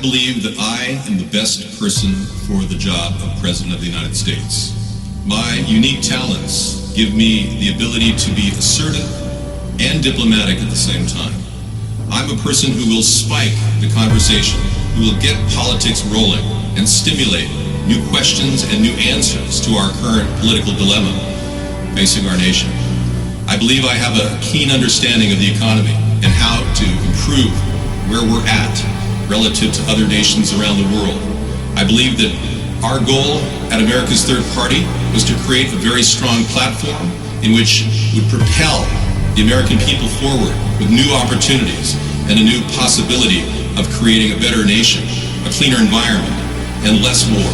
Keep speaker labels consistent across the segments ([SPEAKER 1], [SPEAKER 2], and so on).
[SPEAKER 1] I believe that I am the best person for the job of President of the United States. My unique talents give me the ability to be assertive and diplomatic at the same time. I'm a person who will spike the conversation, who will get politics rolling and stimulate new questions and new answers to our current political dilemma facing our nation. I believe I have a keen understanding of the economy and how to improve where we're at relative to other nations around the world. I believe that our goal at America's Third Party was to create a very strong platform in which would propel the American people forward with new opportunities and a new possibility of creating a better nation, a cleaner environment, and less war.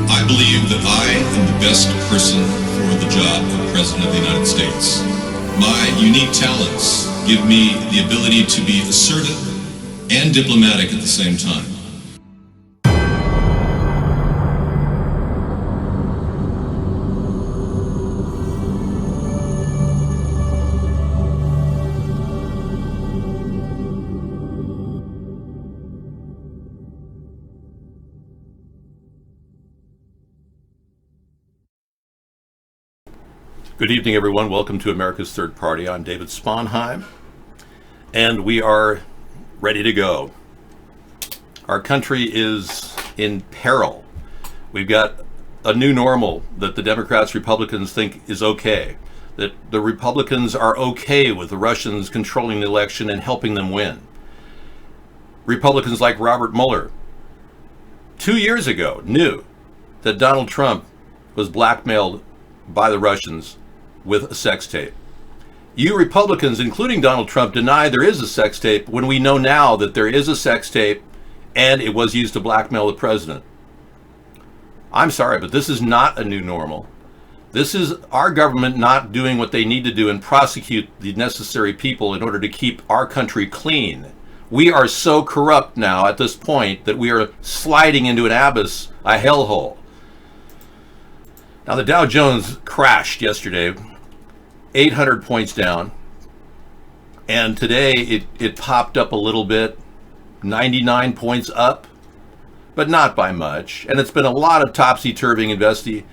[SPEAKER 1] I believe that I am the best person for the job of President of the United States. My unique talents give me the ability to be assertive and diplomatic at the same time.
[SPEAKER 2] Good evening, everyone. Welcome to America's Third Party. I'm David Sponheim, and we are ready to go. Our country is in peril. We've got a new normal that the Democrats, Republicans think is okay, that the Republicans are okay with the Russians controlling the election and helping them win. Republicans like Robert Mueller 2 years ago knew that Donald Trump was blackmailed by the Russians with a sex tape. You Republicans, including Donald Trump, deny there is a sex tape when we know now that there is a sex tape and it was used to blackmail the president. I'm sorry, but this is not a new normal. This is our government not doing what they need to do and prosecute the necessary people in order to keep our country clean. We are so corrupt now at this point that we are sliding into an abyss, a hellhole. Now, the Dow Jones crashed yesterday, 800 points down, and today it popped up a little bit, 99 points up, but not by much. And it's been a lot of topsy-turvy investing.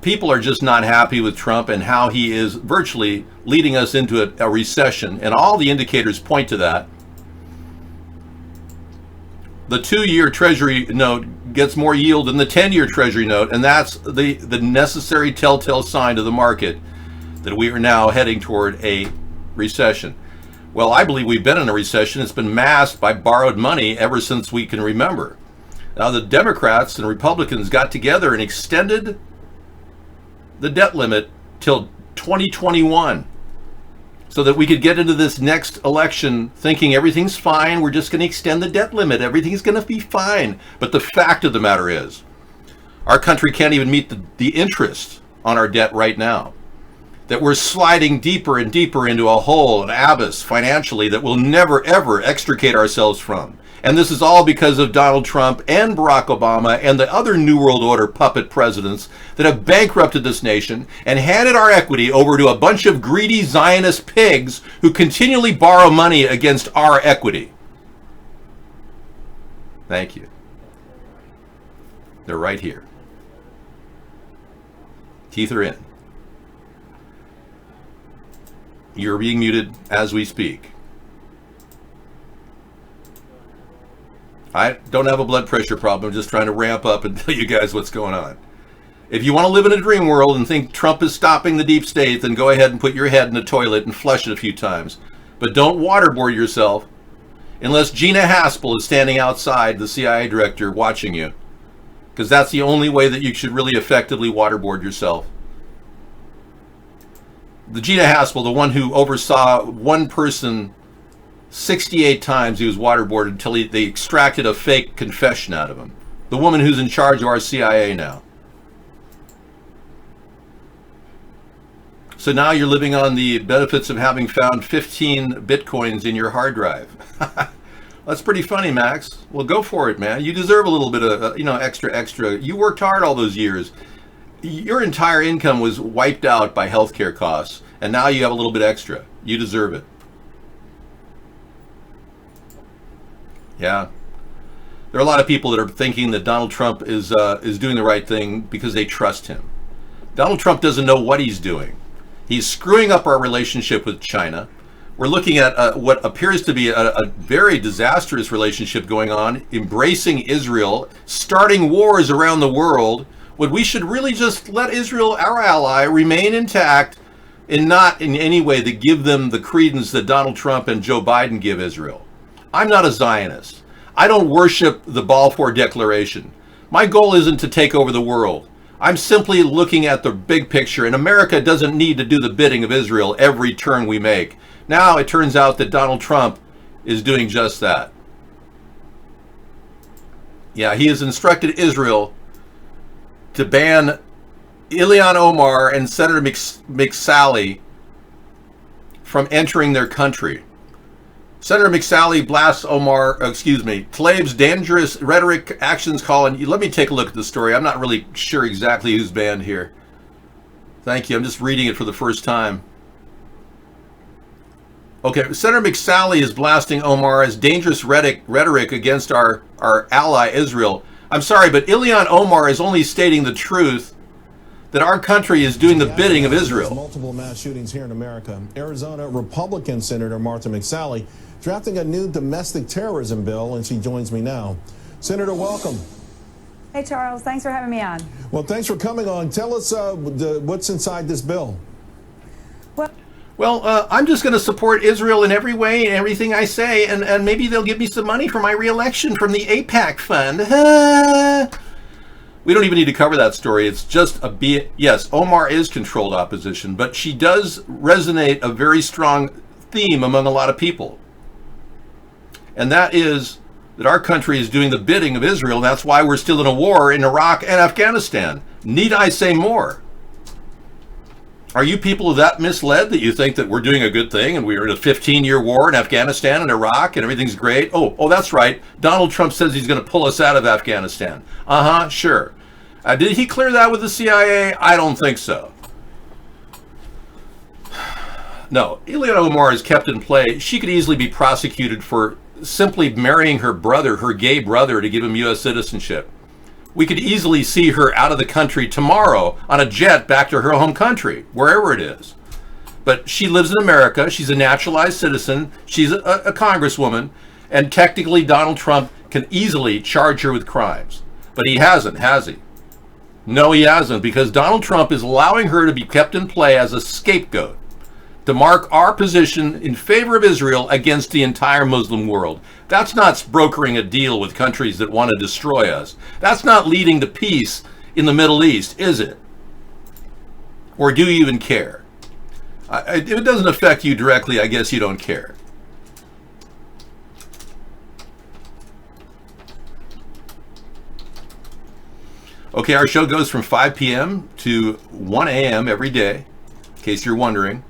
[SPEAKER 2] People are just not happy with Trump and how he is virtually leading us into a recession, and all the indicators point to that. The 2-year Treasury note gets more yield than the 10-year Treasury note, and that's the necessary telltale sign to the market that we are now heading toward a recession. Well, I believe we've been in a recession. It's been masked by borrowed money ever since we can remember. Now, the Democrats and Republicans got together and extended the debt limit till 2021. So that we could get into this next election thinking everything's fine, we're just going to extend the debt limit, everything's going to be fine. But the fact of the matter is, our country can't even meet the interest on our debt right now. That we're sliding deeper and deeper into a hole, an abyss financially that we'll never ever extricate ourselves from. And this is all because of Donald Trump and Barack Obama and the other New World Order puppet presidents that have bankrupted this nation and handed our equity over to a bunch of greedy Zionist pigs who continually borrow money against our equity. Thank you. They're right here. Teeth are in. You're being muted as we speak. I don't have a blood pressure problem. I'm just trying to ramp up and tell you guys what's going on. If you want to live in a dream world and think Trump is stopping the deep state, then go ahead and put your head in the toilet and flush it a few times. But don't waterboard yourself unless Gina Haspel is standing outside, the CIA director, watching you. Because that's the only way that you should really effectively waterboard yourself. The Gina Haspel, the one who oversaw one person 68 times he was waterboarded until they extracted a fake confession out of him. The woman who's in charge of our CIA now. So now you're living on the benefits of having found 15 bitcoins in your hard drive. That's pretty funny, Max. Well, go for it, man. You deserve a little bit of, extra. You worked hard all those years. Your entire income was wiped out by healthcare costs, and now you have a little bit extra. You deserve it. Yeah. There are a lot of people that are thinking that Donald Trump is doing the right thing because they trust him. Donald Trump doesn't know what he's doing. He's screwing up our relationship with China. We're looking at what appears to be a very disastrous relationship going on, embracing Israel, starting wars around the world, when we should really just let Israel, our ally, remain intact and not in any way to give them the credence that Donald Trump and Joe Biden give Israel. I'm not a Zionist. I don't worship the Balfour Declaration. My goal isn't to take over the world. I'm simply looking at the big picture, and America doesn't need to do the bidding of Israel every turn we make. Now it turns out that Donald Trump is doing just that. Yeah, he has instructed Israel to ban Ilhan Omar and Senator McSally from entering their country. Senator McSally blasts Tlaib's dangerous rhetoric, actions, call, and let me take a look at the story. I'm not really sure exactly who's banned here. Thank you. I'm just reading it for the first time. Okay, Senator McSally is blasting Omar as dangerous rhetoric against our ally Israel. I'm sorry, but Ilhan Omar is only stating the truth that our country is doing the bidding of Israel.
[SPEAKER 3] Multiple mass shootings here in America. Arizona Republican Senator Martha McSally drafting a new domestic terrorism bill, and she joins me now. Senator, welcome.
[SPEAKER 4] Hey, Charles. Thanks for having me on.
[SPEAKER 3] Well, thanks for coming on. Tell us what's inside this bill.
[SPEAKER 2] Well, I'm just going to support Israel in every way and everything I say, and maybe they'll give me some money for my re-election from the AIPAC fund. We don't even need to cover that story. It's just yes, Omar is controlled opposition, but she does resonate a very strong theme among a lot of people. And that is that our country is doing the bidding of Israel. That's why we're still in a war in Iraq and Afghanistan. Need I say more? Are you people that misled that you think that we're doing a good thing and we're in a 15-year war in Afghanistan and Iraq and everything's great? Oh, that's right. Donald Trump says he's going to pull us out of Afghanistan. Sure. Did he clear that with the CIA? I don't think so. No, Ilhan Omar is kept in play. She could easily be prosecuted for simply marrying her brother, her gay brother, to give him U.S. citizenship. We could easily see her out of the country tomorrow on a jet back to her home country, wherever it is. But she lives in America. She's a naturalized citizen. She's a congresswoman. And technically, Donald Trump can easily charge her with crimes. But he hasn't, has he? No, he hasn't, because Donald Trump is allowing her to be kept in play as a scapegoat to mark our position in favor of Israel against the entire Muslim world. That's not brokering a deal with countries that want to destroy us. That's not leading to peace in the Middle East, is it? Or do you even care? If it doesn't affect you directly, I guess you don't care. Okay, our show goes from 5 p.m. to 1 a.m. every day, in case you're wondering.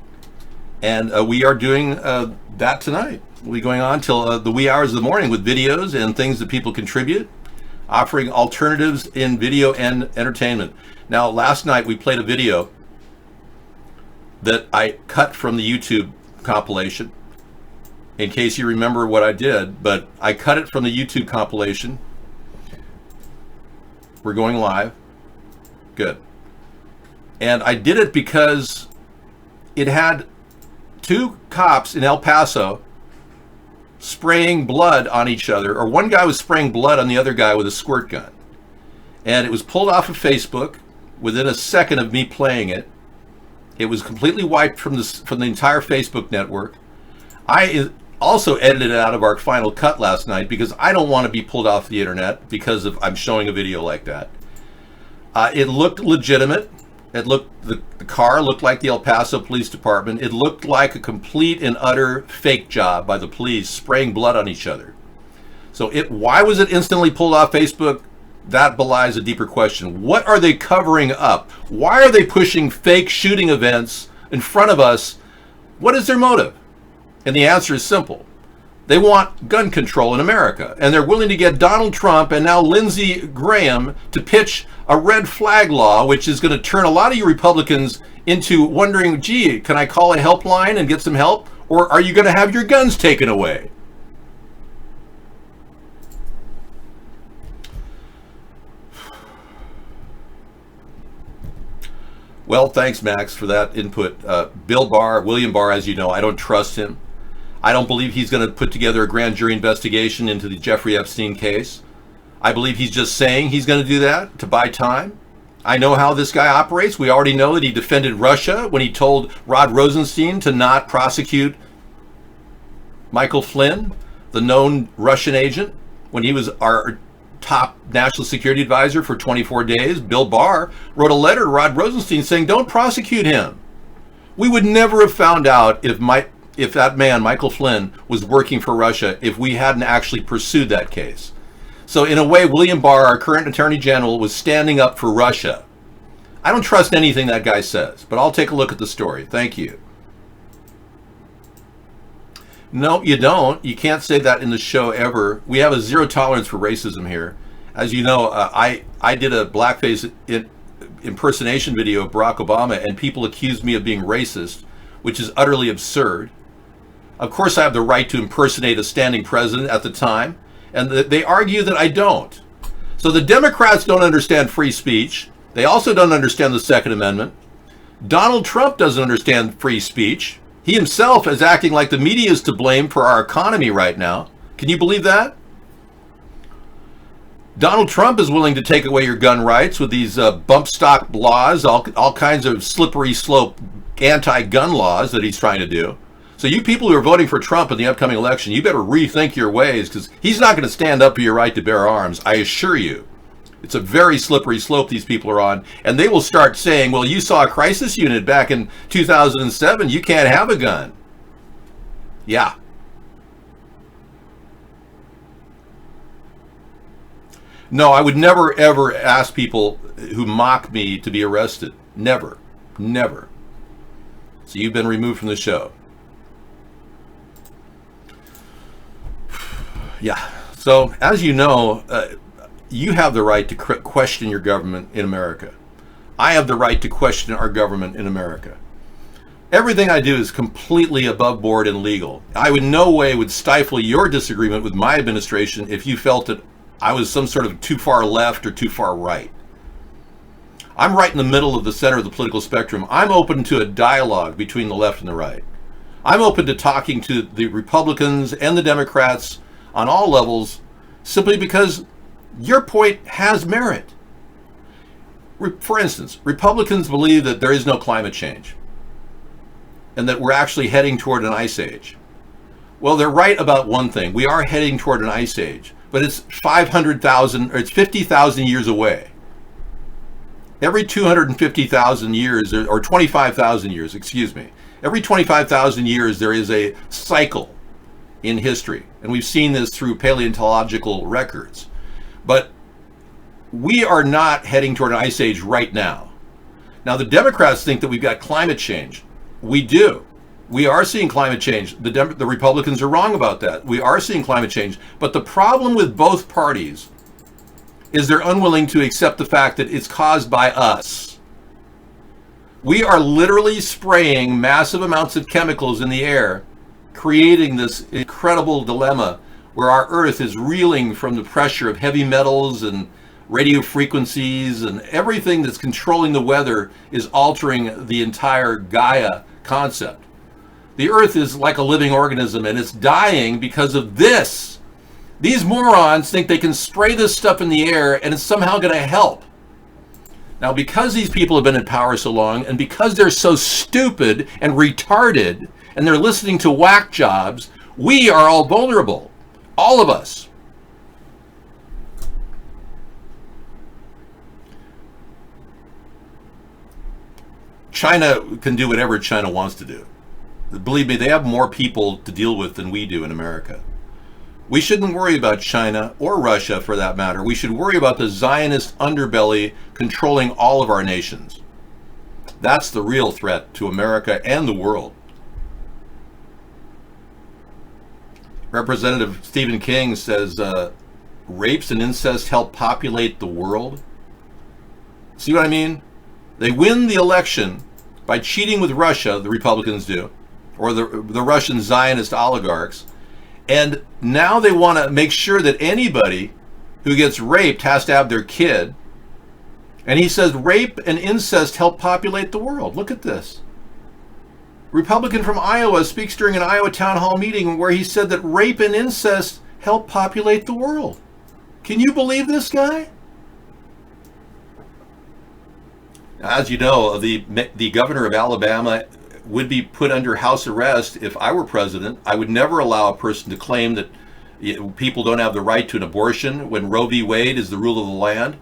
[SPEAKER 2] And we are doing that tonight. We'll be going on till the wee hours of the morning with videos and things that people contribute, offering alternatives in video and entertainment. Now, last night we played a video that I cut from the YouTube compilation, in case you remember what I did, but I cut it from the YouTube compilation. We're going live. Good. And I did it because it had two cops in El Paso spraying blood on each other, or one guy was spraying blood on the other guy with a squirt gun. And it was pulled off of Facebook within a second of me playing it. It was completely wiped from the entire Facebook network. I also edited it out of our final cut last night because I don't want to be pulled off the internet because of I'm showing a video like that. It looked legitimate. The car looked like the El Paso Police Department. It looked like a complete and utter fake job by the police spraying blood on each other. So why was it instantly pulled off Facebook? That belies a deeper question. What are they covering up? Why are they pushing fake shooting events in front of us? What is their motive? And the answer is simple. They want gun control in America, and they're willing to get Donald Trump and now Lindsey Graham to pitch a red flag law, which is going to turn a lot of you Republicans into wondering, gee, can I call a helpline and get some help? Or are you going to have your guns taken away? Well, thanks, Max, for that input. William Barr, as you know, I don't trust him. I don't believe he's going to put together a grand jury investigation into the Jeffrey Epstein case. I believe he's just saying he's going to do that to buy time. I know how this guy operates. We already know that he defended Russia when he told Rod Rosenstein to not prosecute Michael Flynn, the known Russian agent, when he was our top national security advisor for 24 days. Bill Barr wrote a letter to Rod Rosenstein saying, don't prosecute him. We would never have found out if that man, Michael Flynn, was working for Russia if we hadn't actually pursued that case. So in a way, William Barr, our current Attorney General, was standing up for Russia. I don't trust anything that guy says, but I'll take a look at the story. Thank you. No, you don't. You can't say that in the show ever. We have a zero tolerance for racism here. As you know, I did a blackface impersonation video of Barack Obama, and people accused me of being racist, which is utterly absurd. Of course, I have the right to impersonate a standing president at the time, and they argue that I don't. So the Democrats don't understand free speech. They also don't understand the Second Amendment. Donald Trump doesn't understand free speech. He himself is acting like the media is to blame for our economy right now. Can you believe that? Donald Trump is willing to take away your gun rights with these bump stock laws, all kinds of slippery slope anti-gun laws that he's trying to do. So you people who are voting for Trump in the upcoming election, you better rethink your ways, because he's not going to stand up for your right to bear arms, I assure you. It's a very slippery slope these people are on, and they will start saying, well, you saw a crisis unit back in 2007, you can't have a gun. Yeah. No, I would never, ever ask people who mock me to be arrested. Never. Never. So you've been removed from the show. Yeah. So, as you know, you have the right to question your government in America. I have the right to question our government in America. Everything I do is completely above board and legal. I in no way would stifle your disagreement with my administration if you felt that I was some sort of too far left or too far right. I'm right in the middle of the center of the political spectrum. I'm open to a dialogue between the left and the right. I'm open to talking to the Republicans and the Democrats on all levels, simply because your point has merit. For instance, Republicans believe that there is no climate change and that we're actually heading toward an ice age. Well, they're right about one thing. We are heading toward an ice age, but it's 500,000 or it's 50,000 years away. Every 250,000 years, or 25,000 years, excuse me, every 25,000 years there is a cycle in history. And we've seen this through paleontological records. But we are not heading toward an ice age right now. Now, the Democrats think that we've got climate change. We do. We are seeing climate change. The Republicans are wrong about that. We are seeing climate change. But the problem with both parties is they're unwilling to accept the fact that it's caused by us. We are literally spraying massive amounts of chemicals in the air, creating this incredible dilemma where our Earth is reeling from the pressure of heavy metals and radio frequencies and everything that's controlling the weather is altering the entire Gaia concept. The Earth is like a living organism, and it's dying because of this. These morons think they can spray this stuff in the air and it's somehow going to help. Now, because these people have been in power so long, and because they're so stupid and retarded, and they're listening to whack jobs, we are all vulnerable. All of us. China can do whatever China wants to do. Believe me, they have more people to deal with than we do in America. We shouldn't worry about China or Russia, for that matter. We should worry about the Zionist underbelly controlling all of our nations. That's the real threat to America and the world. Representative Stephen King says, rapes and incest help populate the world. See what I mean? They win the election by cheating with Russia, the Republicans do, or the Russian Zionist oligarchs. And now they want to make sure that anybody who gets raped has to have their kid. And he says rape and incest help populate the world. Look at this. Republican from Iowa speaks during an Iowa town hall meeting where he said that rape and incest help populate the world. Can you believe this guy? As you know, the governor of Alabama would be put under house arrest if I were president. I would never allow a person to claim that people don't have the right to an abortion when Roe v. Wade is the rule of the land.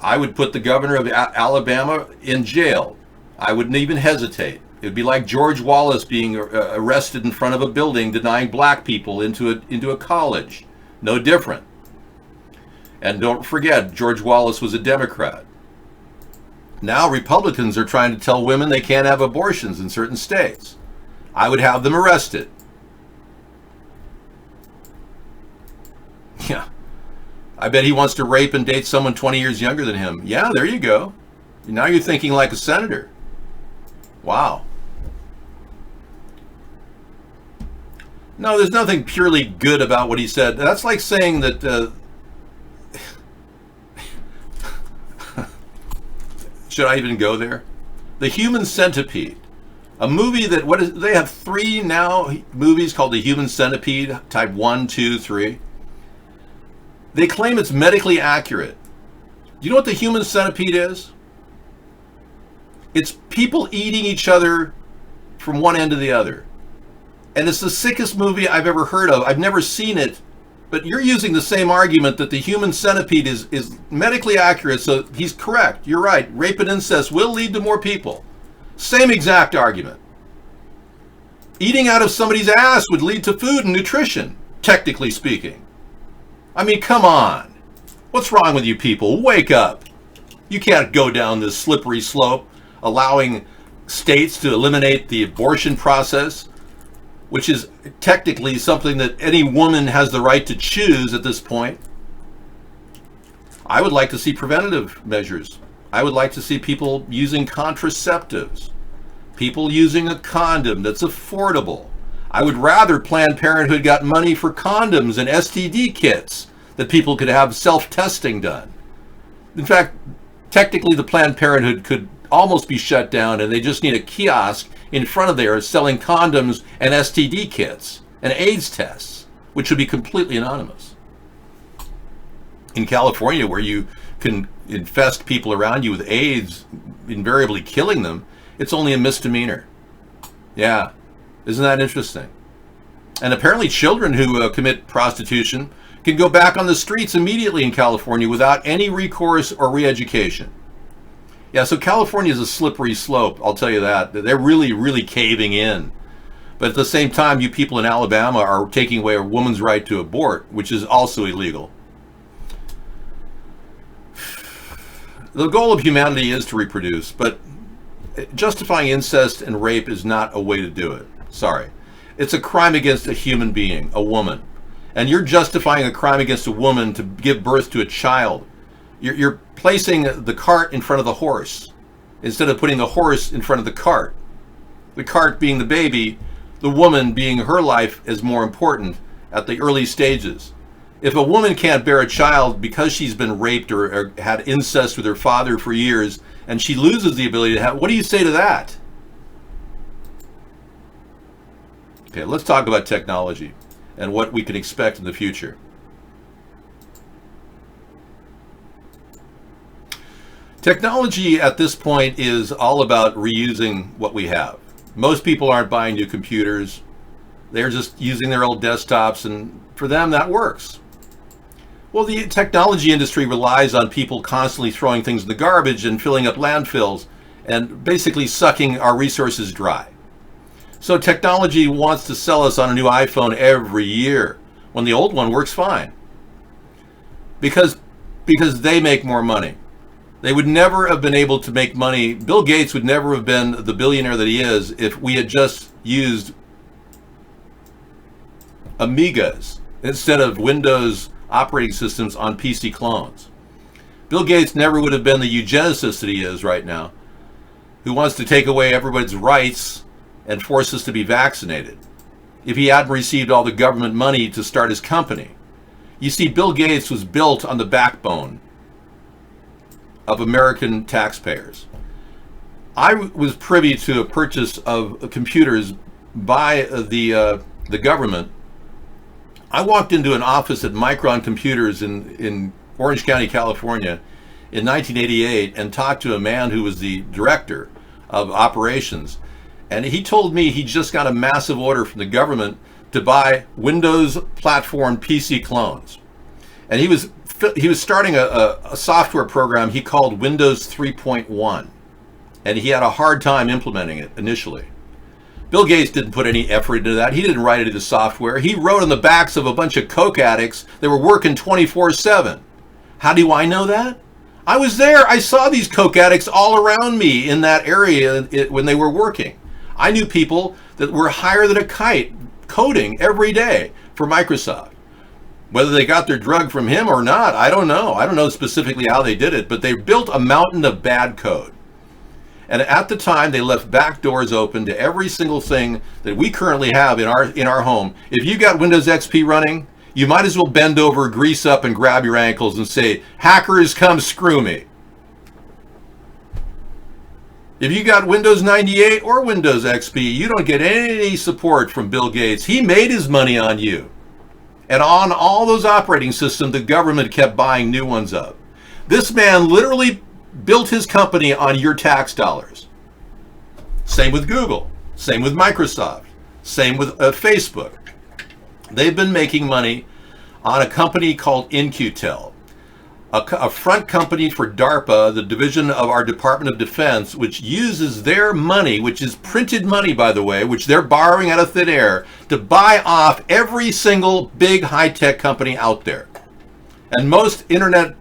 [SPEAKER 2] I would put the governor of Alabama in jail. I wouldn't even hesitate. It would be like George Wallace being arrested in front of a building denying black people into a college. No different. And don't forget, George Wallace was a Democrat. Now Republicans are trying to tell women they can't have abortions in certain states. I would have them arrested. Yeah. I bet he wants to rape and date someone 20 years younger than him. Yeah, there you go. Now you're thinking like a senator. Wow. No, there's nothing purely good about what he said. That's like saying that... should I even go there? The Human Centipede. A movie that... they have 3 now movies called The Human Centipede, type 1, 2, 3. They claim it's medically accurate. Do you know what the Human Centipede is? It's people eating each other from one end to the other. And it's the sickest movie I've ever heard of. I've never seen it, but you're using the same argument that the Human Centipede is medically accurate, so he's correct. You're right. Rape and incest will lead to more people. Same exact argument. Eating out of somebody's ass would lead to food and nutrition, technically speaking. I mean, come on. What's wrong with you people? Wake up. You can't go down this slippery slope, allowing states to eliminate the abortion process, which is technically something that any woman has the right to choose at this point. I would like to see preventative measures. I would like to see people using contraceptives, people using a condom that's affordable. I would rather Planned Parenthood got money for condoms and STD kits that people could have self-testing done. In fact, technically the Planned Parenthood could almost be shut down, and they just need a kiosk in front of there selling condoms and STD kits and AIDS tests, which would be completely anonymous. In California, where you can infest people around you with AIDS, invariably killing them, it's only a misdemeanor. Yeah, isn't that interesting? And apparently children who commit prostitution can go back on the streets immediately in California without any recourse or re-education. Yeah, so California is a slippery slope, I'll tell you that. They're really, really caving in. But at the same time, you people in Alabama are taking away a woman's right to abort, which is also illegal. The goal of humanity is to reproduce, but justifying incest and rape is not a way to do it. Sorry. It's a crime against a human being, a woman. And you're justifying a crime against a woman to give birth to a child. You're placing the cart in front of the horse instead of putting the horse in front of the cart. The cart being the baby, the woman being her life is more important at the early stages. If a woman can't bear a child because she's been raped or had incest with her father for years, and she loses the ability to have, what do you say to that? Okay, let's talk about technology and what we can expect in the future. Technology at this point is all about reusing what we have. Most people aren't buying new computers. They're just using their old desktops, and for them that works. Well, the technology industry relies on people constantly throwing things in the garbage and filling up landfills and basically sucking our resources dry. So technology wants to sell us on a new iPhone every year when the old one works fine. Because they make more money. They would never have been able to make money. Bill Gates would never have been the billionaire that he is if we had just used Amigas instead of Windows operating systems on PC clones. Bill Gates never would have been the eugenicist that he is right now, who wants to take away everybody's rights and force us to be vaccinated, if he hadn't received all the government money to start his company. You see, Bill Gates was built on the backbone of American taxpayers. I was privy to a purchase of computers by the government. I walked into an office at Micron Computers in Orange County, California in 1988 and talked to a man who was the director of operations. And he told me he just got a massive order from the government to buy Windows platform PC clones. And he was starting a software program he called Windows 3.1. And he had a hard time implementing it initially. Bill Gates didn't put any effort into that. He didn't write any of the software. He wrote on the backs of a bunch of coke addicts that were working 24/7. How do I know that? I was there. I saw these coke addicts all around me in that area when they were working. I knew people that were higher than a kite coding every day for Microsoft. Whether they got their drug from him or not, I don't know. I don't know specifically how they did it, but they built a mountain of bad code. And at the time, they left back doors open to every single thing that we currently have in our home. If you got Windows XP running, you might as well bend over, grease up, and grab your ankles and say, "Hackers, come screw me." If you got Windows 98 or Windows XP, you don't get any support from Bill Gates. He made his money on you. And on all those operating systems, the government kept buying new ones up. This man literally built his company on your tax dollars. Same with Google. Same with Microsoft. Same with Facebook. They've been making money on a company called In-Q-Tel, a front company for DARPA, the division of our Department of Defense, which uses their money, which is printed money, by the way, which they're borrowing out of thin air, to buy off every single big high-tech company out there. And most internet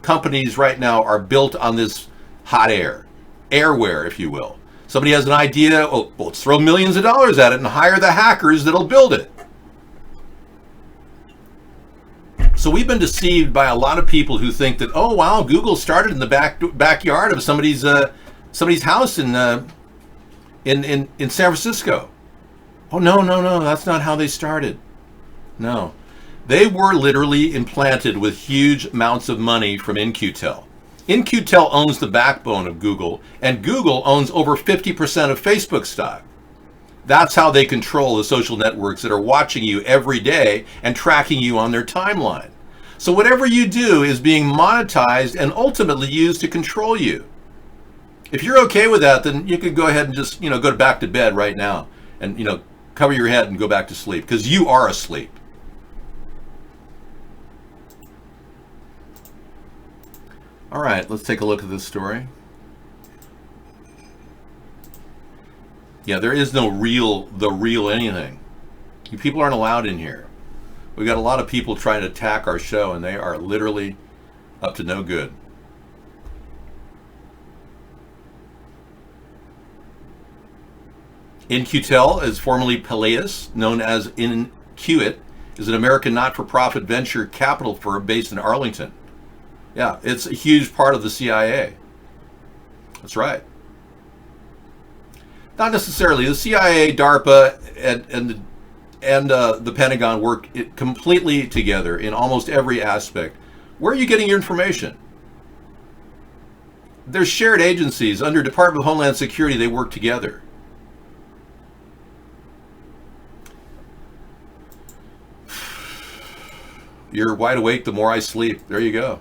[SPEAKER 2] companies right now are built on this hot airware, if you will. Somebody has an idea, well, let's throw millions of dollars at it and hire the hackers that'll build it. So we've been deceived by a lot of people who think that, oh wow, Google started in the backyard of somebody's house in San Francisco. Oh no, that's not how they started. No. They were literally implanted with huge amounts of money from In-Q-Tel. In-Q-Tel owns the backbone of Google, and Google owns over 50% of Facebook stock. That's how they control the social networks that are watching you every day and tracking you on their timeline. So whatever you do is being monetized and ultimately used to control you. If you're okay with that, then you could go ahead and just, go back to bed right now and, cover your head and go back to sleep, because you are asleep. All right, let's take a look at this story. Yeah, there is no the real anything. You people aren't allowed in here. We've got a lot of people trying to attack our show, and they are literally up to no good. In-Q-Tel is formerly Peleus, known as Intuit, is an American not-for-profit venture capital firm based in Arlington. Yeah, it's a huge part of the CIA. That's right. Not necessarily. The CIA, DARPA, and and the Pentagon work completely together in almost every aspect. Where are you getting your information? There's shared agencies under Department of Homeland Security. They work together. You're wide awake the more I sleep. There you go.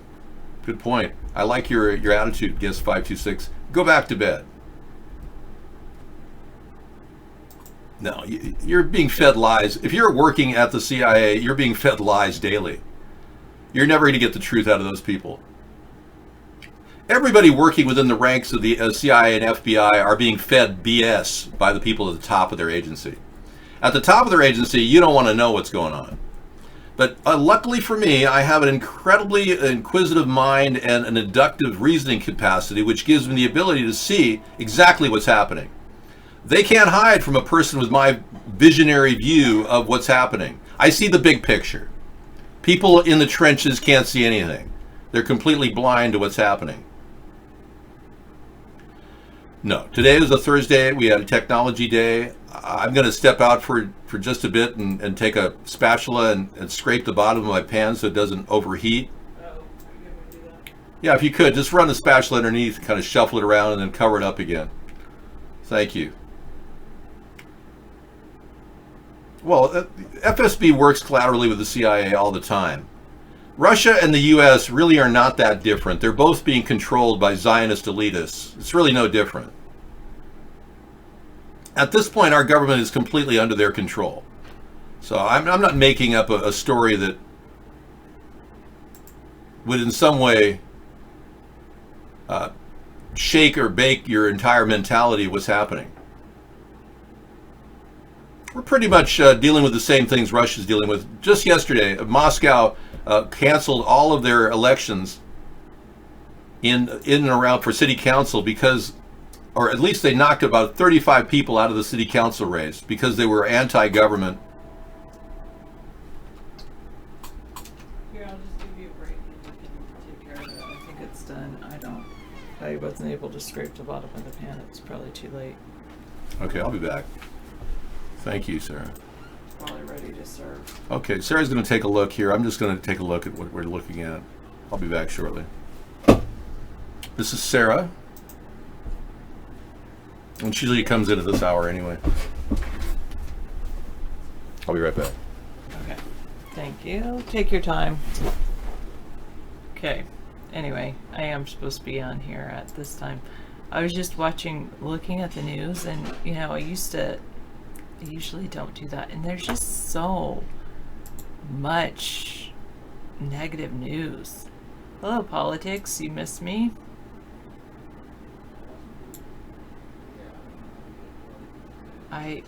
[SPEAKER 2] Good point. I like your attitude, Guest 526. Go back to bed. No, you're being fed lies. If you're working at the CIA, you're being fed lies daily. You're never going to get the truth out of those people. Everybody working within the ranks of the CIA and FBI are being fed BS by the people at the top of their agency. At the top of their agency, you don't want to know what's going on. But luckily for me, I have an incredibly inquisitive mind and an inductive reasoning capacity, which gives me the ability to see exactly what's happening. They can't hide from a person with my visionary view of what's happening. I see the big picture. People in the trenches can't see anything. They're completely blind to what's happening. No, today was a Thursday. We had a technology day. I'm going to step out for just a bit and take a spatula and scrape the bottom of my pan so it doesn't overheat. Yeah, if you could, just run the spatula underneath, kind of shuffle it around, and then cover it up again. Thank you. Well, FSB works collaterally with the CIA all the time. Russia and the U.S. really are not that different. They're both being controlled by Zionist elitists. It's really no different. At this point, our government is completely under their control. So I'm not making up a story that would in some way shake or bake your entire mentality of what's happening. We're pretty much dealing with the same things Russia's dealing with. Just yesterday, Moscow canceled all of their elections in and around for city council because, or at least they knocked about 35 people out of the city council race because they were anti-government.
[SPEAKER 5] Here, I'll just give you a break and you can take care of it. I think it's done. I wasn't able to scrape the bottom of the pan. It's probably too late.
[SPEAKER 2] Okay, I'll be back. Thank you, Sarah.
[SPEAKER 5] Probably ready to serve.
[SPEAKER 2] Okay, Sarah's going to take a look here. I'm just going to take a look at what we're looking at. I'll be back shortly. This is Sarah. And she usually comes in at this hour anyway. I'll be right back.
[SPEAKER 5] Okay. Thank you. Take your time. Okay. Anyway, I am supposed to be on here at this time. I was just looking at the news, and I usually don't do that, and there's just so much negative news. Hello, politics. You missed me? I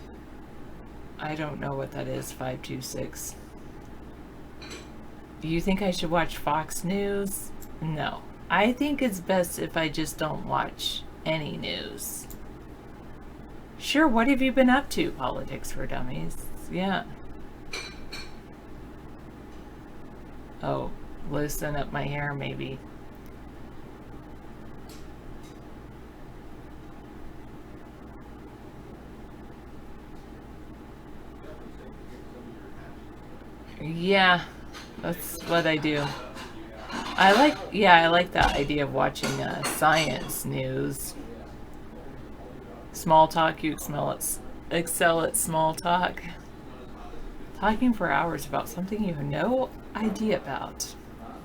[SPEAKER 5] don't know what that is, 526. Do you think I should watch Fox News? No. I think it's best if I just don't watch any news. Sure, what have you been up to, Politics for Dummies? Yeah. Oh, loosen up my hair, maybe. Yeah, that's what I do. I like that idea of watching science news. Small talk, you excel at small talk. Talking for hours about something you have no idea about.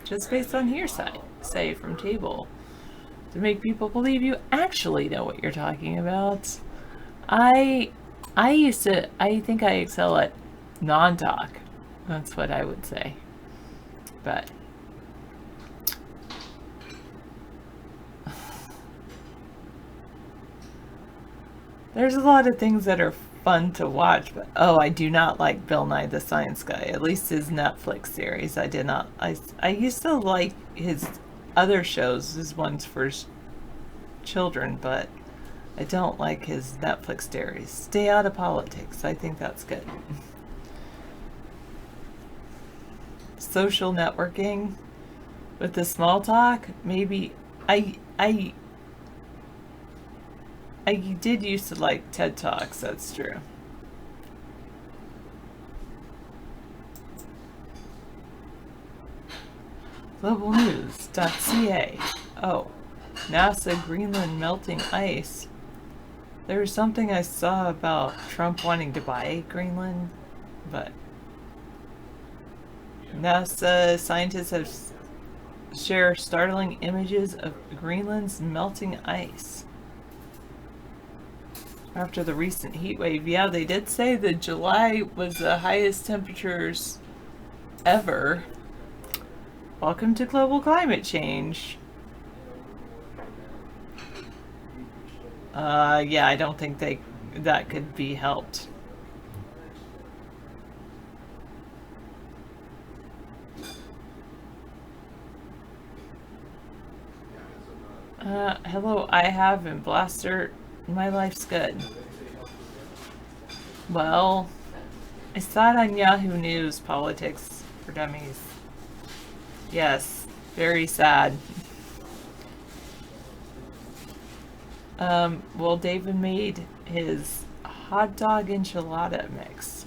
[SPEAKER 5] Just based on hearsay, say from table. To make people believe you actually know what you're talking about. I think I excel at non-talk. That's what I would say. But there's a lot of things that are fun to watch, but I do not like Bill Nye the Science Guy, at least his Netflix series. I used to like his other shows, his ones for children, but I don't like his Netflix series. Stay out of politics. I think that's good. Social networking with the small talk, maybe I did used to like TED Talks, that's true. Globalnews.ca. Oh, NASA Greenland melting ice. There was something I saw about Trump wanting to buy Greenland, but NASA scientists have shared startling images of Greenland's melting ice after the recent heat wave. Yeah, they did say that July was the highest temperatures ever. Welcome to global climate change. Yeah, I don't think that could be helped. Hello, I have and Blaster. My life's good. Well, I saw it on Yahoo News, Politics for Dummies. Yes, very sad. Well, David made his hot dog enchilada mix.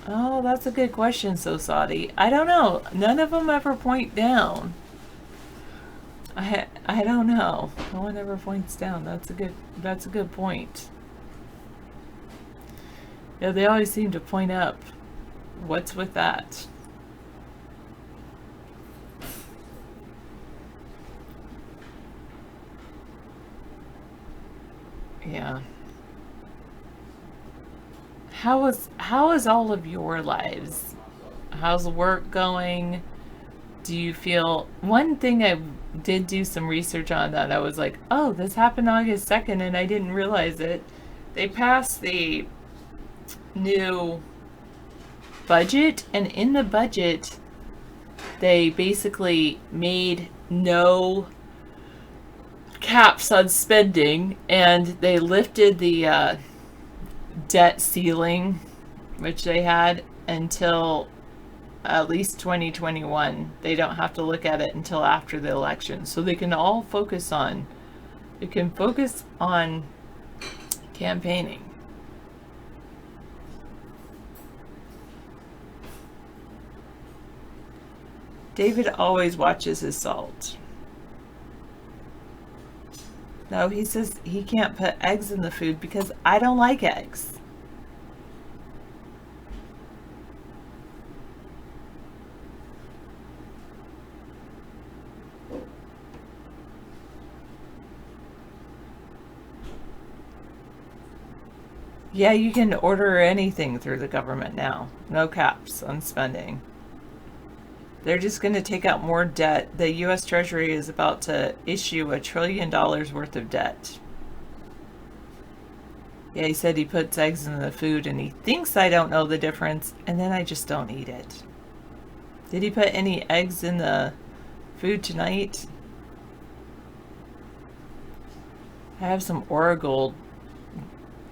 [SPEAKER 5] Oh, that's a good question, Sosadi. I don't know. None of them ever point down. I don't know. No one ever points down. That's a good point. Yeah, they always seem to point up. What's with that? Yeah. How is all of your lives? How's work going? Do you feel... One thing I did do some research on that I was like, oh, this happened August 2nd and I didn't realize it. They passed the new budget, and in the budget they basically made no caps on spending, and they lifted the debt ceiling, which they had, until at least 2021. They don't have to look at it until after the election, so they can all focus on campaigning. David always watches his salt. No, he says he can't put eggs in the food because I don't like eggs. Yeah, you can order anything through the government now. No caps on spending. They're just going to take out more debt. The U.S. Treasury is about to issue $1 trillion worth of debt. Yeah, he said he puts eggs in the food and he thinks I don't know the difference, and then I just don't eat it. Did he put any eggs in the food tonight? I have some Oragold.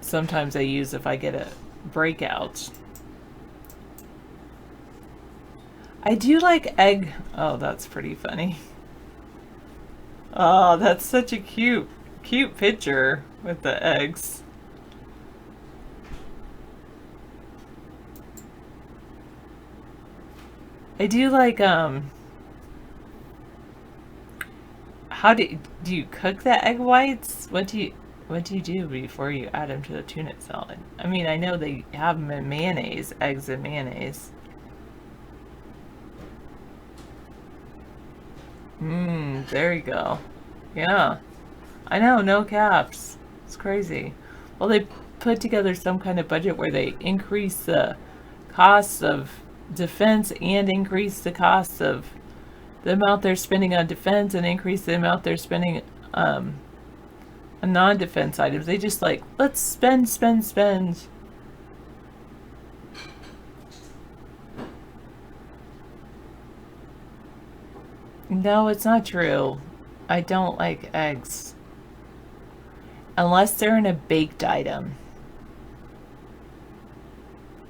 [SPEAKER 5] Sometimes I use if I get a breakout. I do like egg. Oh, that's pretty funny. Oh, that's such a cute picture with the eggs. I do like, how do you cook the egg whites? What do you do before you add them to the tuna salad? I mean, I know they have them in mayonnaise, eggs and mayonnaise. There you go. Yeah. I know, no caps. It's crazy. Well, they put together some kind of budget where they increase the costs of defense and increase the costs of the amount they're spending on defense and increase the amount they're spending on non-defense items. They just like, let's spend. No, it's not true. I don't like eggs. Unless they're in a baked item.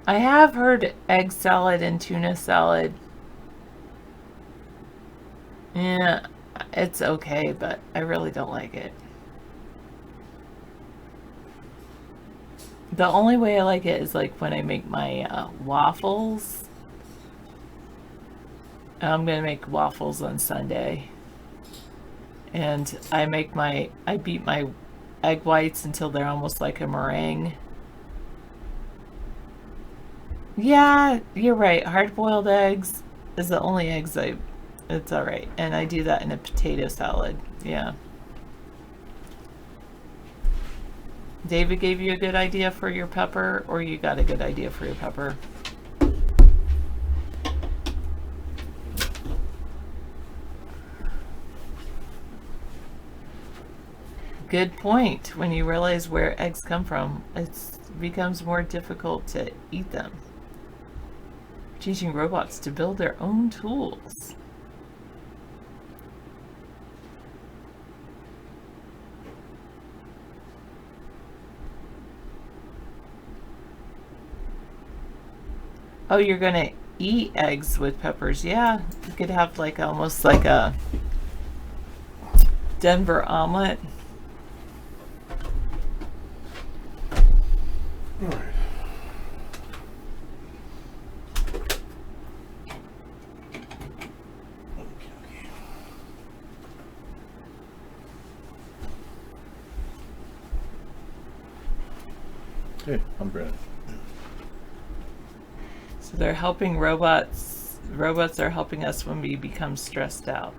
[SPEAKER 5] I have heard egg salad and tuna salad. Yeah, it's okay, but I really don't like it. The only way I like it is like when I make my waffles. I'm gonna make waffles on Sunday. And I beat my egg whites until they're almost like a meringue. Yeah, you're right. Hard-boiled eggs is the only eggs it's all right. And I do that in a potato salad. Yeah. David gave you a good idea for your pepper, or you got a good idea for your pepper? Good point. When you realize where eggs come from, it becomes more difficult to eat them. Teaching robots to build their own tools. Oh, you're gonna eat eggs with peppers. Yeah, you could have like almost like a Denver omelet.
[SPEAKER 2] All right. Okay, I'm ready.
[SPEAKER 5] So they're helping robots. Robots are helping us when we become stressed out.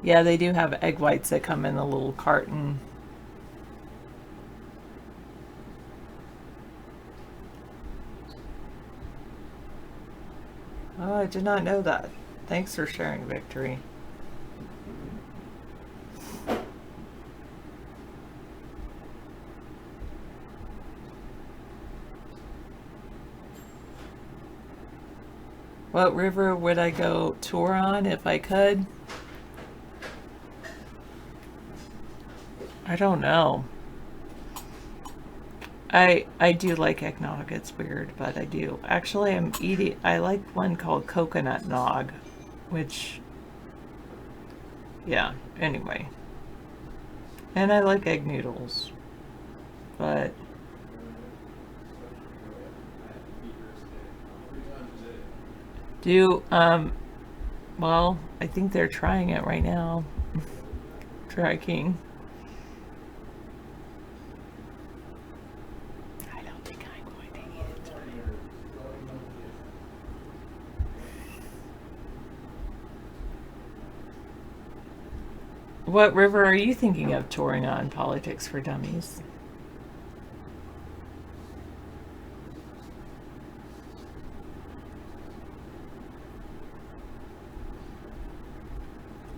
[SPEAKER 5] Yeah, they do have egg whites that come in a little carton. Oh, I did not know that. Thanks for sharing, Victory. What river would I go tour on if I could? I don't know. I do like eggnog. It's weird, but I do. Actually, I like one called coconut nog, which, yeah, anyway. And I like egg noodles, but well, I think they're trying it right now. Tracking. I don't think I'm going to eat it. What river are you thinking of touring on, Politics for Dummies?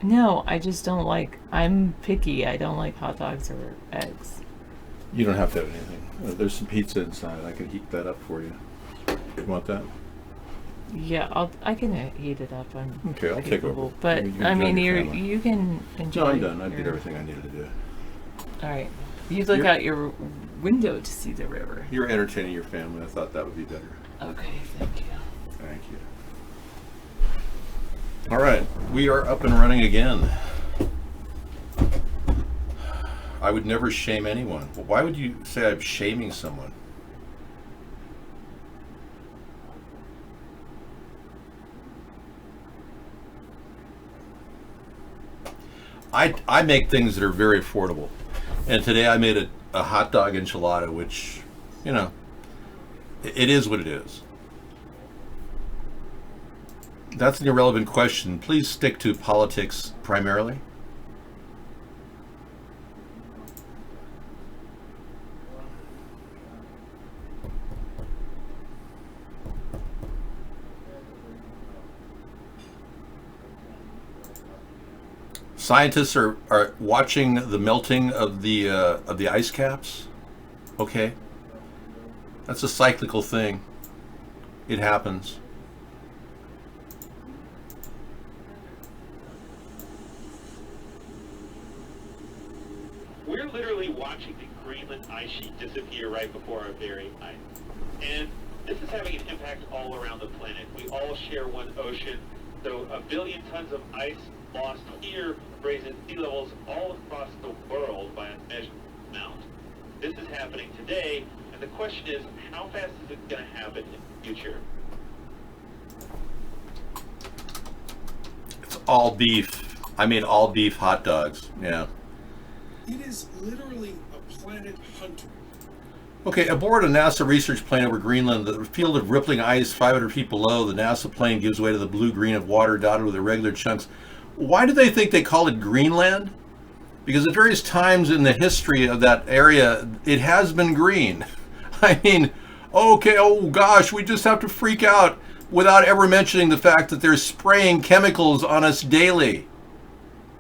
[SPEAKER 5] No, I just don't like, I'm picky. I don't like hot dogs or eggs.
[SPEAKER 2] You don't have to have anything. There's some pizza inside. I can heat that up for you. You want that?
[SPEAKER 5] Yeah, I can heat it up.
[SPEAKER 2] Okay, I'll take over.
[SPEAKER 5] But
[SPEAKER 2] You can
[SPEAKER 5] I mean,
[SPEAKER 2] join your family.
[SPEAKER 5] you can enjoy.
[SPEAKER 2] No, I'm done. I did everything I needed to do.
[SPEAKER 5] All right, you look
[SPEAKER 2] You're-
[SPEAKER 5] out your window to see the river.
[SPEAKER 2] You're entertaining your family. I thought that would be better.
[SPEAKER 5] Okay, thank you.
[SPEAKER 2] Thank you. All right, we are up and running again. I would never shame anyone. Well, why would you say I'm shaming someone? I make things that are very affordable. And today I made a hot dog enchilada, which, you know, it is what it is. That's an irrelevant question. Please stick to politics primarily. Scientists are watching the melting of the ice caps. Okay, that's a cyclical thing. It happens.
[SPEAKER 6] We're literally watching the Greenland ice sheet disappear right before our very eyes. And this is having an impact all around the planet. We all share one ocean, so 1 billion tons of ice lost here raises sea levels all across the world by a measured amount. This is happening today, and the question is, how fast is it going to happen in the future?
[SPEAKER 2] It's all beef. I made all beef hot dogs. Yeah.
[SPEAKER 7] It is literally a planet hunter.
[SPEAKER 2] Okay, aboard a NASA research plane over Greenland, the field of rippling ice 500 feet below, the NASA plane gives way to the blue-green of water dotted with irregular chunks. Why do they think they call it Greenland? Because at various times in the history of that area, it has been green. I mean, okay, oh gosh, we just have to freak out without ever mentioning the fact that they're spraying chemicals on us daily.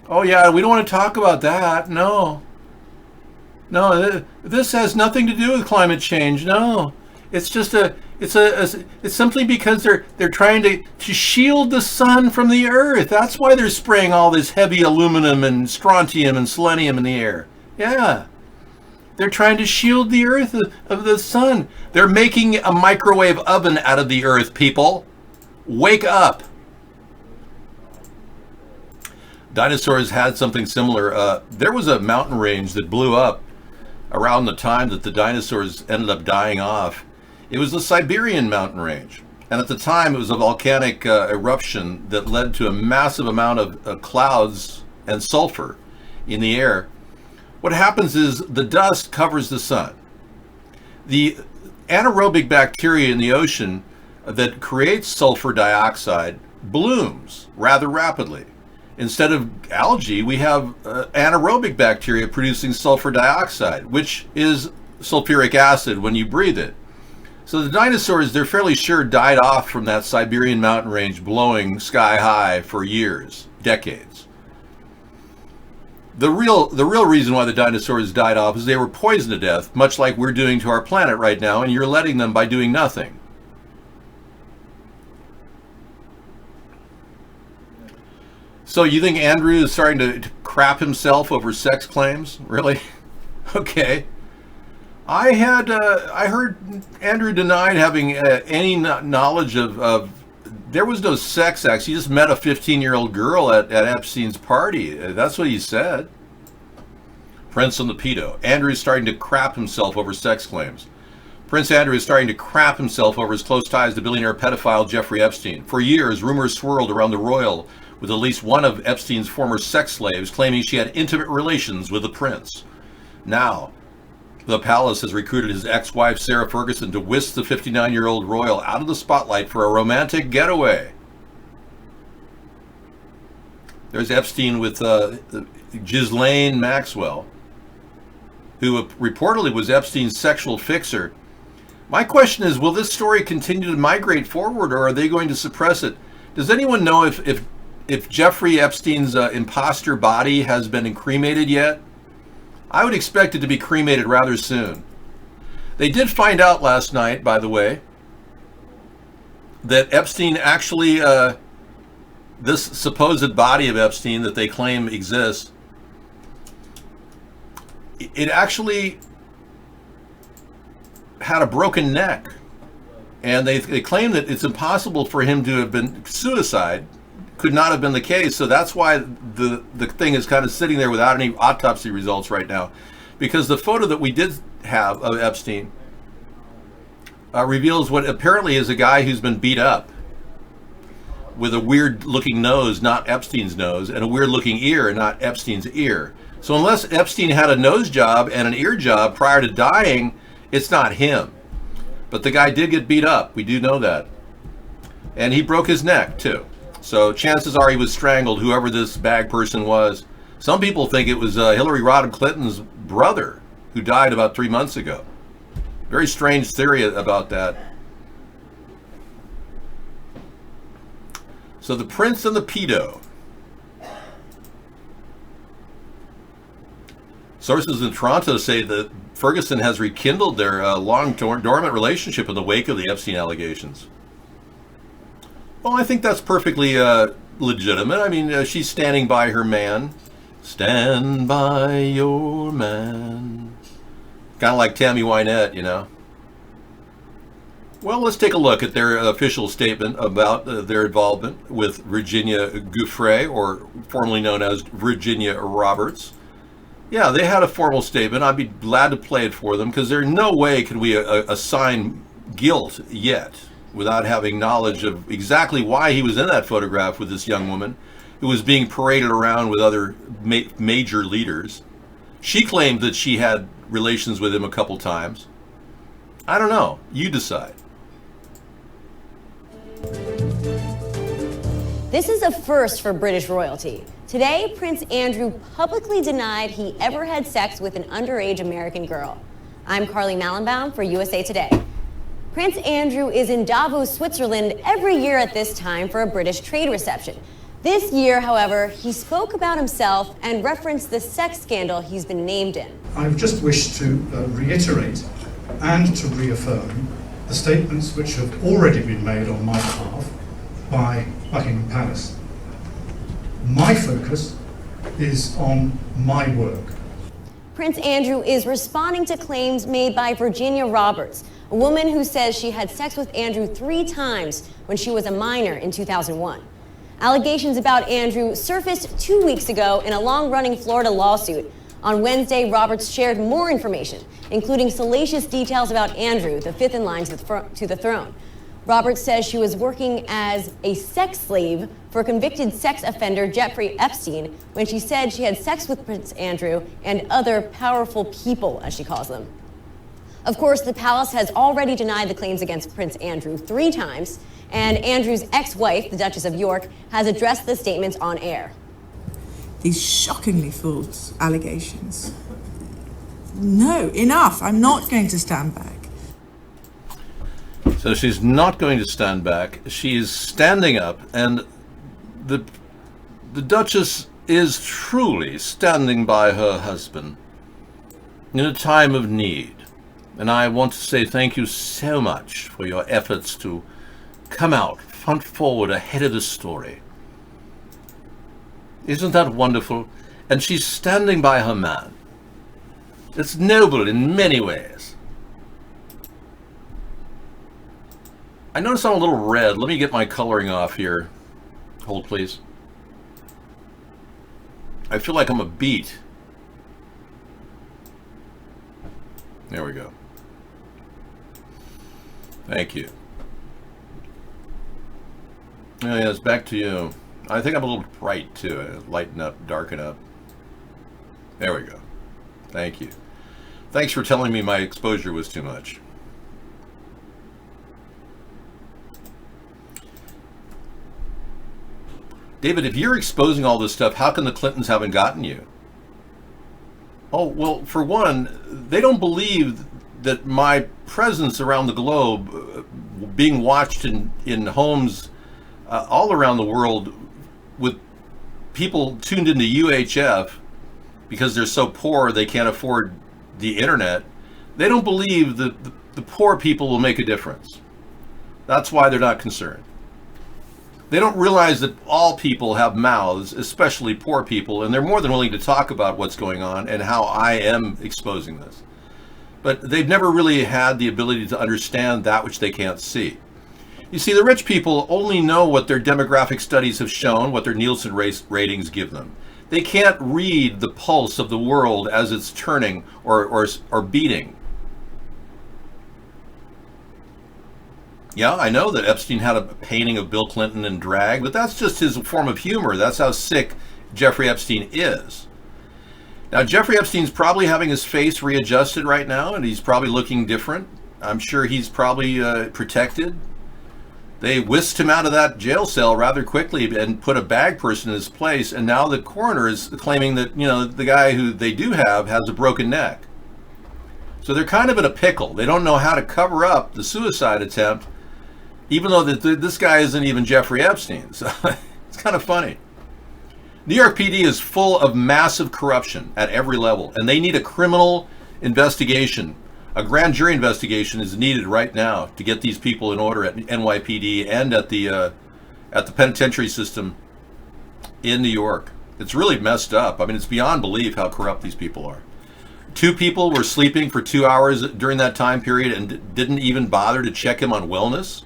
[SPEAKER 2] Oh yeah, we don't want to talk about that. No, this has nothing to do with climate change. No, it's just it's simply because they're trying to shield the sun from the earth. That's why they're spraying all this heavy aluminum and strontium and selenium in the air. Yeah, they're trying to shield the earth of the sun. They're making a microwave oven out of the earth, people. Wake up. Dinosaurs had something similar. There was a mountain range that blew up around the time that the dinosaurs ended up dying off. It was the Siberian mountain range. And at the time, it was a volcanic eruption that led to a massive amount of clouds and sulfur in the air. What happens is the dust covers the sun. The anaerobic bacteria in the ocean that creates sulfur dioxide blooms rather rapidly. Instead of algae, we have anaerobic bacteria producing sulfur dioxide, which is sulfuric acid when you breathe it. So the dinosaurs, they're fairly sure, died off from that Siberian mountain range blowing sky high for years, decades. The real reason why the dinosaurs died off is they were poisoned to death, much like we're doing to our planet right now, and you're letting them by doing nothing. So you think Andrew is starting to crap himself over sex claims? Really? Okay. I heard Andrew denied having any knowledge of there was no sex acts. He just met a 15-year-old girl at Epstein's party. That's what he said. Prince and the pedo. Andrew is starting to crap himself over sex claims. Prince Andrew is starting to crap himself over his close ties to billionaire pedophile Jeffrey Epstein. For years, rumors swirled around the royal with at least one of Epstein's former sex slaves claiming she had intimate relations with the prince. Now, the palace has recruited his ex-wife Sarah Ferguson to whisk the 59-year-old royal out of the spotlight for a romantic getaway. There's Epstein with Ghislaine Maxwell, who reportedly was Epstein's sexual fixer. My question is, will this story continue to migrate forward, or are they going to suppress it? Does anyone know if Jeffrey Epstein's imposter body has been cremated yet? I would expect it to be cremated rather soon. They did find out last night, by the way, that Epstein actually, this supposed body of Epstein that they claim exists, it actually had a broken neck. And they claim that it's impossible for him to have been suicide. Could not have been the case. So that's why the thing is kind of sitting there without any autopsy results right now, because the photo that we did have of Epstein reveals what apparently is a guy who's been beat up with a weird looking nose, not Epstein's nose, and a weird looking ear, not Epstein's ear. So unless Epstein had a nose job and an ear job prior to dying, it's not him. But the guy did get beat up. We do know that. And he broke his neck too. So chances are he was strangled, whoever this bag person was. Some people think it was Hillary Rodham Clinton's brother who died about 3 months ago. Very strange theory about that. So the prince and the pedo. Sources in Toronto say that Ferguson has rekindled their long dormant relationship in the wake of the Epstein allegations. Well, I think that's perfectly legitimate. I mean, she's standing by her man. Stand by your man. Kind of like Tammy Wynette, you know. Well, let's take a look at their official statement about their involvement with Virginia Giuffre, or formerly known as Virginia Roberts. Yeah, they had a formal statement. I'd be glad to play it for them because there's no way can we assign guilt yet without having knowledge of exactly why he was in that photograph with this young woman who was being paraded around with other major leaders. She claimed that she had relations with him a couple times. I don't know. You decide.
[SPEAKER 8] This is a first for British royalty. Today, Prince Andrew publicly denied he ever had sex with an underage American girl. I'm Carly Mallenbaum for USA Today. Prince Andrew is in Davos, Switzerland every year at this time for a British trade reception. This year, however, he spoke about himself and referenced the sex scandal he's been named in.
[SPEAKER 9] I've just wished to reiterate and to reaffirm the statements which have already been made on my behalf by Buckingham Palace. My focus is on my work.
[SPEAKER 8] Prince Andrew is responding to claims made by Virginia Roberts, a woman who says she had sex with Andrew 3 times when she was a minor in 2001. Allegations about Andrew surfaced 2 weeks ago in a long-running Florida lawsuit. On Wednesday, Roberts shared more information, including salacious details about Andrew, the fifth in line to the throne. Roberts says she was working as a sex slave for convicted sex offender Jeffrey Epstein when she said she had sex with Prince Andrew and other powerful people, as she calls them. Of course, the palace has already denied the claims against Prince Andrew 3 times, and Andrew's ex-wife, the Duchess of York, has addressed the statements on air.
[SPEAKER 10] These shockingly false allegations. No, enough. I'm not going to stand back.
[SPEAKER 2] So she's not going to stand back. She is standing up, and the Duchess is truly standing by her husband in a time of need. And I want to say thank you so much for your efforts to come out front forward ahead of the story. Isn't that wonderful? And she's standing by her man. It's noble in many ways. I notice I'm a little red. Let me get my coloring off here. Hold, please. I feel like I'm a beet. There we go. Thank you. Oh, yes, back to you. I think I'm a little bright, too. Lighten up, darken up. There we go. Thank you. Thanks for telling me my exposure was too much. David, if you're exposing all this stuff, how come the Clintons haven't gotten you? Oh, well, for one, they don't believe that my presence around the globe, being watched in homes all around the world with people tuned into UHF because they're so poor they can't afford the internet, they don't believe that the poor people will make a difference. That's why they're not concerned. They don't realize that all people have mouths, especially poor people, and they're more than willing to talk about what's going on and how I am exposing this. But they've never really had the ability to understand that which they can't see. You see, the rich people only know what their demographic studies have shown, what their Nielsen ratings give them. They can't read the pulse of the world as it's turning or beating. Yeah, I know that Epstein had a painting of Bill Clinton in drag, but that's just his form of humor. That's how sick Jeffrey Epstein is. Now, Jeffrey Epstein's probably having his face readjusted right now, and he's probably looking different. I'm sure he's probably protected. They whisked him out of that jail cell rather quickly and put a bag person in his place, and now the coroner is claiming that, you know, the guy who they do have has a broken neck. So they're kind of in a pickle. They don't know how to cover up the suicide attempt, even though this guy isn't even Jeffrey Epstein. So it's kind of funny. New York PD is full of massive corruption at every level, and they need a criminal investigation. A grand jury investigation is needed right now to get these people in order at NYPD and at the penitentiary system in New York. It's really messed up. I mean, it's beyond belief how corrupt these people are. 2 people were sleeping for 2 hours during that time period and didn't even bother to check him on wellness,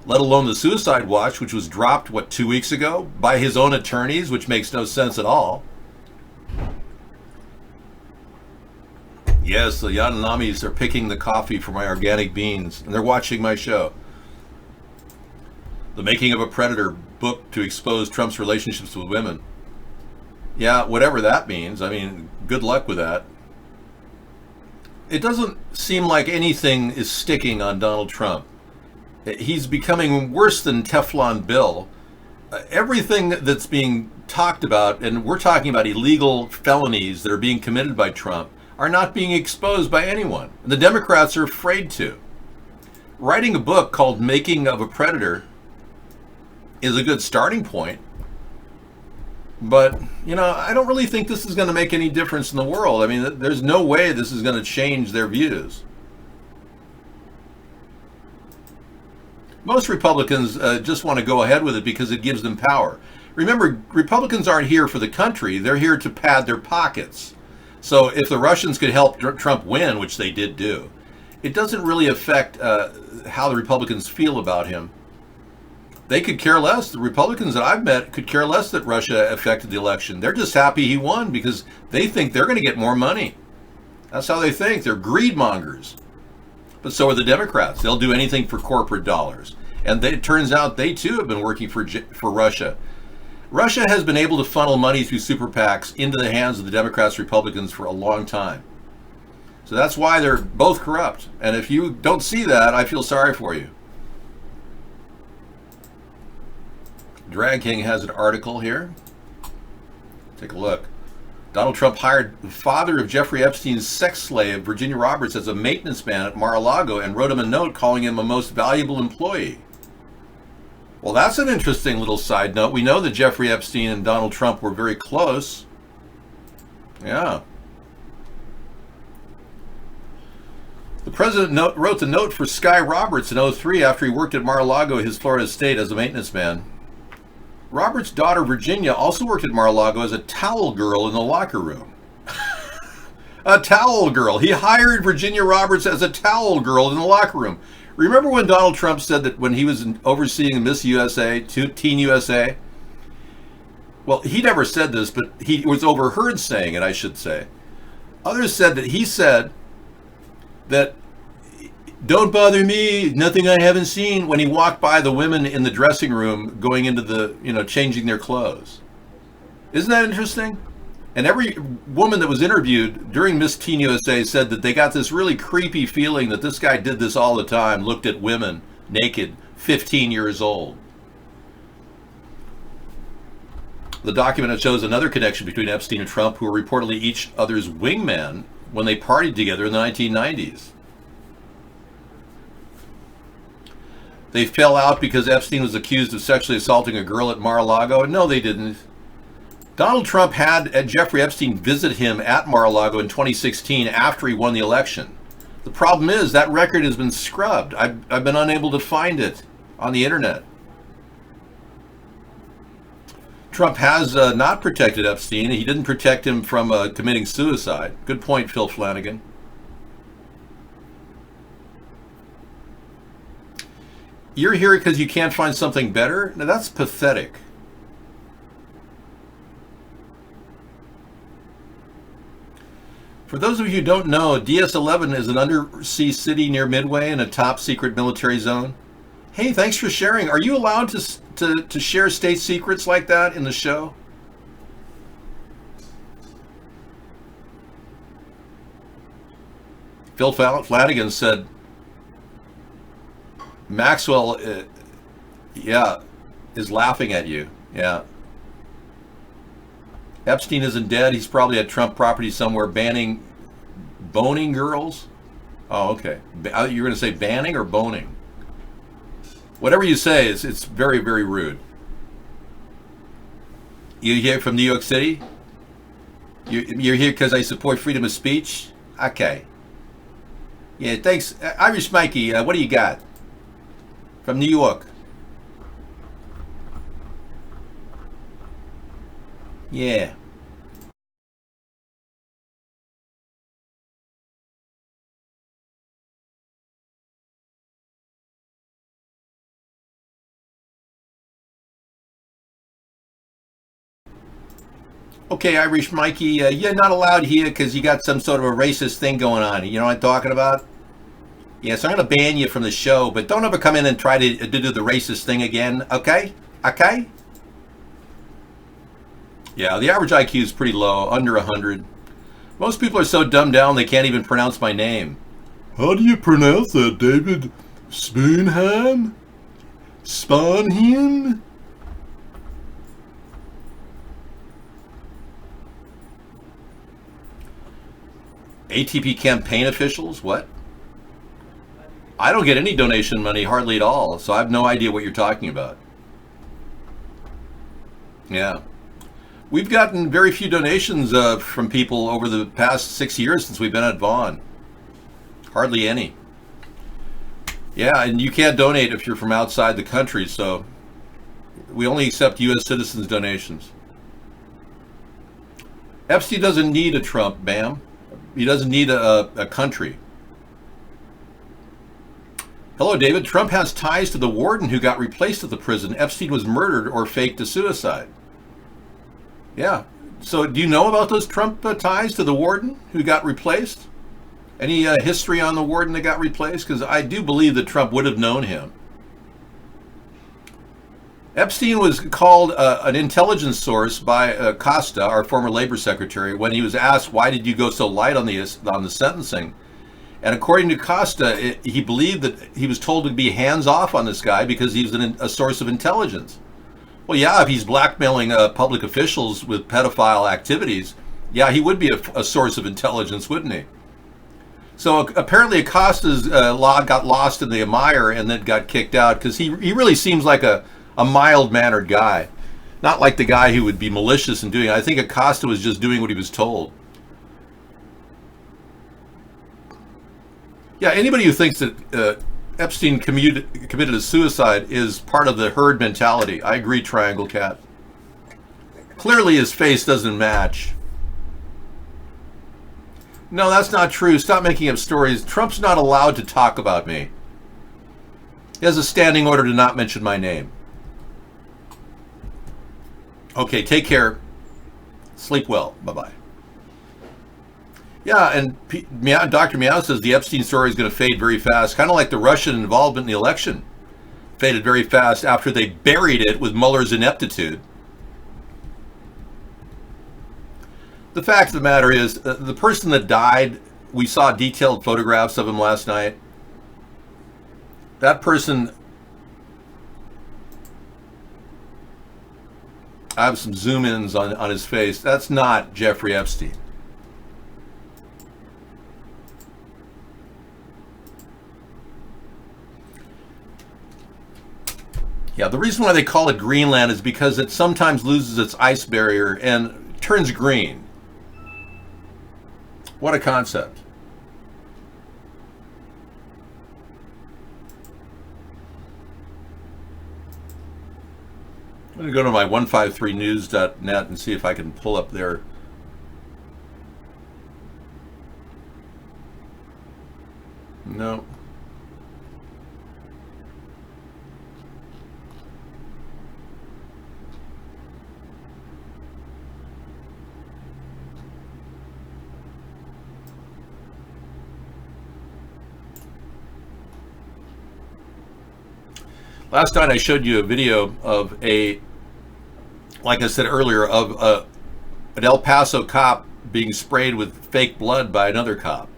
[SPEAKER 2] let alone the suicide watch, which was dropped, 2 weeks ago by his own attorneys, which makes no sense at all. Yes, the Yanomamis are picking the coffee for my organic beans, and they're watching my show. The Making of a Predator book to expose Trump's relationships with women. Yeah, whatever that means. I mean, good luck with that. It doesn't seem like anything is sticking on Donald Trump. He's becoming worse than Teflon Bill. Everything that's being talked about, and we're talking about illegal felonies that are being committed by Trump, are not being exposed by anyone. The Democrats are afraid to. Writing a book called Making of a Predator is a good starting point. But, I don't really think this is going to make any difference in the world. I mean, there's no way this is going to change their views. Most Republicans just want to go ahead with it because it gives them power. Remember, Republicans aren't here for the country. They're here to pad their pockets. So if the Russians could help Trump win, which they did do, it doesn't really affect how the Republicans feel about him. They could care less. The Republicans that I've met could care less that Russia affected the election. They're just happy he won because they think they're going to get more money. That's how they think. They're greed mongers. But so are the Democrats. They'll do anything for corporate dollars. And it turns out they too have been working for Russia. Russia has been able to funnel money through super PACs into the hands of the Democrats, Republicans for a long time. So that's why they're both corrupt. And if you don't see that, I feel sorry for you. Drag King has an article here. Take a look. Donald Trump hired the father of Jeffrey Epstein's sex slave, Virginia Roberts, as a maintenance man at Mar-a-Lago and wrote him a note calling him a most valuable employee. Well, that's an interesting little side note. We know that Jeffrey Epstein and Donald Trump were very close. Yeah. The president wrote the note for Sky Roberts in 2003 after he worked at Mar-a-Lago, his Florida estate, as a maintenance man. Roberts' daughter, Virginia, also worked at Mar-a-Lago as a towel girl in the locker room. A towel girl. He hired Virginia Roberts as a towel girl in the locker room. Remember when Donald Trump said that when he was overseeing Miss USA, Teen USA? Well, he never said this, but he was overheard saying it, I should say. Others said that he said that, "Don't bother me, nothing I haven't seen," when he walked by the women in the dressing room going into the, changing their clothes. Isn't that interesting? And every woman that was interviewed during Miss Teen USA said that they got this really creepy feeling that this guy did this all the time, looked at women naked, 15 years old. The document shows another connection between Epstein and Trump, who were reportedly each other's wingman when they partied together in the 1990s. They fell out because Epstein was accused of sexually assaulting a girl at Mar-a-Lago. No, they didn't. Donald Trump had Jeffrey Epstein visit him at Mar-a-Lago in 2016 after he won the election. The problem is that record has been scrubbed. I've been unable to find it on the internet. Trump has not protected Epstein. He didn't protect him from committing suicide. Good point, Phil Flanagan. You're here because you can't find something better? Now that's pathetic. For those of you who don't know, DS-11 is an undersea city near Midway in a top secret military zone. Hey, thanks for sharing. Are you allowed to share state secrets like that in the show? Phil Flanagan said, Maxwell, is laughing at you. Yeah. Epstein isn't dead. He's probably at Trump property somewhere banning boning girls. Oh, okay. You're going to say banning or boning? Whatever you say, it's very, very rude. You here from New York City? You're here because I support freedom of speech? Okay. Yeah, thanks. Irish Mikey, what do you got? From New York. Yeah. Okay, Irish Mikey, you're not allowed here because you got some sort of a racist thing going on. You know what I'm talking about? Yes, I'm going to ban you from the show, but don't ever come in and try to do the racist thing again, okay? Okay? Yeah, the average IQ is pretty low, under 100. Most people are so dumbed down they can't even pronounce my name. How do you pronounce that, David? Spoonham? Sponham? ATP campaign officials? What? I don't get any donation money, hardly at all, so I have no idea what you're talking about. Yeah. We've gotten very few donations from people over the past 6 years since we've been at Vaughn. Hardly any. Yeah, and you can't donate if you're from outside the country, so we only accept U.S. citizens' donations. Epstein doesn't need a Trump, Bam. He doesn't need a country. Hello, David. Trump has ties to the warden who got replaced at the prison. Epstein was murdered or faked a suicide. Yeah. So do you know about those Trump ties to the warden who got replaced? Any history on the warden that got replaced? Because I do believe that Trump would have known him. Epstein was called an intelligence source by Costa, our former labor secretary, when he was asked, why did you go so light on the sentencing? And according to Costa, he believed that he was told to be hands-off on this guy because he was a source of intelligence. Well, yeah, if he's blackmailing public officials with pedophile activities, yeah, he would be a source of intelligence, wouldn't he? So apparently Acosta's law got lost in the mire and then got kicked out because he really seems like a mild-mannered guy. Not like the guy who would be malicious in doing it. I think Acosta was just doing what he was told. Yeah, anybody who thinks that Epstein committed a suicide is part of the herd mentality. I agree, Triangle Cat. Clearly his face doesn't match. No, that's not true. Stop making up stories. Trump's not allowed to talk about me. He has a standing order to not mention my name. Okay, take care. Sleep well. Bye-bye. Yeah, and Dr. Meow says the Epstein story is going to fade very fast, kind of like the Russian involvement in the election. Faded very fast after they buried it with Mueller's ineptitude. The fact of the matter is, the person that died, we saw detailed photographs of him last night. That person, I have some zoom-ins on his face. That's not Jeffrey Epstein. Yeah, the reason why they call it Greenland is because it sometimes loses its ice barrier and turns green. What a concept. I'm going to go to my 153news.net and see if I can pull up their... No. Last night I showed you a video of like I said earlier, of an El Paso cop being sprayed with fake blood by another cop.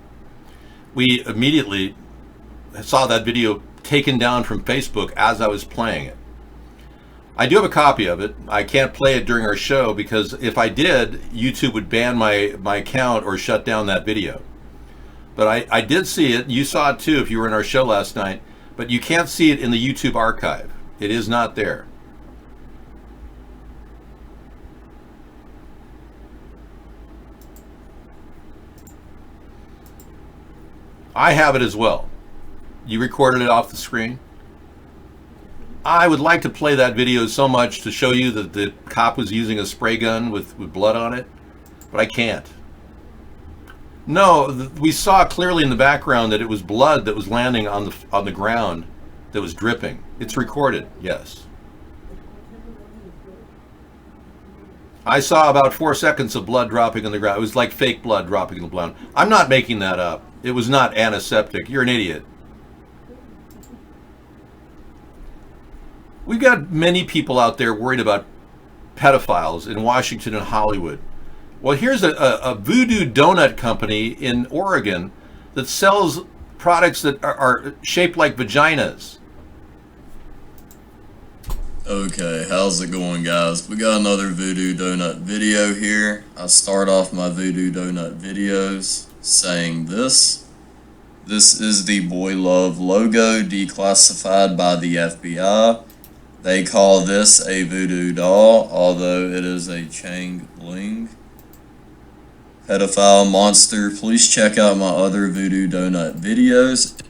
[SPEAKER 2] We immediately saw that video taken down from Facebook as I was playing it. I do have a copy of it. I can't play it during our show because if I did, YouTube would ban my account or shut down that video. But I did see it. You saw it too if you were in our show last night. But you can't see it in the YouTube archive. It is not there. I have it as well. You recorded it off the screen. I would like to play that video so much to show you that the cop was using a spray gun with blood on it, but I can't. No, we saw clearly in the background that it was blood that was landing on the ground that was dripping. It's recorded, yes. I saw about 4 seconds of blood dropping on the ground. It was like fake blood dropping on the ground. I'm not making that up. It was not antiseptic. You're an idiot. We've got many people out there worried about pedophiles in Washington and Hollywood. Well, here's a voodoo donut company in Oregon that sells products that are shaped like vaginas.
[SPEAKER 11] Okay, how's it going, guys? We got another Voodoo Donut video here. I start off my Voodoo Donut videos saying this. This is the Boy Love logo declassified by the FBI. They call this a voodoo doll, although it is a Chang Ling pedophile monster. Please check out my other Voodoo Donut videos.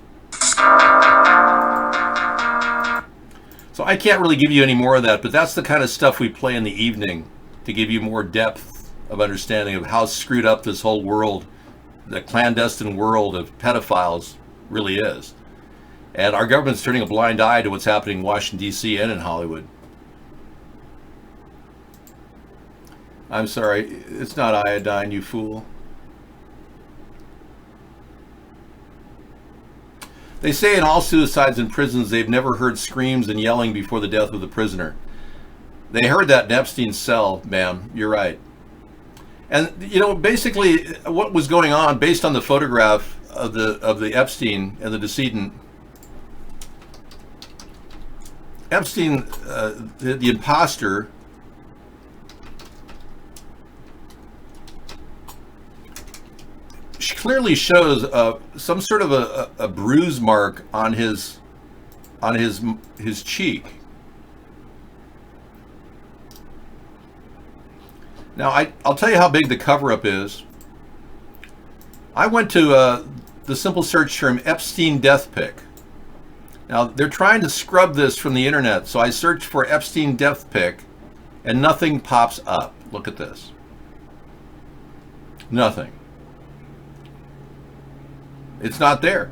[SPEAKER 2] So I can't really give you any more of that, but that's the kind of stuff we play in the evening to give you more depth of understanding of how screwed up this whole world, the clandestine world of pedophiles really is. And our government's turning a blind eye to what's happening in Washington, D.C. and in Hollywood. I'm sorry, it's not iodine, you fool. They say in all suicides in prisons they've never heard screams and yelling before the death of the prisoner. They heard that in Epstein's cell, ma'am. You're right. And, you know, basically what was going on based on the photograph of the Epstein and the decedent. Epstein, the imposter, clearly shows some sort of a bruise mark on his cheek. Now I'll tell you how big the cover-up is. I went to the simple search term Epstein death pic. Now they're trying to scrub this from the internet, so I searched for Epstein death pic, and nothing pops up. Look at this. Nothing. It's not there.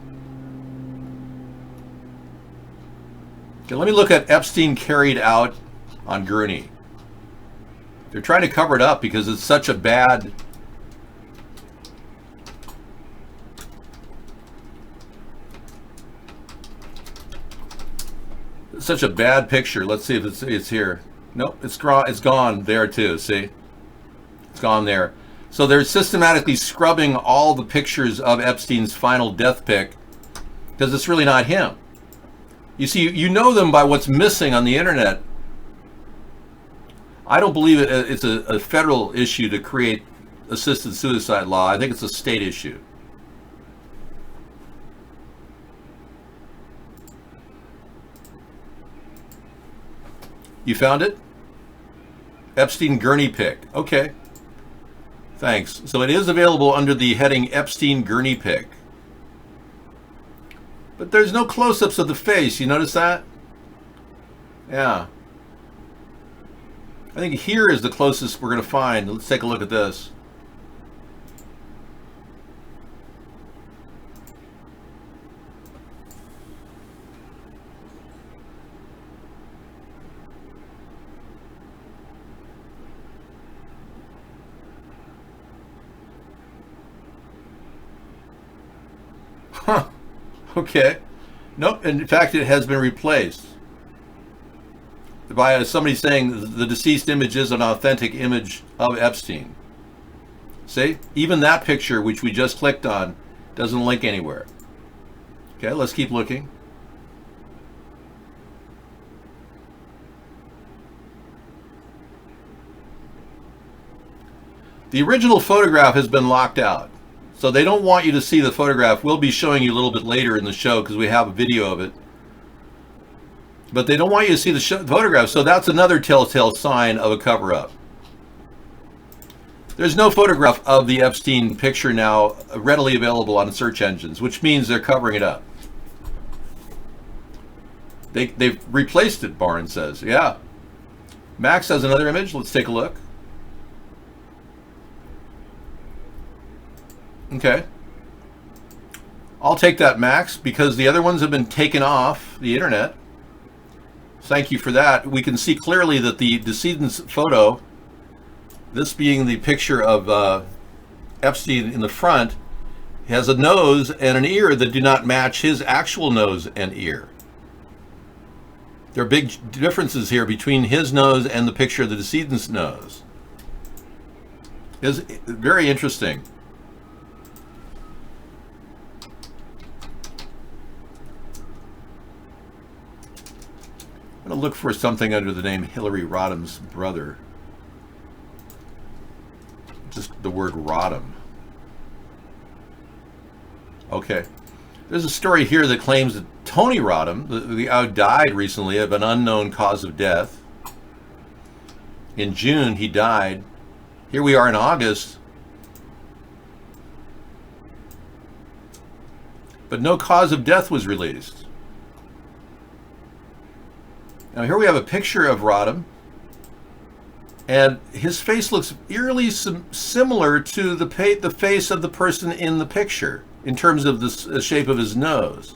[SPEAKER 2] Okay, let me look at Epstein carried out on gurney. They're trying to cover it up because it's such a bad... such a bad picture. Let's see if it's here. Nope, it's gone there too, see? It's gone there. So they're systematically scrubbing all the pictures of Epstein's final death pic because it's really not him. You see, you know them by what's missing on the internet. I don't believe it's a federal issue to create assisted suicide law. I think it's a state issue. You found it? Epstein gurney pic. Okay. Thanks. So it is available under the heading Epstein gurney pic. But there's no close-ups of the face. You notice that? Yeah. I think here is the closest we're going to find. Let's take a look at this. Huh. Okay. Nope. In fact, it has been replaced by somebody saying the deceased image is an authentic image of Epstein. See? Even that picture, which we just clicked on, doesn't link anywhere. Okay, let's keep looking. The original photograph has been locked out. So they don't want you to see the photograph. We'll be showing you a little bit later in the show because we have a video of it. But they don't want you to see the photograph. So that's another telltale sign of a cover-up. There's no photograph of the Epstein picture now readily available on search engines, which means they're covering it up. They've replaced it, Barnes says. Yeah. Max has another image. Let's take a look. Okay. I'll take that, Max, because the other ones have been taken off the internet. Thank you for that. We can see clearly that the decedent's photo This being the picture of Epstein in the front, has a nose and an ear that do not match his actual nose and ear. There are big differences here between his nose and the picture of the decedent's nose. It's very interesting. I'm going to look for something under the name Hillary Rodham's brother. Just the word Rodham. Okay. There's a story here that claims that Tony Rodham, the guy who died recently of an unknown cause of death. In June, he died. Here we are in August. But no cause of death was released. Now here we have a picture of Rodham. And his face looks eerily similar to the face of the person in the picture in terms of the shape of his nose.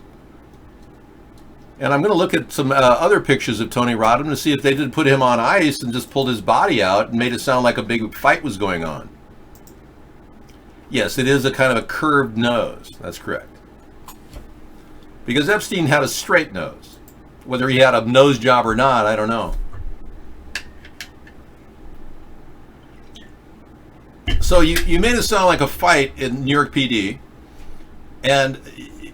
[SPEAKER 2] And I'm going to look at some other pictures of Tony Rodham to see if they did put him on ice and just pulled his body out and made it sound like a big fight was going on. Yes, it is a kind of a curved nose. That's correct. Because Epstein had a straight nose. Whether he had a nose job or not, I don't know. So you made it sound like a fight in New York PD, and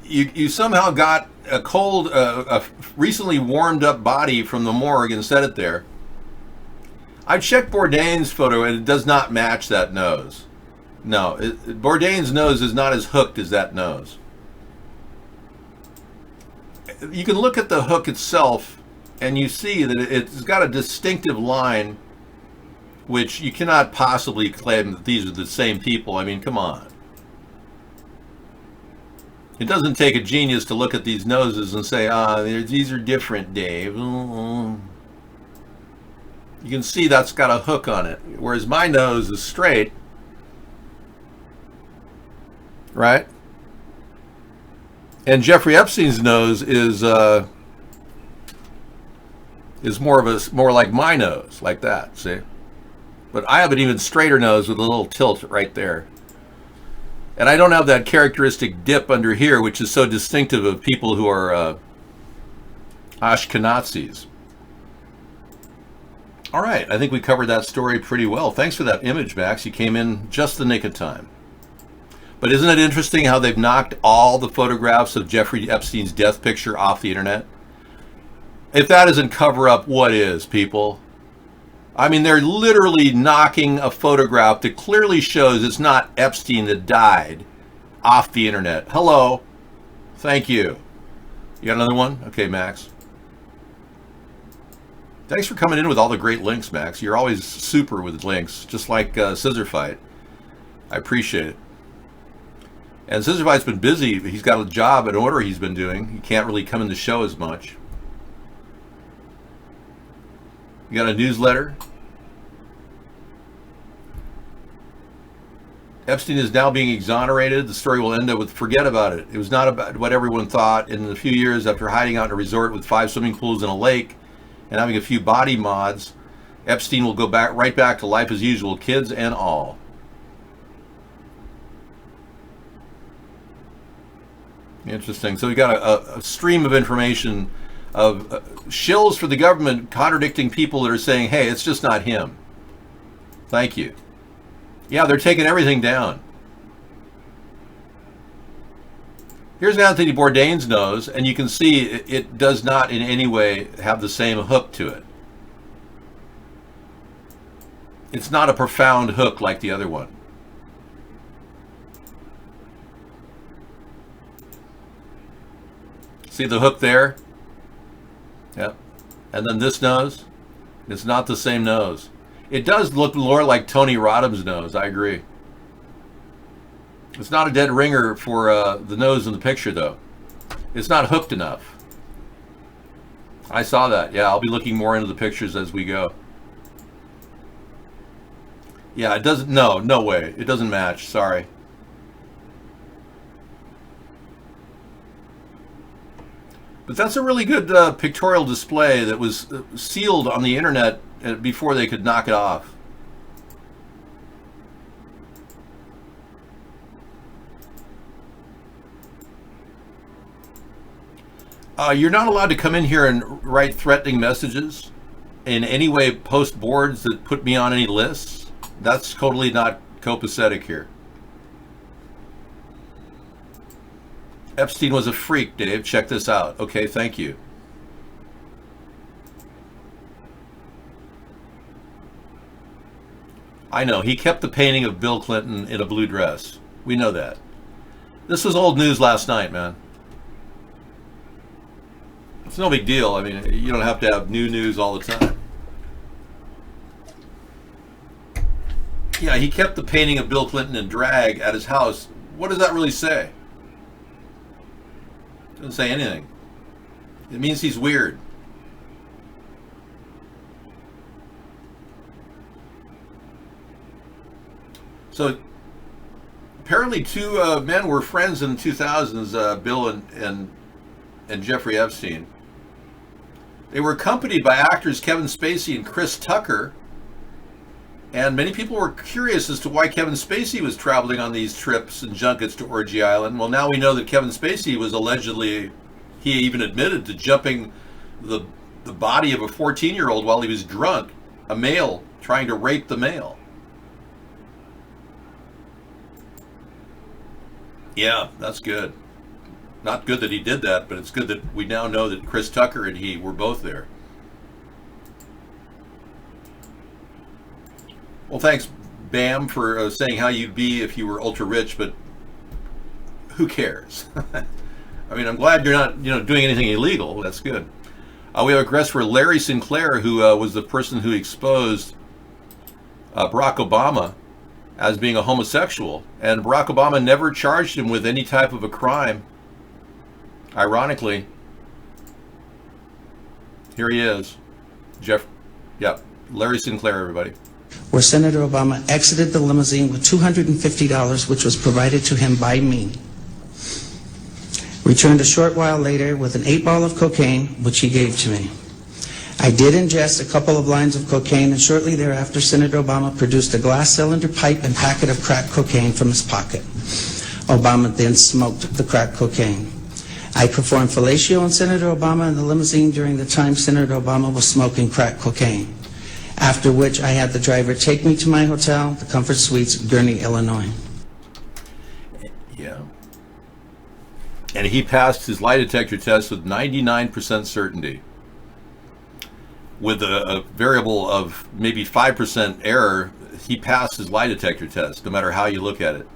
[SPEAKER 2] you somehow got a cold, a recently warmed up body from the morgue and set it there. I checked Bourdain's photo and it does not match that nose. No, Bourdain's nose is not as hooked as that nose. You can look at the hook itself and you see that it's got a distinctive line, which you cannot possibly claim that these are the same people. I mean, come on. It doesn't take a genius to look at these noses and say, these are different, Dave. You can see that's got a hook on it, whereas my nose is straight. Right? And Jeffrey Epstein's nose is more like my nose, like that, see? But I have an even straighter nose with a little tilt right there. And I don't have that characteristic dip under here, which is so distinctive of people who are Ashkenazis. All right, I think we covered that story pretty well. Thanks for that image, Max. You came in just the nick of time. But isn't it interesting how they've knocked all the photographs of Jeffrey Epstein's death picture off the internet? If that isn't cover up, what is, people? I mean, they're literally knocking a photograph that clearly shows it's not Epstein that died off the internet. Hello. Thank you. You got another one? Okay, Max. Thanks for coming in with all the great links, Max. You're always super with links, just like Scissor Fight. I appreciate it. And Scissor Fight's been busy. He's got a job, an order he's been doing. He can't really come in the show as much. You got a newsletter? Epstein is now being exonerated. The story will end up with forget about it. It was not about what everyone thought. In a few years after hiding out in a resort with 5 swimming pools and a lake and having a few body mods, Epstein will go right back to life as usual, kids and all. Interesting. So we got a stream of information of shills for the government contradicting people that are saying, hey, it's just not him. Thank you. Yeah, they're taking everything down. Here's Anthony Bourdain's nose, and you can see it does not in any way have the same hook to it. It's not a profound hook like the other one. See the hook there? Yep. And then this nose, it's not the same nose. It does look more like Tony Rodham's nose, I agree. It's not a dead ringer for the nose in the picture, though. It's not hooked enough. I saw that. Yeah, I'll be looking more into the pictures as we go. Yeah, it doesn't, no way. It doesn't match, sorry. But that's a really good pictorial display that was sealed on the internet before they could knock it off. You're not allowed to come in here and write threatening messages, in any way post boards that put me on any lists. That's totally not copacetic here. Epstein was a freak, Dave. Check this out. Okay, thank you. I know, he kept the painting of Bill Clinton in a blue dress. We know that. This was old news last night, man. It's no big deal. I mean, you don't have to have new news all the time. Yeah, he kept the painting of Bill Clinton in drag at his house. What does that really say? It doesn't say anything. It means he's weird. So apparently two men were friends in the 2000s, Bill and Jeffrey Epstein. They were accompanied by actors Kevin Spacey and Chris Tucker. And many people were curious as to why Kevin Spacey was traveling on these trips and junkets to Orgy Island. Well, now we know that Kevin Spacey was allegedly, he even admitted to jumping the body of a 14-year-old while he was drunk, a male trying to rape the male. Yeah, that's good. Not good that he did that, but it's good that we now know that Chris Tucker and he were both there. Well, thanks, Bam, for saying how you'd be if you were ultra rich, but who cares? I mean, I'm glad you're not, doing anything illegal. That's good. We have a request for Larry Sinclair, who was the person who exposed Barack Obama as being a homosexual, and Barack Obama never charged him with any type of a crime. Ironically, here he is. Larry Sinclair, everybody.
[SPEAKER 12] Where Senator Obama exited the limousine with $250, which was provided to him by me. Returned a short while later with an 8-ball of cocaine, which he gave to me. I did ingest a couple of lines of cocaine, and shortly thereafter, Senator Obama produced a glass cylinder pipe and packet of crack cocaine from his pocket. Obama then smoked the crack cocaine. I performed fellatio on Senator Obama in the limousine during the time Senator Obama was smoking crack cocaine. After which I had the driver take me to my hotel, the Comfort Suites, Gurnee, Illinois.
[SPEAKER 2] Yeah. And he passed his lie detector test with 99% certainty. With a variable of maybe 5% error, he passed his lie detector test, no matter how you look at it.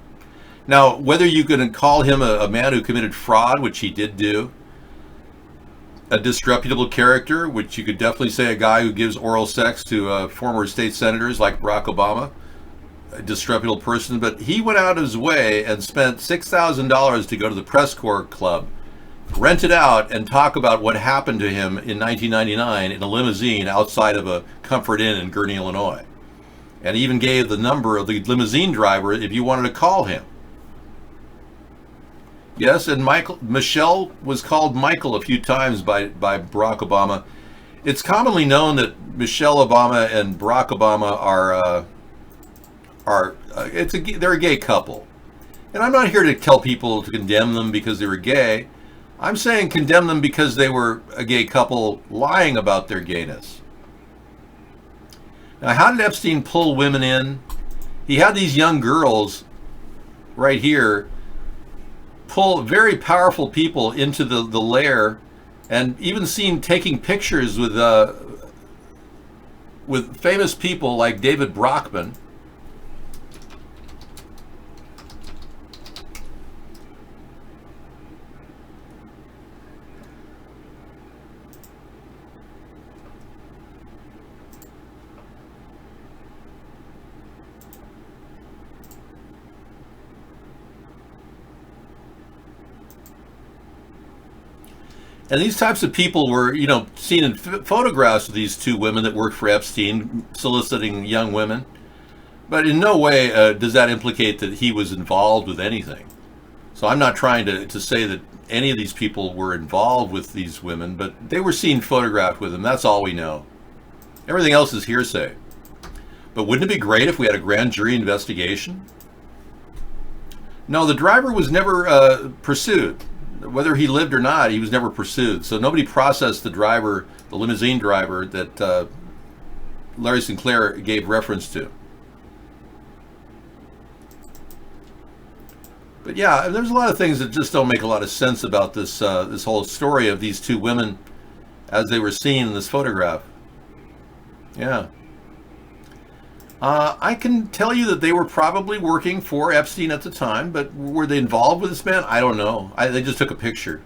[SPEAKER 2] Now, whether you can call him a man who committed fraud, which he did do, a disreputable character, which you could definitely say a guy who gives oral sex to former state senators like Barack Obama, a disreputable person, but he went out of his way and spent $6,000 to go to the press corps club, rent it out, and talk about what happened to him in 1999 in a limousine outside of a Comfort Inn in Gurnee, Illinois. And even gave the number of the limousine driver if you wanted to call him. Yes, and Michelle was called Michael a few times by Barack Obama. It's commonly known that Michelle Obama and Barack Obama they're a gay couple. And I'm not here to tell people to condemn them because they were gay. I'm saying condemn them because they were a gay couple lying about their gayness. Now, how did Epstein pull women in? He had these young girls right here pull very powerful people into the lair, and even seen taking pictures with famous people like David Brockman. And these types of people were, seen in photographs of these two women that worked for Epstein, soliciting young women. But in no way does that implicate that he was involved with anything. So I'm not trying to say that any of these people were involved with these women, but they were seen photographed with them. That's all we know. Everything else is hearsay. But wouldn't it be great if we had a grand jury investigation? No, the driver was never pursued. whether he lived or not, he was never pursued. So nobody processed the driver, the limousine driver that Larry Sinclair gave reference to. But yeah, there's a lot of things that just don't make a lot of sense about this this whole story of these two women as they were seen in this photograph. Yeah. I can tell you that they were probably working for Epstein at the time, but were they involved with this man? I don't know. They just took a picture.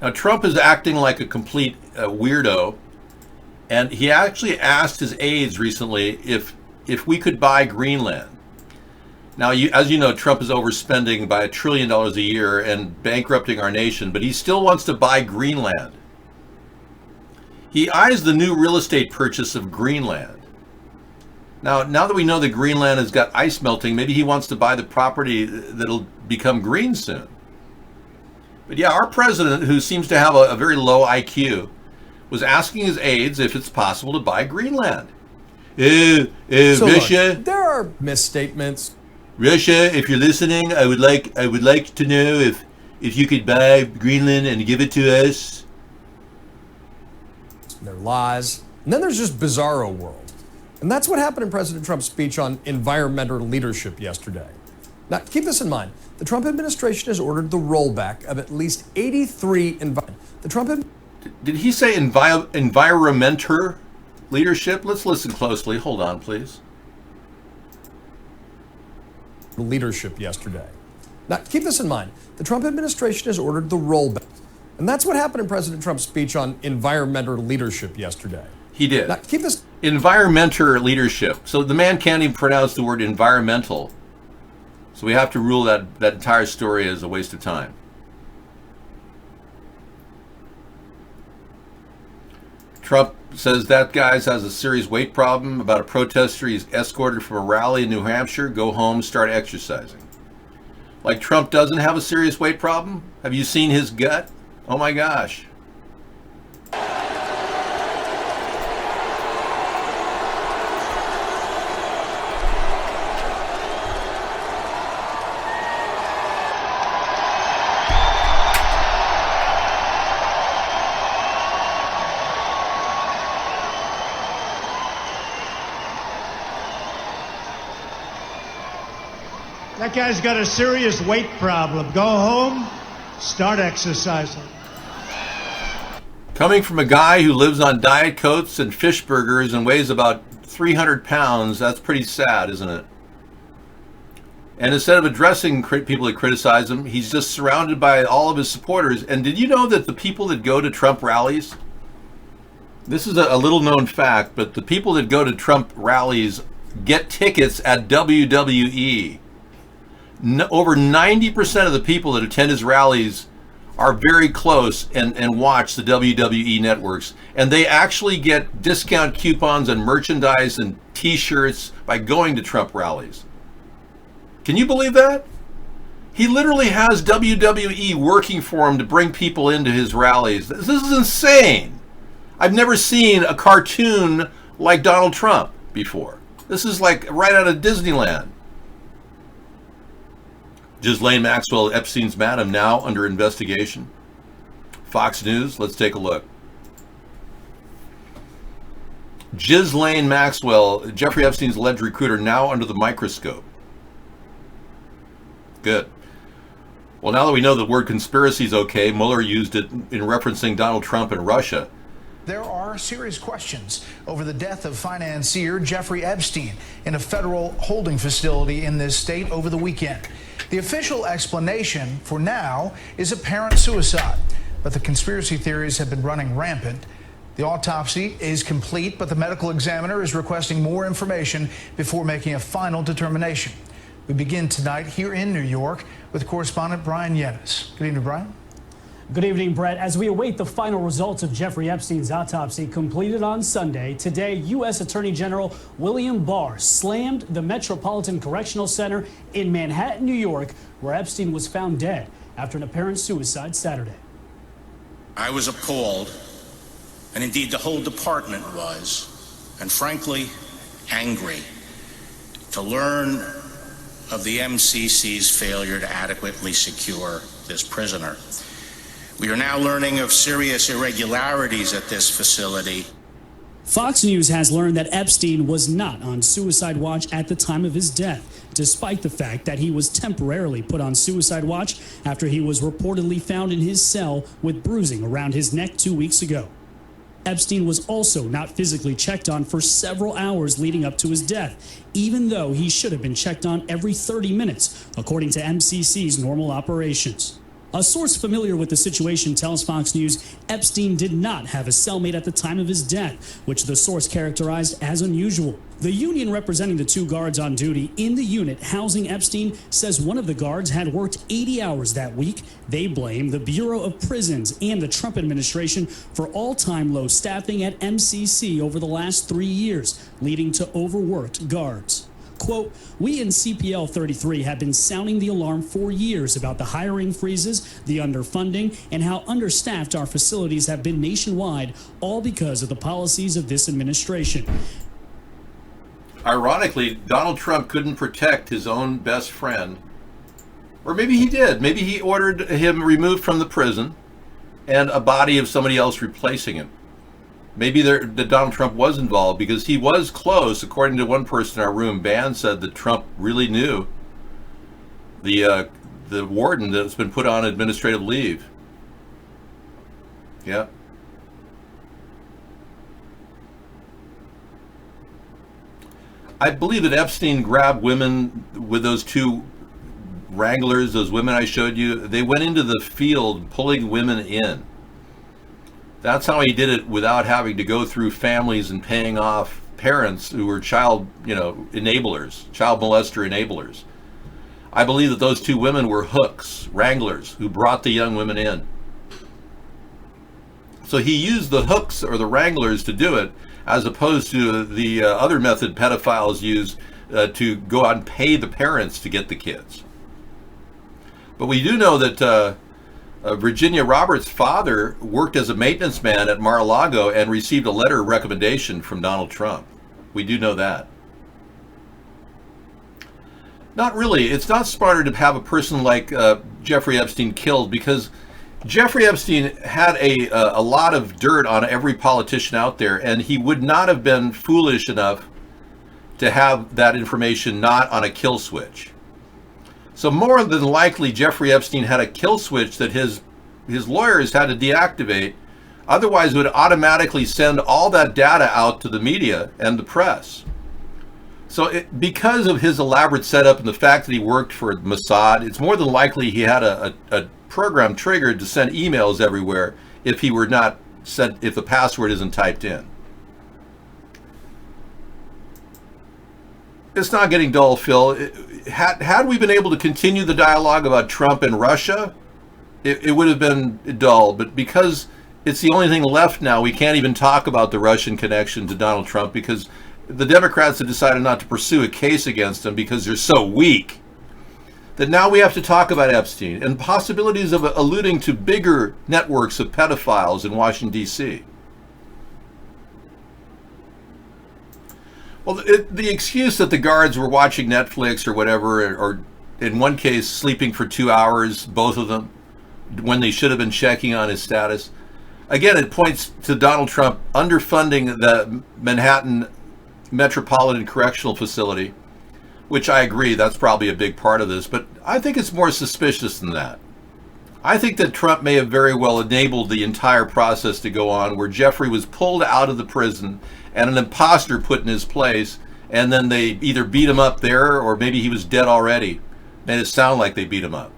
[SPEAKER 2] Now, Trump is acting like a complete weirdo. And he actually asked his aides recently if we could buy Greenland. Now, as you know, Trump is overspending by $1 trillion a year and bankrupting our nation, but he still wants to buy Greenland. He eyes the new real estate purchase of Greenland. Now that we know that Greenland has got ice melting, maybe he wants to buy the property that'll become green soon. But yeah, our president, who seems to have a very low IQ, was asking his aides if it's possible to buy Greenland. Russia,
[SPEAKER 13] look, there are misstatements.
[SPEAKER 2] Russia, if you're listening, I would like to know if you could buy Greenland and give it to us.
[SPEAKER 13] There are lies. And then there's just bizarro world. And that's what happened in President Trump's speech on environmental leadership yesterday. Now, keep this in mind. The Trump administration has ordered the rollback of at least 83
[SPEAKER 2] Did he say environmental leadership? Let's listen closely. Hold on, please.
[SPEAKER 13] Leadership yesterday. Now, keep this in mind. The Trump administration has ordered the rollback. And that's what happened in President Trump's speech on environmental leadership yesterday.
[SPEAKER 2] He did.
[SPEAKER 13] Now, keep this
[SPEAKER 2] environmental leadership. So the man can't even pronounce the word environmental. So we have to rule that entire story as a waste of time. Trump says that guy has a serious weight problem about a protester he's escorted from a rally in New Hampshire. Go home, start exercising. Like Trump doesn't have a serious weight problem? Have you seen his gut? Oh my gosh.
[SPEAKER 14] That guy's got a serious weight problem. Go home, start exercising.
[SPEAKER 2] Coming from a guy who lives on Diet Cokes and fish burgers and weighs about 300 pounds, that's pretty sad, isn't it? And instead of addressing people that criticize him, he's just surrounded by all of his supporters. And did you know that the people that go to Trump rallies, this is a little known fact, but the people that go to Trump rallies get tickets at WWE. Over 90% of the people that attend his rallies are very close and watch the WWE networks. And they actually get discount coupons and merchandise and t-shirts by going to Trump rallies. Can you believe that? He literally has WWE working for him to bring people into his rallies. This is insane. I've never seen a cartoon like Donald Trump before. This is like right out of Disneyland. Ghislaine Maxwell, Epstein's madam, now under investigation. Fox News, let's take a look. Ghislaine Maxwell, Jeffrey Epstein's alleged recruiter, now under the microscope. Good. Well, now that we know the word conspiracy is okay, Mueller used it in referencing Donald Trump and Russia.
[SPEAKER 15] There are serious questions over the death of financier Jeffrey Epstein in a federal holding facility in this state over the weekend. The official explanation for now is apparent suicide, but the conspiracy theories have been running rampant. The autopsy is complete, but the medical examiner is requesting more information before making a final determination. We begin tonight here in New York with correspondent Brian Yennis. Good evening, Brian.
[SPEAKER 16] Good evening, Brett. As we await the final results of Jeffrey Epstein's autopsy completed on Sunday, today U.S. Attorney General William Barr slammed the Metropolitan Correctional Center in Manhattan, New York, where Epstein was found dead after an apparent suicide Saturday.
[SPEAKER 17] I was appalled, and indeed the whole department was, and frankly, angry to learn of the MCC's failure to adequately secure this prisoner. We are now learning of serious irregularities at this facility.
[SPEAKER 16] Fox News has learned that Epstein was not on suicide watch at the time of his death, despite the fact that he was temporarily put on suicide watch after he was reportedly found in his cell with bruising around his neck 2 weeks ago. Epstein was also not physically checked on for several hours leading up to his death, even though he should have been checked on every 30 minutes, according to MCC's normal operations. A source familiar with the situation tells Fox News Epstein did not have a cellmate at the time of his death, which the source characterized as unusual. The union representing the 2 guards on duty in the unit housing Epstein says one of the guards had worked 80 hours that week. They blame the Bureau of Prisons and the Trump administration for all-time low staffing at MCC over the last 3 years, leading to overworked guards. Quote, we in CPL 33 have been sounding the alarm for years about the hiring freezes, the underfunding, and how understaffed our facilities have been nationwide, all because of the policies of this administration.
[SPEAKER 2] Ironically, Donald Trump couldn't protect his own best friend. Or maybe he did. Maybe he ordered him removed from the prison and a body of somebody else replacing him. Maybe that Donald Trump was involved because he was close. According to one person in our room, Ban said that Trump really knew the warden that's been put on administrative leave. Yeah. I believe that Epstein grabbed women with those 2 wranglers, those women I showed you. They went into the field pulling women in. That's how he did it without having to go through families and paying off parents who were child enablers, child molester enablers. I believe that those 2 women were hooks, wranglers, who brought the young women in. So he used the hooks or the wranglers to do it, as opposed to the other method pedophiles use to go out and pay the parents to get the kids. But we do know that Virginia Roberts' father worked as a maintenance man at Mar-a-Lago and received a letter of recommendation from Donald Trump. We do know that. Not really. It's not smarter to have a person like Jeffrey Epstein killed, because Jeffrey Epstein had a lot of dirt on every politician out there, and he would not have been foolish enough to have that information not on a kill switch. So more than likely, Jeffrey Epstein had a kill switch that his lawyers had to deactivate. Otherwise, it would automatically send all that data out to the media and the press. So because of his elaborate setup and the fact that he worked for Mossad, it's more than likely he had a program triggered to send emails everywhere if he were not sent, if the password isn't typed in. It's not getting dull, Phil. Had we been able to continue the dialogue about Trump and Russia, it would have been dull. But because it's the only thing left now, we can't even talk about the Russian connection to Donald Trump, because the Democrats have decided not to pursue a case against him because they're so weak, that now we have to talk about Epstein and possibilities of alluding to bigger networks of pedophiles in Washington, D.C. Well, the excuse that the guards were watching Netflix or whatever, or in one case sleeping for 2 hours, both of them, when they should have been checking on his status. Again, it points to Donald Trump underfunding the Manhattan Metropolitan Correctional Facility, which I agree, that's probably a big part of this, but I think it's more suspicious than that. I think that Trump may have very well enabled the entire process to go on, where Jeffrey was pulled out of the prison and an imposter put in his place, and then they either beat him up there, or maybe he was dead already. Made it sound like they beat him up.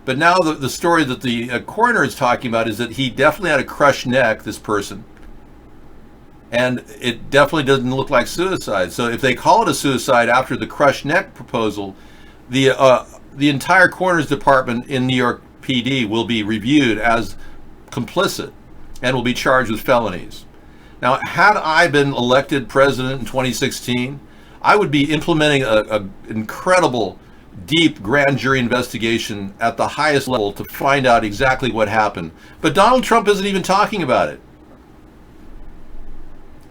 [SPEAKER 2] But now the story that the coroner is talking about is that he definitely had a crushed neck, this person, and it definitely doesn't look like suicide. So if they call it a suicide after the crushed neck proposal, the entire coroner's department in New York PD will be reviewed as complicit and will be charged with felonies. Now, had I been elected president in 2016, I would be implementing an incredible, deep grand jury investigation at the highest level to find out exactly what happened. But Donald Trump isn't even talking about it.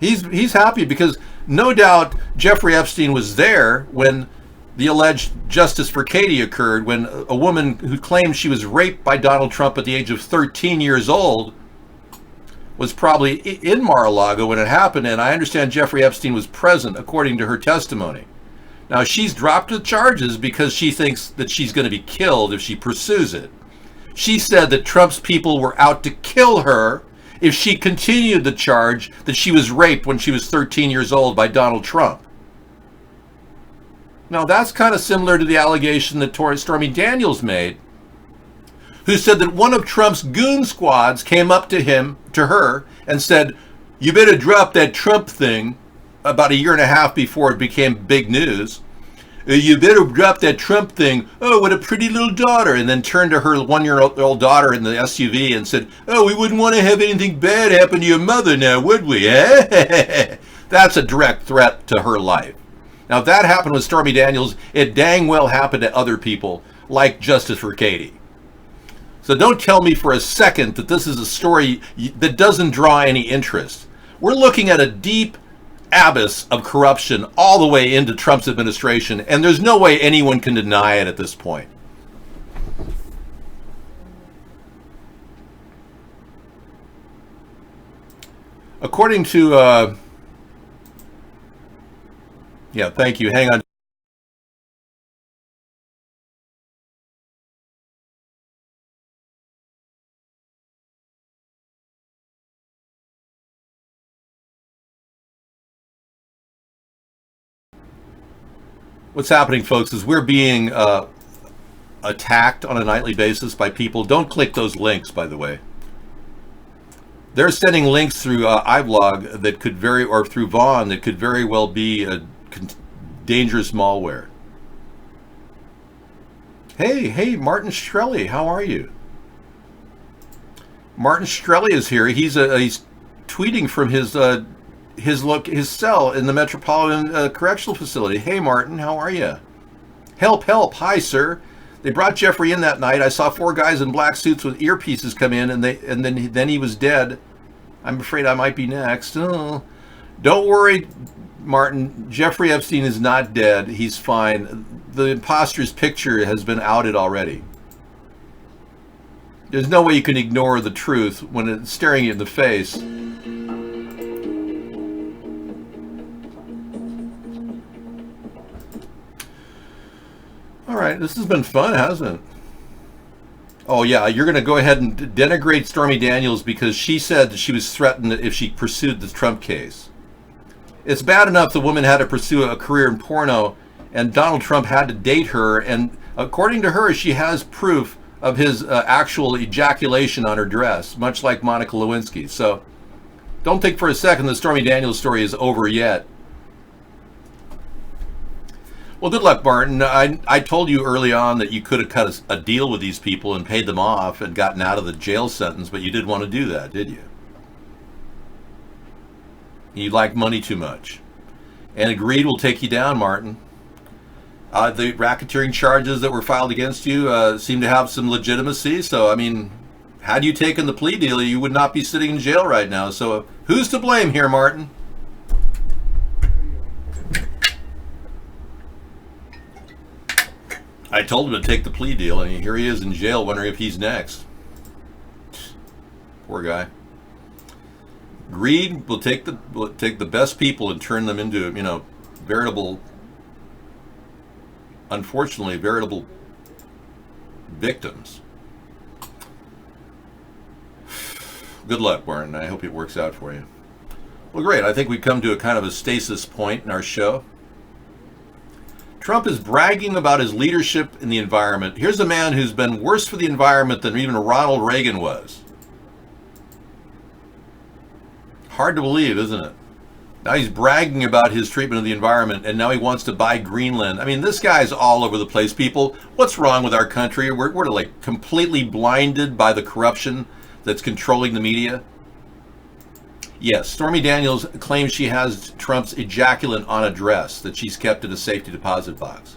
[SPEAKER 2] He's happy because no doubt Jeffrey Epstein was there when the alleged justice for Katie occurred, when a woman who claimed she was raped by Donald Trump at the age of 13 years old was probably in Mar-a-Lago when it happened, and I understand Jeffrey Epstein was present, according to her testimony. Now, she's dropped the charges because she thinks that she's going to be killed if she pursues it. She said that Trump's people were out to kill her if she continued the charge that she was raped when she was 13 years old by Donald Trump. Now, that's kind of similar to the allegation that Stormy Daniels made, who said that one of Trump's goon squads came up to her, and said, "You better drop that Trump thing," about a year and a half before it became big news. "You better drop that Trump thing. Oh, what a pretty little daughter." And then turned to her 1-year-old daughter in the SUV and said, "Oh, we wouldn't want to have anything bad happen to your mother now, would we?" That's a direct threat to her life. Now, if that happened with Stormy Daniels, it dang well happened to other people, like Justice for Katie. So don't tell me for a second that this is a story that doesn't draw any interest. We're looking at a deep abyss of corruption all the way into Trump's administration, and there's no way anyone can deny it at this point. According to, yeah, thank you. Hang on. What's happening, folks, is we're being attacked on a nightly basis by people. Don't click those links, by the way. They're sending links through iBlog that could or through Vaughn that could very well be a dangerous malware. Hey, Martin Shkreli, how are you? Martin Shkreli is here. He's tweeting from his cell in the Metropolitan Correctional Facility. Hey, Martin, how are you? Help, help. Hi, sir. They brought Jeffrey in that night. I saw 4 guys in black suits with earpieces come in, and then he was dead. I'm afraid I might be next. Oh. Don't worry, Martin. Jeffrey Epstein is not dead. He's fine. The imposter's picture has been outed already. There's no way you can ignore the truth when it's staring you in the face. All right, this has been fun, hasn't it? Oh yeah, you're going to go ahead and denigrate Stormy Daniels because she said that she was threatened if she pursued the Trump case. It's bad enough the woman had to pursue a career in porno and Donald Trump had to date her, and according to her, she has proof of his actual ejaculation on her dress, much like Monica Lewinsky. So don't think for a second the Stormy Daniels story is over yet. Well, good luck, Martin. I told you early on that you could have cut a deal with these people and paid them off and gotten out of the jail sentence, but you didn't want to do that, did you? You like money too much. And greed will take you down, Martin. The racketeering charges that were filed against you seem to have some legitimacy. So, I mean, had you taken the plea deal, you would not be sitting in jail right now. So, who's to blame here, Martin? I told him to take the plea deal, and here he is in jail wondering if he's next. Poor guy. Greed will take the best people and turn them into, veritable, unfortunately, veritable victims. Good luck, Martin. I hope it works out for you. Well, great. I think we've come to a kind of a stasis point in our show. Trump is bragging about his leadership in the environment. Here's a man who's been worse for the environment than even Ronald Reagan was. Hard to believe, isn't it? Now he's bragging about his treatment of the environment, and now he wants to buy Greenland. I mean, this guy's all over the place, people. What's wrong with our country? We're like completely blinded by the corruption that's controlling the media. Yes, Stormy Daniels claims she has Trump's ejaculant on a dress that she's kept in a safety deposit box.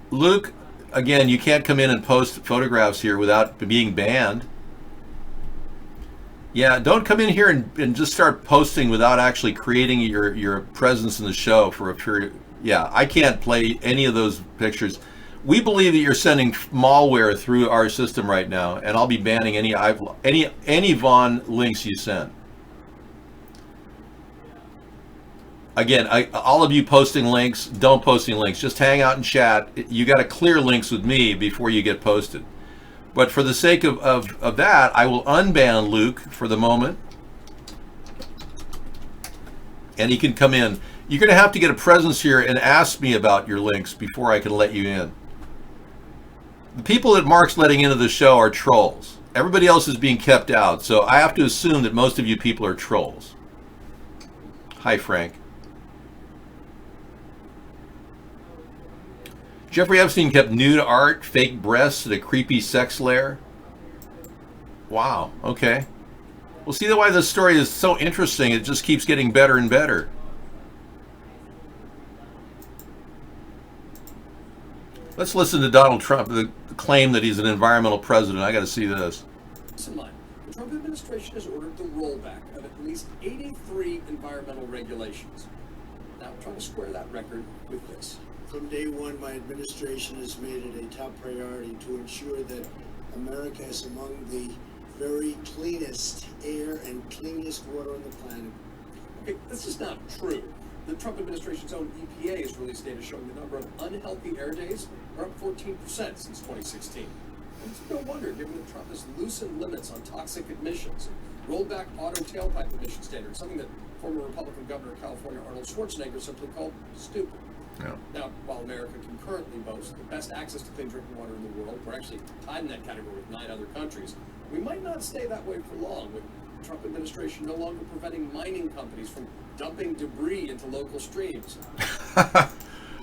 [SPEAKER 2] Luke, again, you can't come in and post photographs here without being banned. Yeah, don't come in here and just start posting without actually creating your presence in the show for a period. Yeah, I can't play any of those pictures. We believe that you're sending malware through our system right now, and I'll be banning any Vaughn links you send. Again, all of you posting links, don't post any links. Just hang out and chat. You got to clear links with me before you get posted. But for the sake of that, I will unban Luke for the moment. And he can come in. You're going to have to get a presence here and ask me about your links before I can let you in. The people that Mark's letting into the show are trolls. Everybody else is being kept out. So I have to assume that most of you people are trolls. Hi, Frank. Jeffrey Epstein kept nude art, fake breasts, and a creepy sex lair. Wow, okay. Well, see why this story is so interesting. It just keeps getting better and better. Let's listen to Donald Trump, the claim that he's an environmental president. I got to see this.
[SPEAKER 13] In mind, the Trump administration has ordered the rollback of at least 83 environmental regulations. Now, I'm trying to square that record with this.
[SPEAKER 18] From day one, my administration has made it a top priority to ensure that America is among the very cleanest air and cleanest water on the planet.
[SPEAKER 13] Okay, this is not true. The Trump administration's own EPA has released data showing the number of unhealthy air days are up 14% since 2016. And it's no wonder, given that Trump has loosened limits on toxic emissions, rolled back auto tailpipe emission standards, something that former Republican Governor of California Arnold Schwarzenegger simply called stupid.
[SPEAKER 2] Yeah.
[SPEAKER 13] Now, while America can currently boast the best access to clean drinking water in the world, we're actually tied in that category with 9 other countries. We might not stay that way for long, with the Trump administration no longer preventing mining companies from dumping debris into local streams.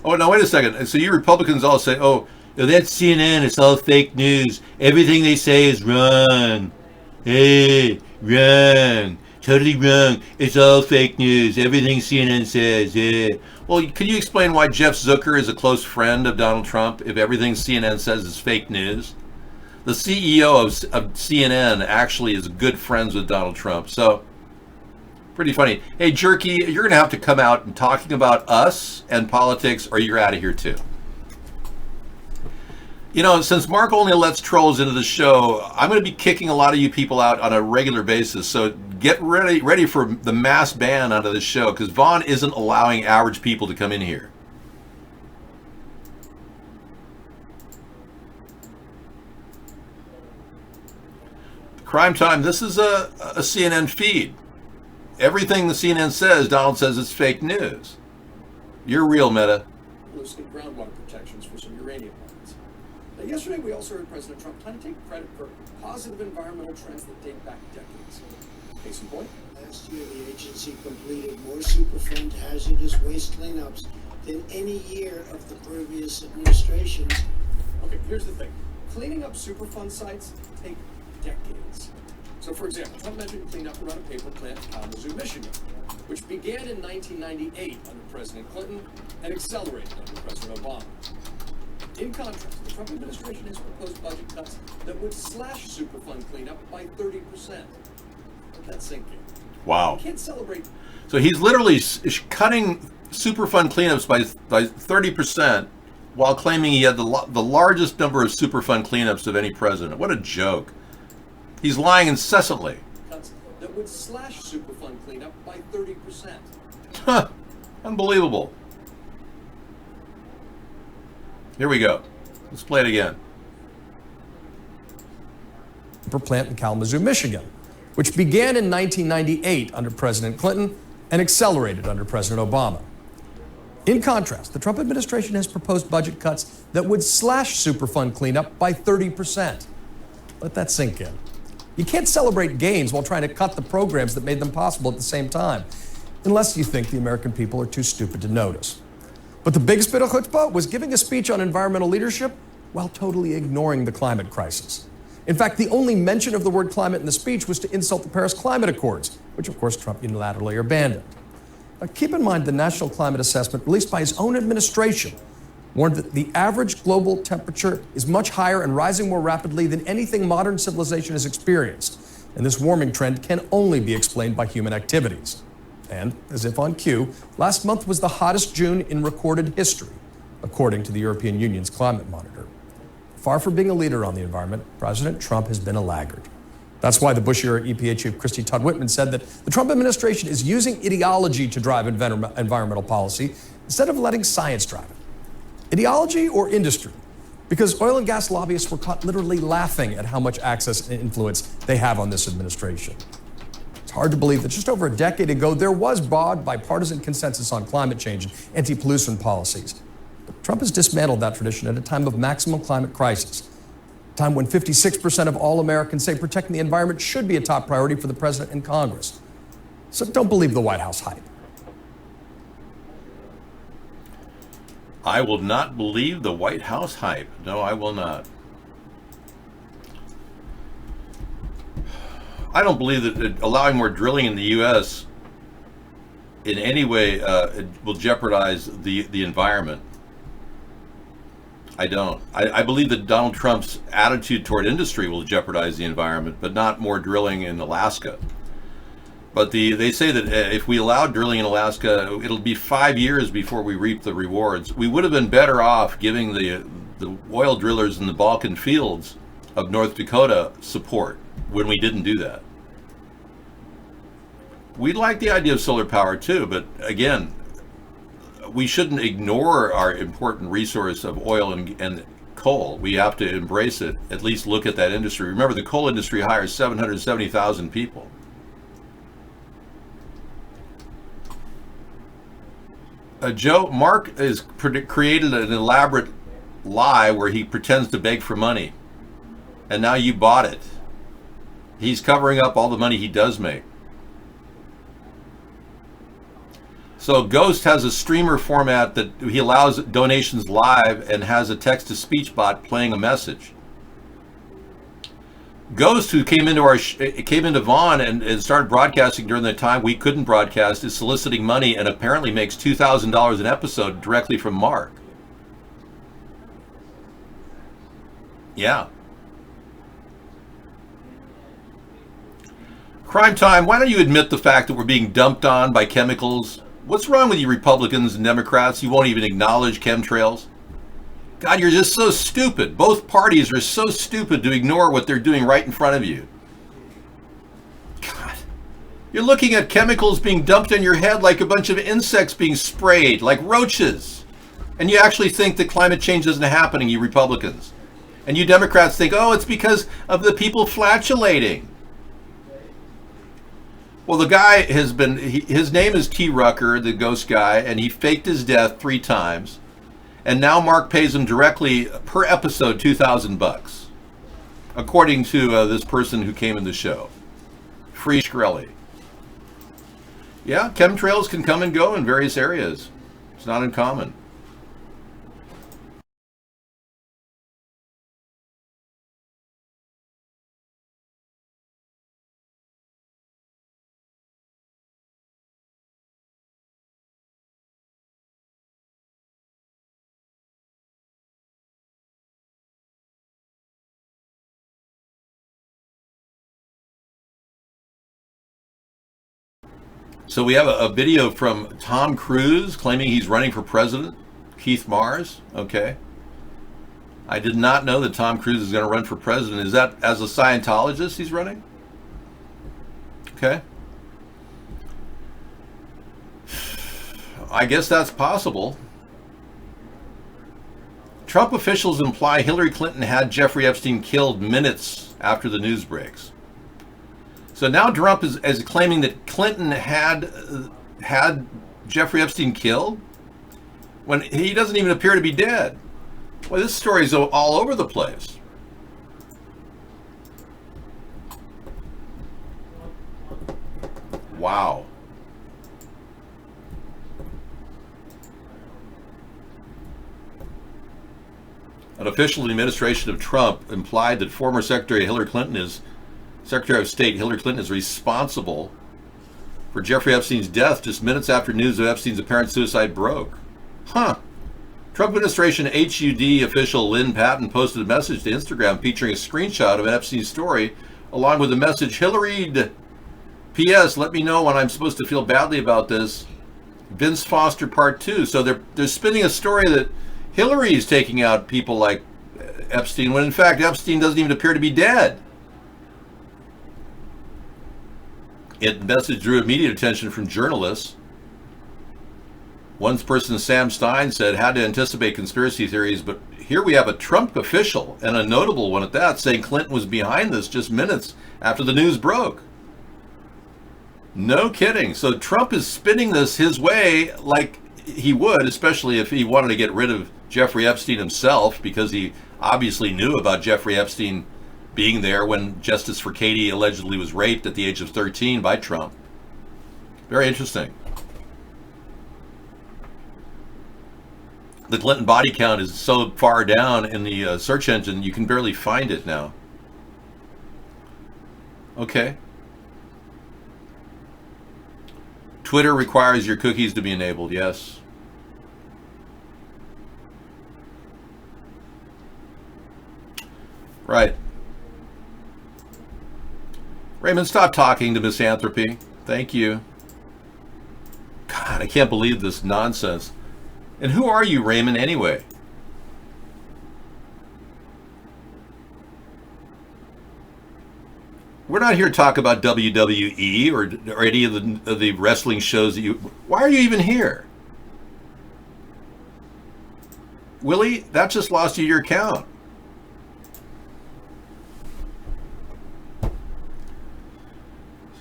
[SPEAKER 2] Oh, now wait a second. So you Republicans all say, oh, that's CNN, it's all fake news. Everything they say is wrong. Hey, wrong. Totally wrong. It's all fake news. Everything CNN says. Yeah. Well, can you explain why Jeff Zucker is a close friend of Donald Trump if everything CNN says is fake news? The CEO of CNN actually is good friends with Donald Trump. So, pretty funny. Hey, Jerky, you're going to have to come out and talking about us and politics, or you're out of here too. You know, since Mark only lets trolls into the show, I'm going to be kicking a lot of you people out on a regular basis. So get ready for the mass ban out of the show, because Vaughn isn't allowing average people to come in here. Crime Time, this is a CNN feed. Everything the CNN says, Donald says it's fake news. You're real, Meta.
[SPEAKER 13] Loosening groundwater protections for some uranium mines. Now, yesterday, we also heard President Trump trying to take credit for positive environmental trends that date back decades. Case in point.
[SPEAKER 18] Last year, the agency completed more Superfund hazardous waste cleanups than any year of the previous administrations.
[SPEAKER 13] Okay, here's the thing. Cleaning up Superfund sites take decades. So, for example, Trump mentioned cleanup around a paper plant in Kalamazoo, Michigan, which began in 1998 under President Clinton and accelerated under President Obama. In contrast, the Trump administration has proposed budget cuts that would slash Superfund cleanup by 30%. Let that sink in.
[SPEAKER 2] Wow.
[SPEAKER 13] You can't celebrate.
[SPEAKER 2] So he's literally cutting Superfund cleanups by 30% while claiming he had the largest number of Superfund cleanups of any president. What a joke. He's lying incessantly.
[SPEAKER 13] Cuts that would slash Superfund cleanup by 30%.
[SPEAKER 2] Huh. Unbelievable. Here we go. Let's play it again.
[SPEAKER 13] Plant in Kalamazoo, Michigan, which began in 1998 under President Clinton and accelerated under President Obama. In contrast, the Trump administration has proposed budget cuts that would slash Superfund cleanup by 30%. Let that sink in. You can't celebrate gains while trying to cut the programs that made them possible at the same time, unless you think the American people are too stupid to notice. But the biggest bit of chutzpah was giving a speech on environmental leadership while totally ignoring the climate crisis. In fact, the only mention of the word climate in the speech was to insult the Paris Climate Accords, which of course Trump unilaterally abandoned. Now, keep in mind the National Climate Assessment released by his own administration warned that the average global temperature is much higher and rising more rapidly than anything modern civilization has experienced. And this warming trend can only be explained by human activities. And, as if on cue, last month was the hottest June in recorded history, according to the European Union's climate monitor. Far from being a leader on the environment, President Trump has been a laggard. That's why the Bush-era EPA chief Christy Todd Whitman said that the Trump administration is using ideology to drive environmental policy instead of letting science drive it. Ideology or industry? Because oil and gas lobbyists were caught literally laughing at how much access and influence they have on this administration. It's hard to believe that just over a decade ago, there was broad bipartisan consensus on climate change and anti-pollution policies. But Trump has dismantled that tradition at a time of maximum climate crisis, a time when 56% of all Americans say protecting the environment should be a top priority for the president and Congress. So don't believe the White House hype.
[SPEAKER 2] I will not believe the White House hype. No, I will not. I don't believe that allowing more drilling in the U.S. in any way will jeopardize the environment. I don't. I believe that Donald Trump's attitude toward industry will jeopardize the environment, but not more drilling in Alaska. But they say that if we allow drilling in Alaska, it'll be 5 years before we reap the rewards. We would have been better off giving the oil drillers in the Balkan fields of North Dakota support when we didn't do that. We like the idea of solar power too, but again, we shouldn't ignore our important resource of oil and coal. We have to embrace it, at least look at that industry. Remember, the coal industry hires 770,000 people. Mark has created an elaborate lie where he pretends to beg for money. And now you bought it. He's covering up all the money he does make. So Ghost has a streamer format that he allows donations live and has a text-to-speech bot playing a message. Ghost, who came into Vaughn and started broadcasting during the time we couldn't broadcast, is soliciting money and apparently makes $2,000 an episode directly from Mark. Yeah. Crime Time, why don't you admit the fact that we're being dumped on by chemicals? What's wrong with you Republicans and Democrats? You won't even acknowledge chemtrails? God, you're just so stupid. Both parties are so stupid to ignore what they're doing right in front of you. God. You're looking at chemicals being dumped in your head like a bunch of insects being sprayed, like roaches. And you actually think that climate change isn't happening, you Republicans. And you Democrats think, oh, it's because of the people flatulating. Well, the guy has been, his name is T. Rucker, the ghost guy, and he faked his death 3 times. And now Mark pays him directly per episode $2,000, according to this person who came in the show, Free Shkreli. Yeah, chemtrails can come and go in various areas. It's not uncommon. So we have a video from Tom Cruise claiming he's running for president. Keith Mars, okay. I did not know that Tom Cruise is going to run for president. Is that as a Scientologist he's running? Okay. I guess that's possible. Trump officials imply Hillary Clinton had Jeffrey Epstein killed minutes after the news breaks. So now Trump is claiming that Clinton had Jeffrey Epstein killed when he doesn't even appear to be dead. Well, this story is all over the place. Wow. An official in the administration of Trump implied that former Secretary of State Hillary Clinton is responsible for Jeffrey Epstein's death just minutes after news of Epstein's apparent suicide broke. Huh. Trump administration HUD official Lynn Patton posted a message to Instagram featuring a screenshot of an Epstein story, along with the message, Hillary, P.S. let me know when I'm supposed to feel badly about this. Vince Foster Part 2. So they're spinning a story that Hillary is taking out people like Epstein, when in fact Epstein doesn't even appear to be dead. The message drew immediate attention from journalists. One person, Sam Stein, said, had to anticipate conspiracy theories, but here we have a Trump official, and a notable one at that, saying Clinton was behind this just minutes after the news broke. No kidding. So Trump is spinning this his way like he would, especially if he wanted to get rid of Jeffrey Epstein himself, because he obviously knew about Jeffrey Epstein being there when Justice for Katie allegedly was raped at the age of 13 by Trump. Very interesting. The Clinton body count is so far down in the search engine, you can barely find it now. Okay. Twitter requires your cookies to be enabled, yes. Right. Raymond, stop talking to misanthropy. Thank you. God, I can't believe this nonsense. And who are you, Raymond, anyway? We're not here to talk about WWE or any of the wrestling shows that you... Why are you even here? Willie, that just lost you your account.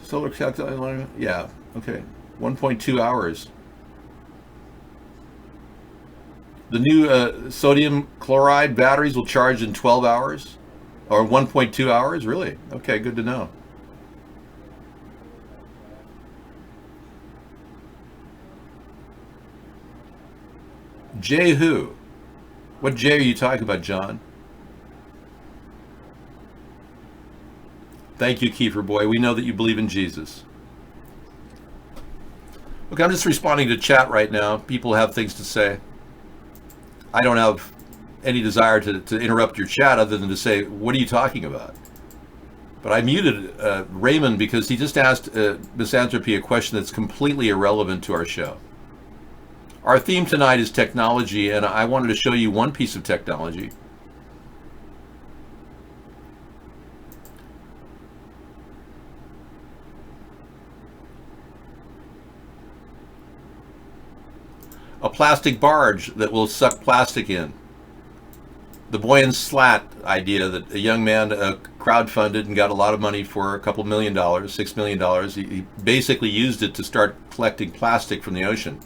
[SPEAKER 2] Solar calculator, yeah, okay. 1.2 hours. The new sodium chloride batteries will charge in 12 hours? Or 1.2 hours? Really? Okay, good to know. Jay who? What Jay are you talking about, John? Thank you, Kiefer boy. We know that you believe in Jesus. Okay, I'm just responding to chat right now. People have things to say. I don't have any desire to interrupt your chat other than to say, what are you talking about? But I muted Raymond because he just asked Misanthropy a question that's completely irrelevant to our show. Our theme tonight is technology, and I wanted to show you one piece of technology. A plastic barge that will suck plastic in. The Boyan Slat idea that a young man crowdfunded and got a lot of money for a couple $1 million, $6 million. He basically used it to start collecting plastic from the ocean.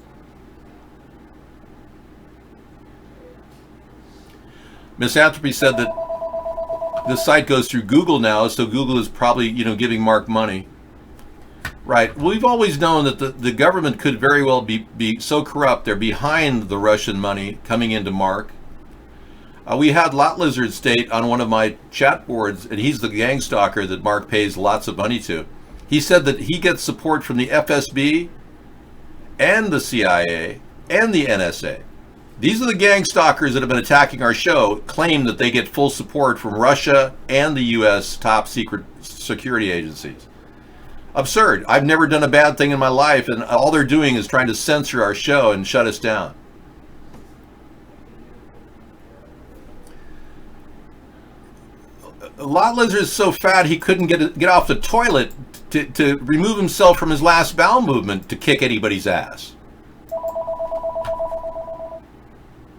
[SPEAKER 2] Misanthropy said that the site goes through Google now, so Google is probably, giving Mark money. Right. We've always known that the government could very well be so corrupt they're behind the Russian money coming into Mark. We had Lot Lizard state on one of my chat boards, and he's the gang stalker that Mark pays lots of money to. He said that he gets support from the FSB and the CIA and the NSA. These are the gang stalkers that have been attacking our show, claim that they get full support from Russia and the U.S. top secret security agencies. Absurd. I've never done a bad thing in my life, and all they're doing is trying to censor our show and shut us down. Lot Lizard is so fat he couldn't get off the toilet to remove himself from his last bowel movement to kick anybody's ass.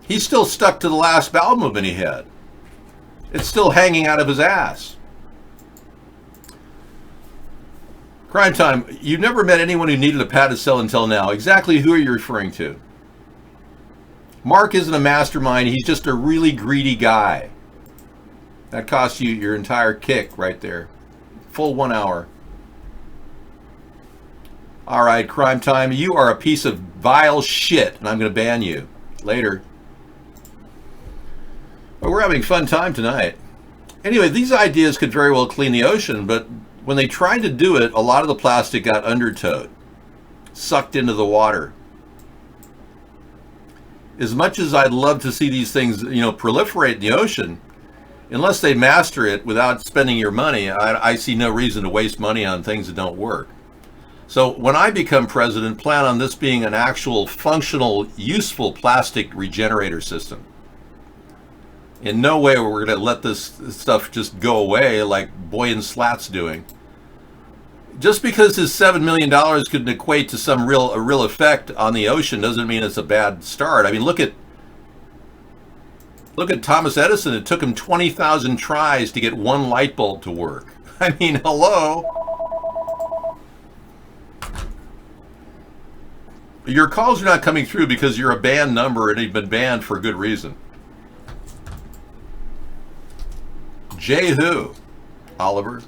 [SPEAKER 2] He's still stuck to the last bowel movement he had. It's still hanging out of his ass. Crime Time, you've never met anyone who needed a pad to sell until now. Exactly who are you referring to? Mark isn't a mastermind. He's just a really greedy guy. That costs you your entire kick right there. Full 1 hour. All right, Crime Time, you are a piece of vile shit, and I'm going to ban you. Later. Well, we're having a fun time tonight. Anyway, these ideas could very well clean the ocean, but when they tried to do it, a lot of the plastic got undertowed, sucked into the water. As much as I'd love to see these things, proliferate in the ocean, unless they master it without spending your money, I see no reason to waste money on things that don't work. So when I become president, plan on this being an actual functional, useful plastic regenerator system. In no way we're going to let this stuff just go away like Boyan Slat's doing. Just because his $7 million could equate to a real effect on the ocean doesn't mean it's a bad start. I mean, look at Thomas Edison. It took him 20,000 tries to get one light bulb to work. I mean, hello. Your calls are not coming through because you're a banned number and you've been banned for a good reason. Jay who? Oliver?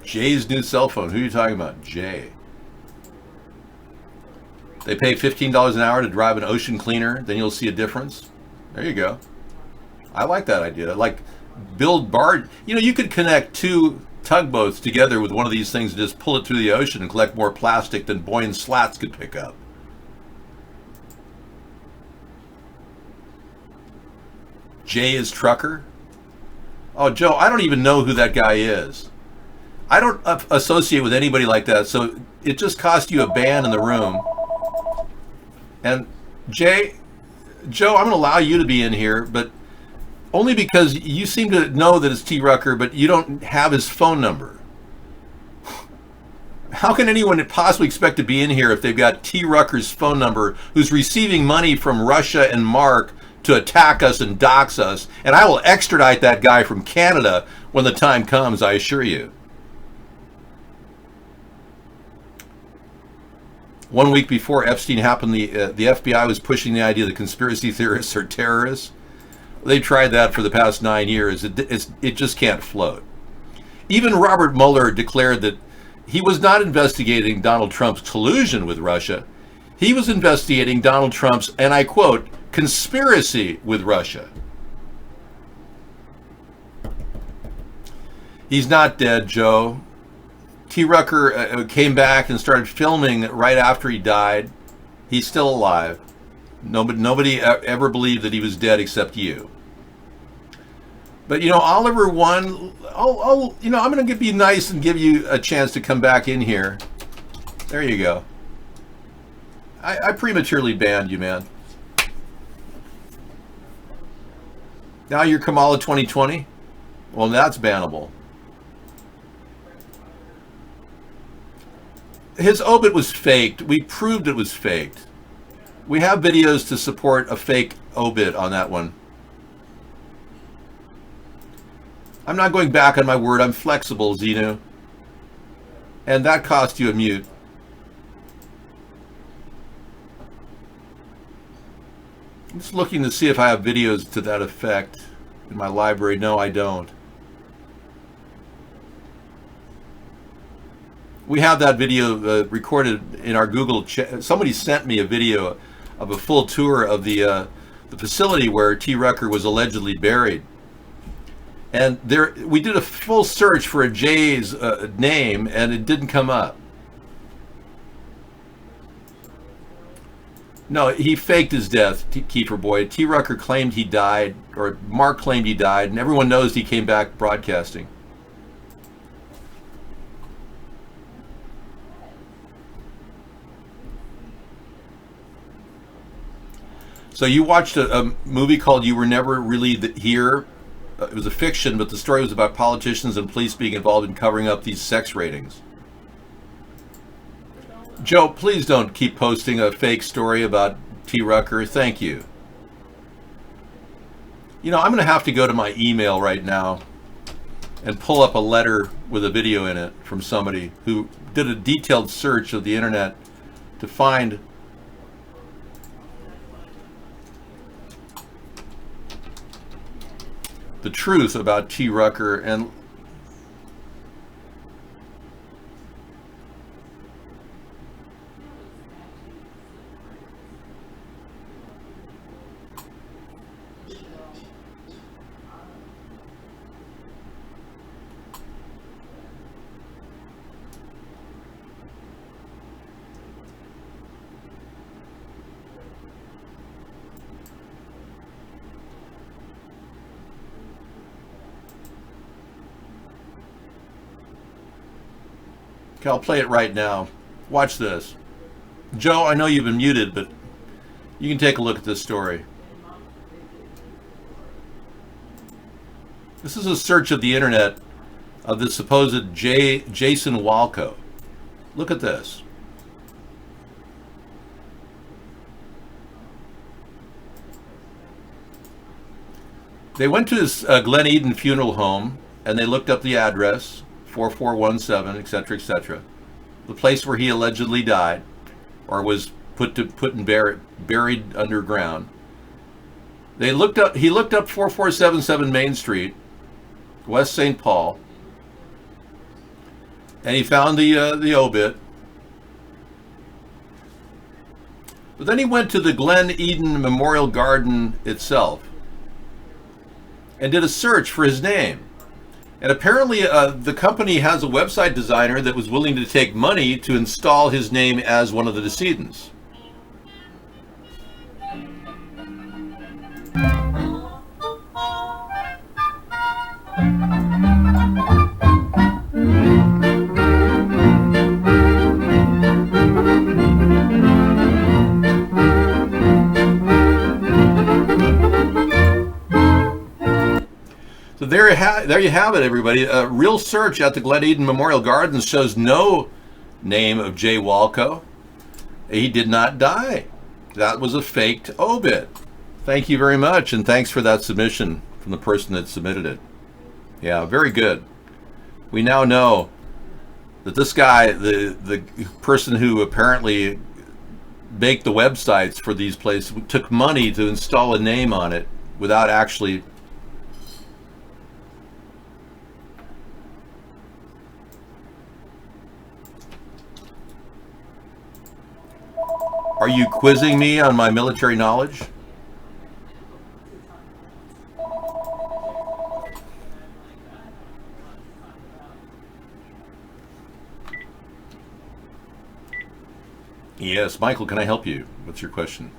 [SPEAKER 2] Jay's new cell phone. Who are you talking about? Jay. They pay $15 an hour to drive an ocean cleaner, then you'll see a difference. There you go. I like that idea. Like build barge. You could connect two tugboats together with one of these things and just pull it through the ocean and collect more plastic than Boyan Slats could pick up. Jay is trucker? Oh, Joe, I don't even know who that guy is. I don't associate with anybody like that, so it just cost you a ban in the room. And Joe, I'm going to allow you to be in here, but only because you seem to know that it's T. Rucker, but you don't have his phone number. How can anyone possibly expect to be in here if they've got T. Rucker's phone number, who's receiving money from Russia and Mark to attack us and dox us? And I will extradite that guy from Canada when the time comes, I assure you. 1 week before Epstein happened, the FBI was pushing the idea that conspiracy theorists are terrorists. They tried that for the past 9 years. It just can't float. Even Robert Mueller declared that he was not investigating Donald Trump's collusion with Russia. He was investigating Donald Trump's, and I quote, conspiracy with Russia. He's not dead, Joe. T. Rucker came back and started filming right after he died. He's still alive. Nobody ever believed that he was dead except you. But Oliver won. I'm going to be nice and give you a chance to come back in here. There you go. I prematurely banned you, man. Now you're Kamala 2020? Well, that's bannable. His obit was faked. We proved it was faked. We have videos to support a fake obit on that one. I'm not going back on my word. I'm flexible, Xenu. And that cost you a mute. I'm just looking to see if I have videos to that effect in my library. No, I don't. We have that video recorded in our Google chat. Somebody sent me a video of a full tour of the facility where T. Rucker was allegedly buried. And we did a full search for a Jay's name, and it didn't come up. No, he faked his death, Kiefer Boyd. T. Rucker claimed he died, or Mark claimed he died, and everyone knows he came back broadcasting. So you watched a movie called You Were Never Really Here. It was a fiction, but the story was about politicians and police being involved in covering up these sex ratings. Joe, please don't keep posting a fake story about T. Rucker. Thank you. I'm going to have to go to my email right now and pull up a letter with a video in it from somebody who did a detailed search of the internet to find the truth about T. Rucker. And Okay, I'll play it right now. Watch this. Joe, I know you've been muted, but you can take a look at this story. This is a search of the internet of the supposed Jason Walco. Look at this. They went to his Glen Eden funeral home and they looked up the address, 4417, etc., etc. The place where he allegedly died, or was buried underground. He looked up 4477 Main Street, West St. Paul, and he found the obit. But then he went to the Glen Eden Memorial Garden itself and did a search for his name. And apparently the company has a website designer that was willing to take money to install his name as one of the decedents. So there you have it, everybody. A real search at the Glen Eden Memorial Gardens shows no name of Jay Walco. He did not die. That was a faked obit. Thank you very much, and thanks for that submission from the person that submitted it. Yeah, very good. We now know that this guy, the person who apparently baked the websites for these places, took money to install a name on it without actually... Are you quizzing me on my military knowledge? Yes, Michael, can I help you? What's your question?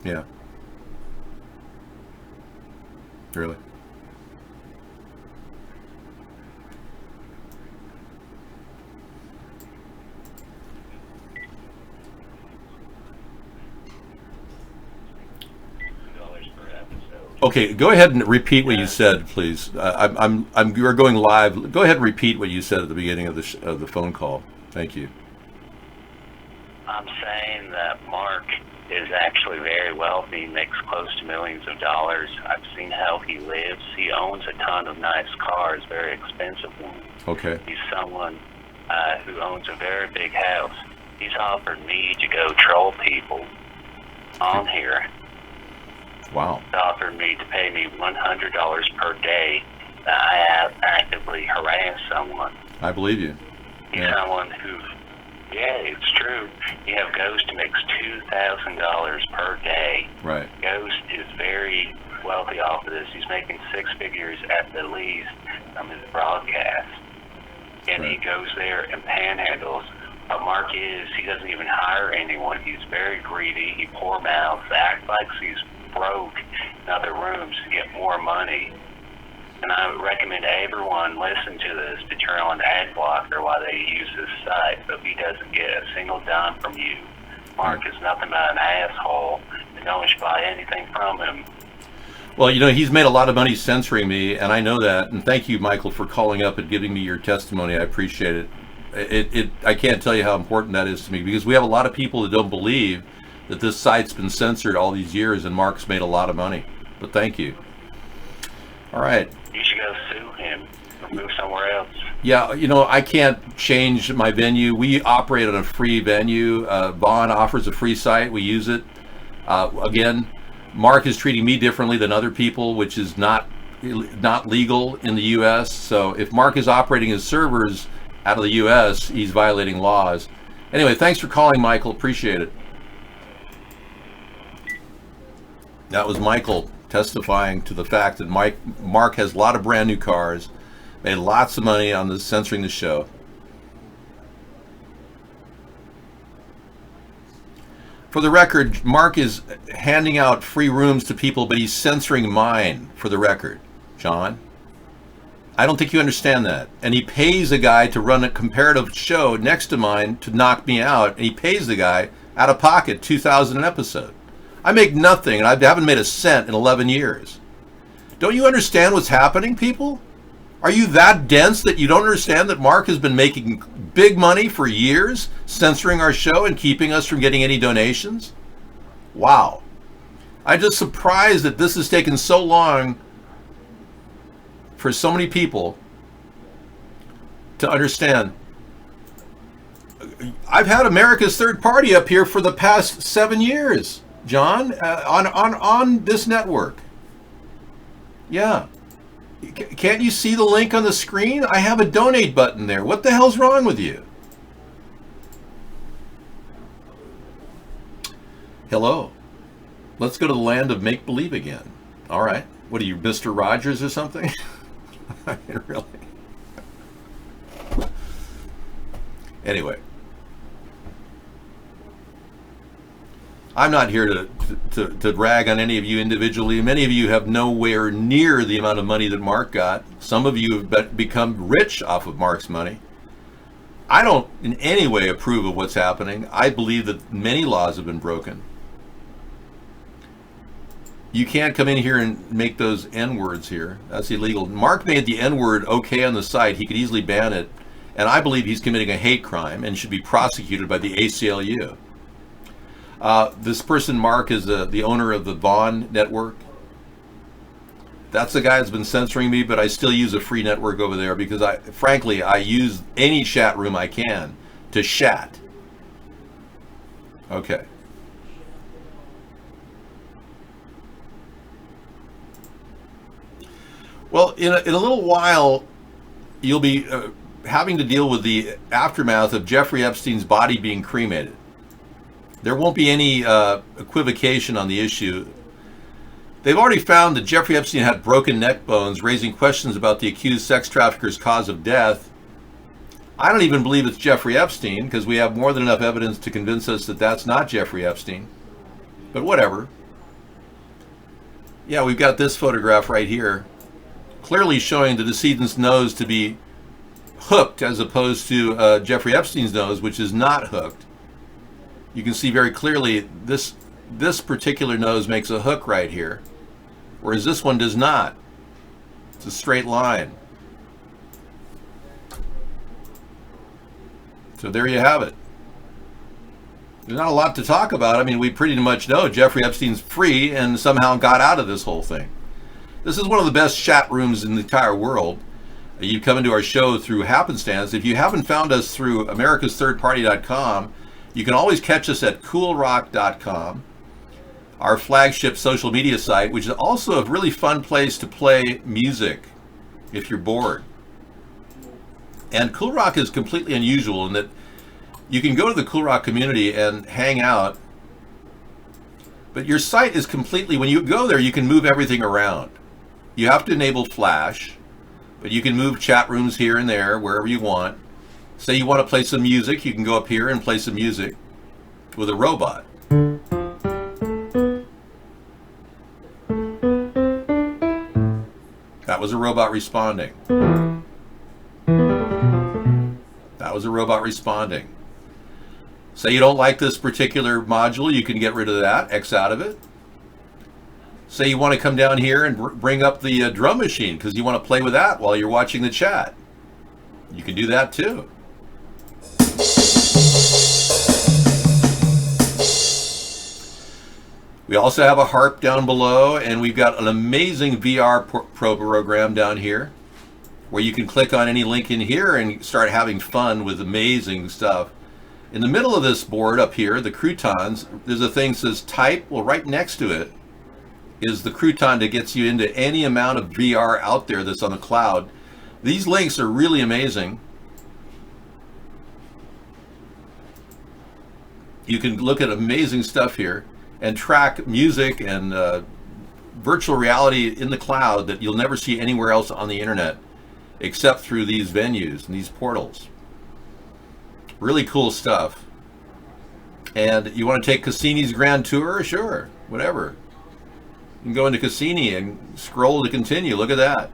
[SPEAKER 2] Yeah. Really? Okay, go ahead and repeat what you said, please. You're going live. Go ahead and repeat what you said at the beginning of the phone call. Thank you.
[SPEAKER 19] I'm saying that Mark is actually very wealthy, makes close to millions of dollars. I've seen how he lives. He owns a ton of nice cars, very expensive ones.
[SPEAKER 2] Okay.
[SPEAKER 19] He's someone who owns a very big house. He's offered me to go troll people on here.
[SPEAKER 2] Wow.
[SPEAKER 19] He offered me to pay me $100 per day that I actively harass someone.
[SPEAKER 2] I believe you.
[SPEAKER 19] He's someone who, yeah, it's true. You have Ghost who makes $2,000 per day.
[SPEAKER 2] Right.
[SPEAKER 19] Ghost is very wealthy off of this. He's making six figures at the least from his broadcast. And he goes there and panhandles. But Mark he doesn't even hire anyone. He's very greedy. He poor mouths, acts like he's broke in other rooms to get more money. And I would recommend everyone listen to this to turn on ad blocker while they use this site. So if he doesn't get a single dime from you, Mark is nothing but an asshole, and no one should buy anything from him.
[SPEAKER 2] Well, you know, he's made a lot of money censoring me, and I know that. And thank you, Michael, for calling up and giving me your testimony. I appreciate it. I can't tell you how important that is to me, because we have a lot of people that don't believe that this site's been censored all these years, and Mark's made a lot of money. But thank you. All right.
[SPEAKER 19] You should go sue him or move somewhere else.
[SPEAKER 2] Yeah, you know, I can't change my venue. We operate on a free venue. Vaughn offers a free site. We use it. Again, Mark is treating me differently than other people, which is not legal in the U.S. So if Mark is operating his servers out of the U.S., he's violating laws. Anyway, thanks for calling, Michael. Appreciate it. That was Michael testifying to the fact that Mark has a lot of brand new cars, made lots of money on this censoring the show. For the record, Mark is handing out free rooms to people, but he's censoring mine, for the record, John. I don't think you understand that. And he pays a guy to run a comparative show next to mine to knock me out, and he pays the guy out of pocket $2,000 an episode. I make nothing, and I haven't made a cent in 11 years. Don't you understand what's happening, people? Are you that dense that you don't understand that Mark has been making big money for years, censoring our show and keeping us from getting any donations? Wow. I'm just surprised that this has taken so long for so many people to understand. I've had America's Third Party up here for the past 7 years, John, on this network. Yeah. Can't you see the link on the screen? I have a donate button there. What the hell's wrong with you? Hello. Let's go to the land of make-believe again. All right. What are you, Mr. Rogers or something? I mean, really? Anyway. I'm not here to rag on any of you individually. Many of you have nowhere near the amount of money that Mark got. Some of you have become rich off of Mark's money. I don't in any way approve of what's happening. I believe that many laws have been broken. You can't come in here and make those N-words here. That's illegal. Mark made the N-word okay on the site. He could easily ban it. And I believe he's committing a hate crime and should be prosecuted by the ACLU. This person, Mark, is the owner of the Vaughn Network. That's the guy that's been censoring me, but I still use a free network over there because, frankly, I use any chat room I can to chat. Okay. Well, in a little while, you'll be having to deal with the aftermath of Jeffrey Epstein's body being cremated. There won't be any equivocation on the issue. They've already found that Jeffrey Epstein had broken neck bones, raising questions about the accused sex trafficker's cause of death. I don't even believe it's Jeffrey Epstein because we have more than enough evidence to convince us that that's not Jeffrey Epstein. But whatever. Yeah, we've got this photograph right here, clearly showing the decedent's nose to be hooked as opposed to Jeffrey Epstein's nose, which is not hooked. You can see very clearly this particular nose makes a hook right here, whereas this one does not. It's a straight line. So there you have it. There's not a lot to talk about. I mean, we pretty much know Jeffrey Epstein's free and somehow got out of this whole thing. This is one of the best chat rooms in the entire world. You come into our show through happenstance. If you haven't found us through americasthirdparty.com, you can always catch us at coolrock.com, our flagship social media site, which is also a really fun place to play music if you're bored. And Cool Rock is completely unusual in that you can go to the Cool Rock community and hang out, but your site is completely, when you go there, you can move everything around. You have to enable Flash, but you can move chat rooms here and there, wherever you want. Say you want to play some music, you can go up here and play some music with a robot. That was a robot responding. That was a robot responding. Say you don't like this particular module, you can get rid of that, X out of it. Say you want to come down here and bring up the drum machine because you want to play with that while you're watching the chat. You can do that too. We also have a harp down below, and we've got an amazing VR program down here where you can click on any link in here and start having fun with amazing stuff. In the middle of this board up here, the croutons, there's a thing that says type. Well, right next to it is the crouton that gets you into any amount of VR out there that's on the cloud. These links are really amazing. You can look at amazing stuff here and track music and virtual reality in the cloud that you'll never see anywhere else on the internet except through these venues and these portals. Really cool stuff. And you want to take Cassini's Grand Tour? Sure, whatever. You can go into Cassini and scroll to continue. Look at that.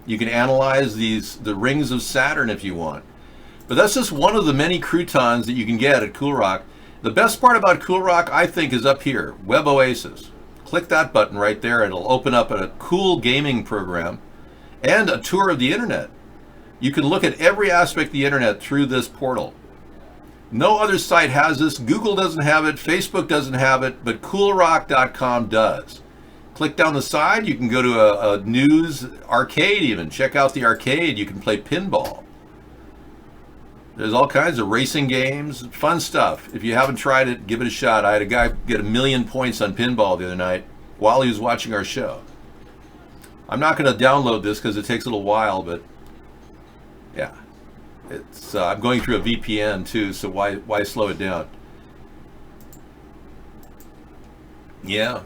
[SPEAKER 2] You can analyze the rings of Saturn if you want. But that's just one of the many croutons that you can get at Cool Rock. The best part about Cool Rock, I think, is up here, Web Oasis. Click that button right there. It'll open up a cool gaming program and a tour of the internet. You can look at every aspect of the internet through this portal. No other site has this. Google doesn't have it. Facebook doesn't have it, but coolrock.com does. Click down the side. You can go to a news arcade even. Check out the arcade. You can play pinball. There's all kinds of racing games, fun stuff. If you haven't tried it, give it a shot. I had a guy get 1 million points on pinball the other night while he was watching our show. I'm not going to download this because it takes a little while, but yeah. It's I'm going through a VPN too, so why slow it down? Yeah.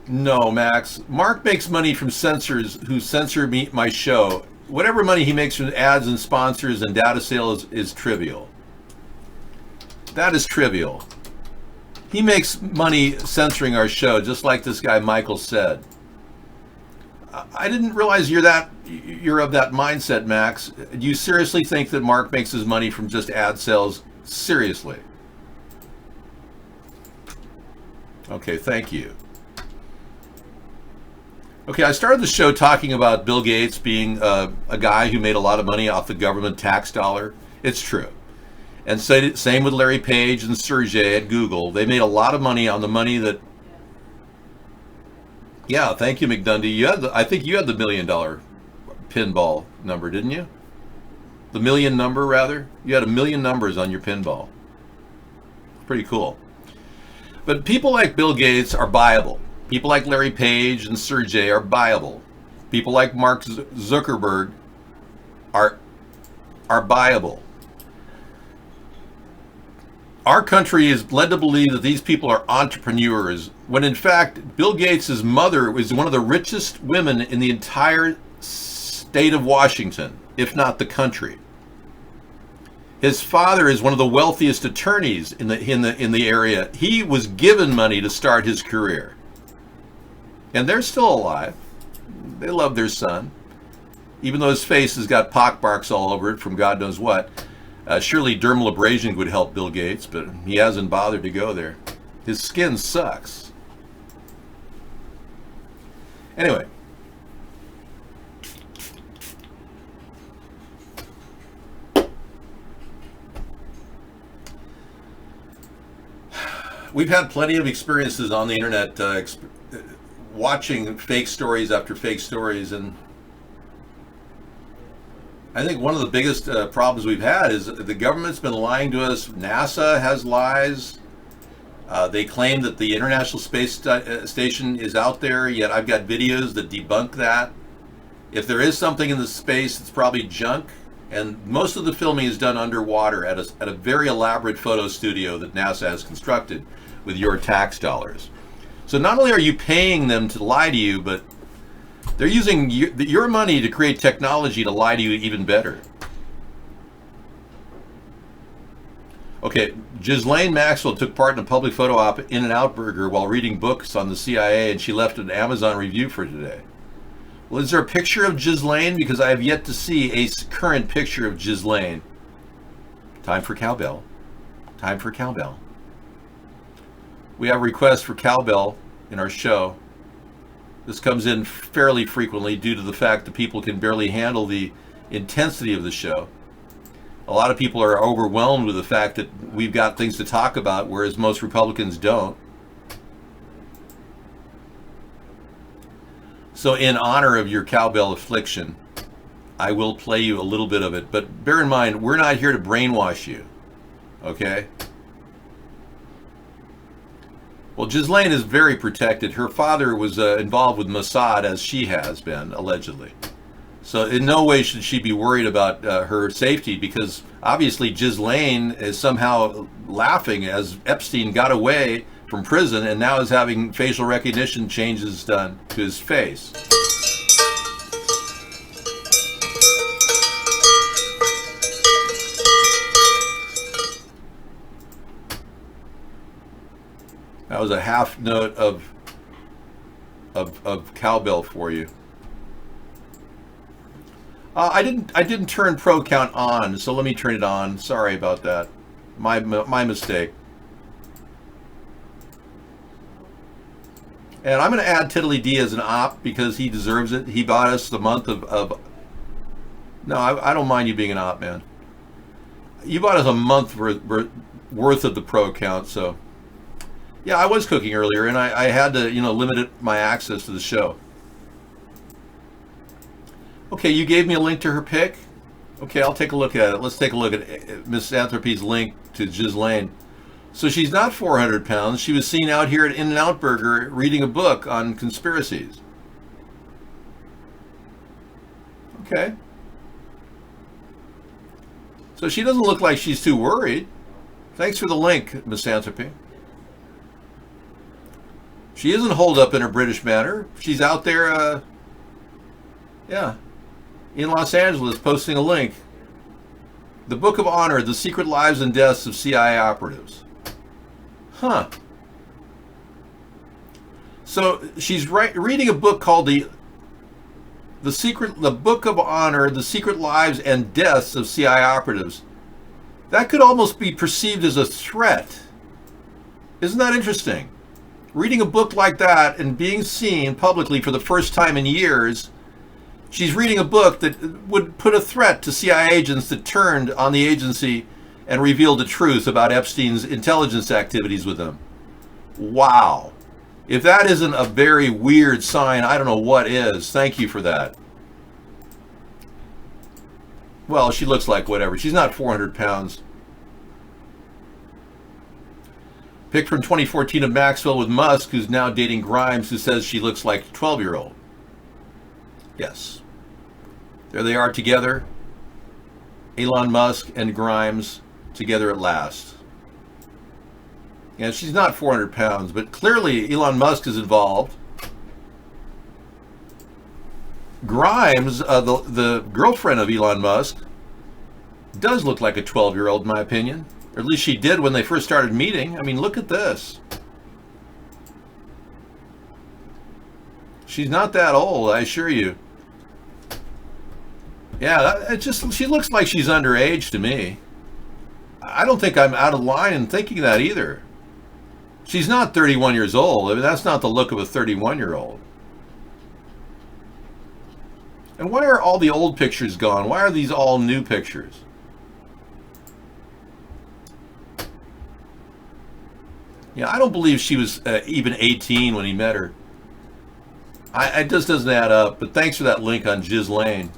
[SPEAKER 2] No, Max. Mark makes money from censors who censor my show. Whatever money he makes from ads and sponsors and data sales is trivial. That is trivial. He makes money censoring our show, just like this guy Michael said. I didn't realize you're of that mindset, Max. Do you seriously think that Mark makes his money from just ad sales? Seriously? Okay, thank you. Okay, I started the show talking about Bill Gates being a guy who made a lot of money off the government tax dollar. It's true. And same with Larry Page and Sergey at Google. They made a lot of money on the money that... Yeah, thank you, McDundee. I think you had the $1 million pinball number, didn't you? The million number, rather. You had 1 million numbers on your pinball. Pretty cool. But people like Bill Gates are buyable. People like Larry Page and Sergey are buyable. People like Mark Zuckerberg are buyable. Our country is led to believe that these people are entrepreneurs, when in fact, Bill Gates' mother was one of the richest women in the entire state of Washington, if not the country. His father is one of the wealthiest attorneys in the area. He was given money to start his career. And they're still alive. They love their son. Even though his face has got pockmarks all over it from God knows what. Surely dermal abrasion would help Bill Gates, but he hasn't bothered to go there. His skin sucks. Anyway. We've had plenty of experiences on the internet watching fake stories after fake stories, and I think one of the biggest problems we've had is the government's been lying to us. NASA has lies. They claim that the International Space Station is out there, yet I've got videos that debunk that. If there is something in the space, it's probably junk. And most of the filming is done underwater at a very elaborate photo studio that NASA has constructed with your tax dollars. So not only are you paying them to lie to you, but they're using your money to create technology to lie to you even better. Okay, Ghislaine Maxwell took part in a public photo op at In-N-Out Burger while reading books on the CIA, and she left an Amazon review for today. Well, is there a picture of Ghislaine? Because I have yet to see a current picture of Ghislaine. Time for cowbell. Time for cowbell. We have requests for cowbell in our show. This comes in fairly frequently due to the fact that people can barely handle the intensity of the show. A lot of people are overwhelmed with the fact that we've got things to talk about, whereas most Republicans don't. So in honor of your cowbell affliction, I will play you a little bit of it. But bear in mind, we're not here to brainwash you. Okay? Well, Ghislaine is very protected. Her father was involved with Mossad, as she has been, allegedly. So in no way should she be worried about her safety, because obviously Ghislaine is somehow laughing as Epstein got away from prison and now is having facial recognition changes done to his face. That was a half note of cowbell for you. I didn't turn pro count on, so let me turn it on. Sorry about that. My mistake. And I'm going to add Tiddly D as an op because he deserves it. He bought us the month of no, I don't mind you being an op, man. You bought us a month worth of the pro account, so yeah, I was cooking earlier, and I had to, limit my access to the show. Okay, you gave me a link to her pic. Okay, I'll take a look at it. Let's take a look at Miss Anthropy's link to Ghislaine. So she's not 400 pounds. She was seen out here at In-N-Out Burger reading a book on conspiracies. Okay. So she doesn't look like she's too worried. Thanks for the link, Miss Anthropy. She isn't holed up in her British manner. She's out there, in Los Angeles, posting a link. The Book of Honor, The Secret Lives and Deaths of CIA Operatives. Huh. So she's reading a book called the Book of Honor, The Secret Lives and Deaths of CIA Operatives. That could almost be perceived as a threat. Isn't that interesting? Reading a book like that and being seen publicly for the first time in years, she's reading a book that would put a threat to CIA agents that turned on the agency and revealed the truth about Epstein's intelligence activities with them. Wow. If that isn't a very weird sign, I don't know what is. Thank you for that. Well, she looks like whatever. She's not 400 pounds. Pic from 2014 of Maxwell with Musk, who's now dating Grimes, who says she looks like a 12-year-old. Yes. There they are together. Elon Musk and Grimes together at last. And she's not 400 pounds, but clearly Elon Musk is involved. Grimes, the girlfriend of Elon Musk, does look like a 12-year-old in my opinion. Or at least she did when they first started meeting. I mean, look at this. She's not that old, I assure you. Yeah, she looks like she's underage to me. I don't think I'm out of line in thinking that either. She's not 31 years old. I mean, that's not the look of a 31-year-old. And why are all the old pictures gone? Why are these all new pictures? Yeah, I don't believe she was even 18 when he met her. It just doesn't add up, but thanks for that link on Ghislaine.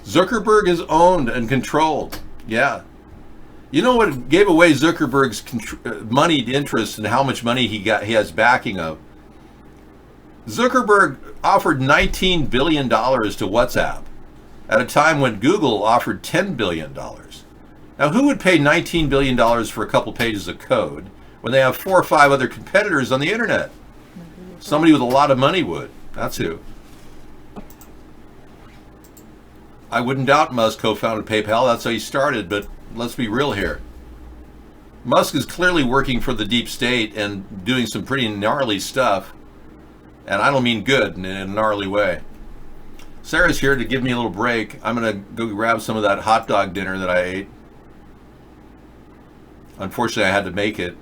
[SPEAKER 2] Zuckerberg is owned and controlled. Yeah. You know what gave away Zuckerberg's moneyed interest and how much money he has backing of? Zuckerberg offered $19 billion to WhatsApp at a time when Google offered $10 billion. Now, who would pay $19 billion for a couple pages of code when they have 4 or 5 other competitors on the internet? Somebody with a lot of money would. That's who. I wouldn't doubt Musk co-founded PayPal. That's how he started, but let's be real here. Musk is clearly working for the deep state and doing some pretty gnarly stuff. And I don't mean good, in a gnarly way. Sarah's here to give me a little break. I'm going to go grab some of that hot dog dinner that I ate. Unfortunately, I had to make it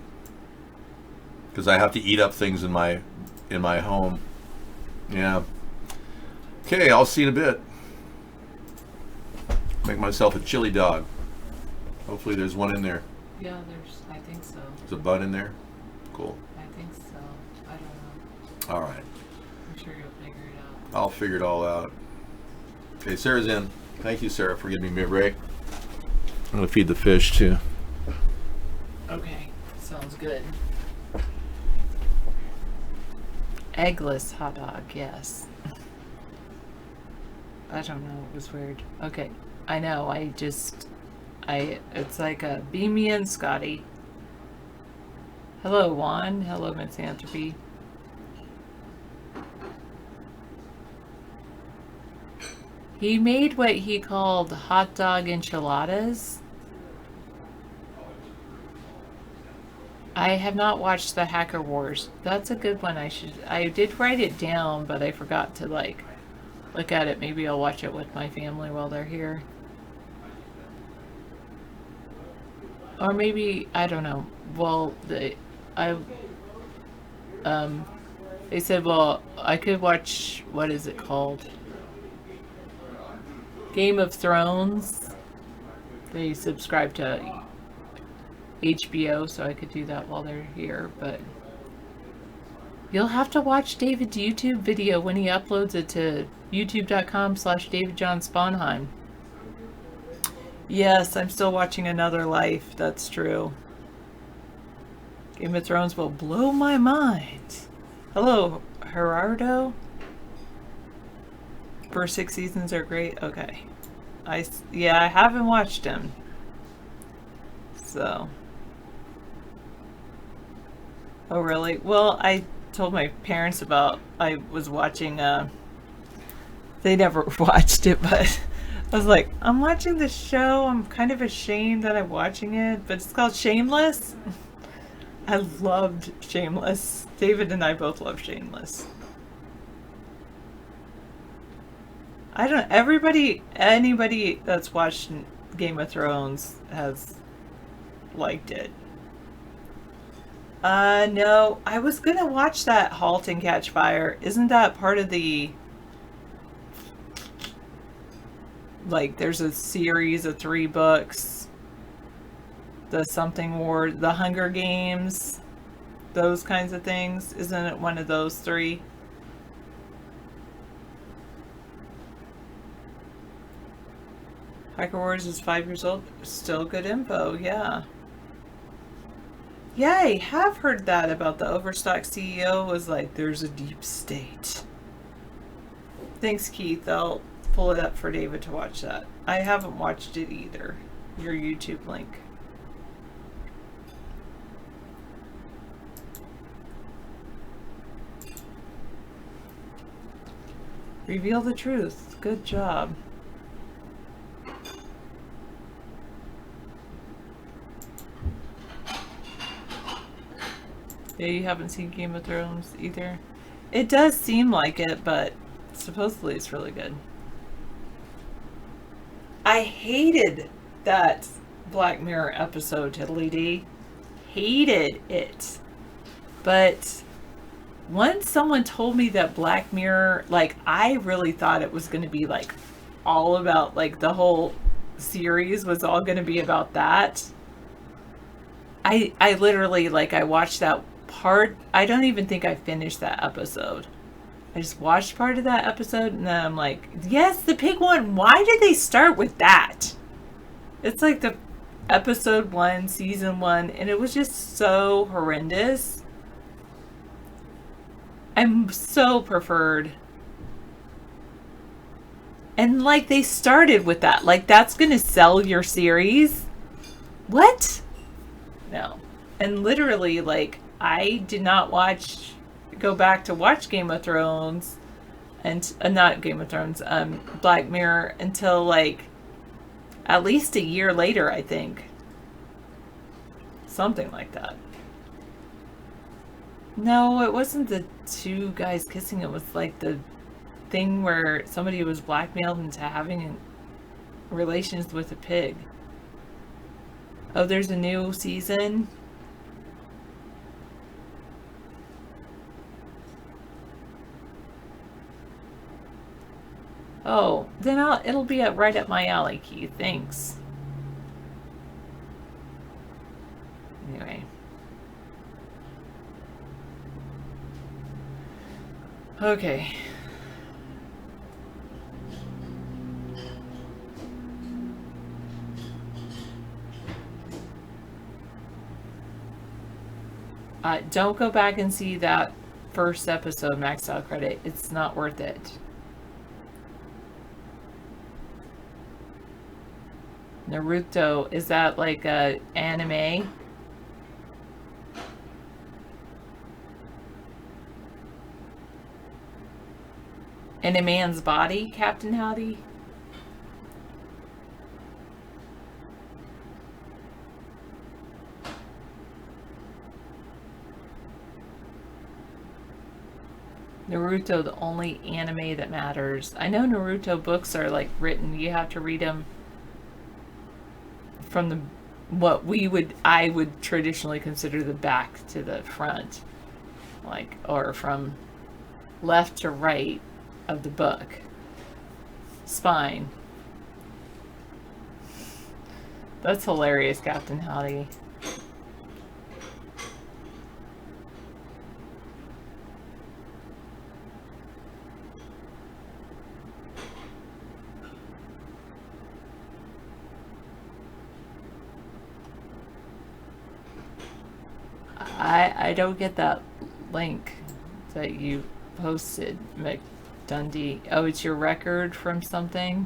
[SPEAKER 2] because I have to eat up things in my home. Yeah. Okay, I'll see you in a bit. Make myself a chili dog. Hopefully there's one in there.
[SPEAKER 5] Yeah, I think so.
[SPEAKER 2] There's a bun in there? Cool.
[SPEAKER 5] I think so. I don't know.
[SPEAKER 2] All right.
[SPEAKER 5] I'm sure you'll figure it out.
[SPEAKER 2] I'll figure it all out. Okay, Sarah's in. Thank you, Sarah, for giving me a break. I'm going to feed the fish, too.
[SPEAKER 5] Okay, sounds good. Eggless hot dog, yes. I don't know, it was weird. Okay, I know, it's like a beam me in, Scotty. Hello, Juan. Hello, Misanthropy. He made what he called hot dog enchiladas. I have not watched the Hacker Wars. That's a good one. I did write it down, but I forgot to like look at it. Maybe I'll watch it with my family while they're here. Or maybe, I don't know. Well, they said, well, I could watch, what is it called? Game of Thrones. They subscribe to HBO, so I could do that while they're here, but you'll have to watch David's YouTube video when he uploads it to youtube.com/DavidJohnSponheim. Yes, I'm still watching Another Life. That's true. Game of Thrones will blow my mind. Hello, Gerardo. First 6 seasons are great. Okay. I haven't watched him. So. Oh, really? Well, I told my parents about, I was watching, they never watched it, but I was like, I'm watching this show. I'm kind of ashamed that I'm watching it, but it's called Shameless. I loved Shameless. David and I both love Shameless. Anybody that's watched Game of Thrones has liked it. No, I was gonna watch that Halt and Catch Fire. Isn't that part of the, like, there's a series of 3 books, the something war, the Hunger Games, those kinds of things? Isn't it one of those 3? Hacker Wars is 5 years old. Still good info, yeah. Yeah, I have heard that about the Overstock CEO was like, there's a deep state. Thanks, Keith. I'll pull it up for David to watch that. I haven't watched it either. Your YouTube link. Reveal the truth. Good job. Yeah, you haven't seen Game of Thrones either? It does seem like it, but supposedly it's really good. I hated that Black Mirror episode, Tiddly Dee. Hated it. But once someone told me that Black Mirror, like, I really thought it was going to be like all about, like, the whole series was all going to be about that. I literally, like, I watched that part. I don't even think I finished that episode. I just watched part of that episode and then I'm like, yes, the pig one. Why did they start with that? It's like the episode 1, season 1, and it was just so horrendous. I'm so preferred. And like they started with that. Like that's gonna sell your series? What? No. And literally, like, I did not go back to watch Game of Thrones and not Game of Thrones, Black Mirror until like at least a year later, I think. Something like that. No, it wasn't the 2 guys kissing. It was like the thing where somebody was blackmailed into having relations with a pig. Oh, there's a new season. Oh, then it'll be right up my alley, Keith. Thanks. Anyway. Okay. Don't go back and see that first episode, Maxed Out Credit. It's not worth it. Naruto, is that like a anime? In a man's body, Captain Howdy? Naruto, the only anime that matters. I know Naruto books are like written. You have to read them from the I would traditionally consider the back to the front, like, or from left to right of the book. Spine. That's hilarious, Captain Howdy. I don't get that link that you posted, McDundee. Oh, it's your record from something?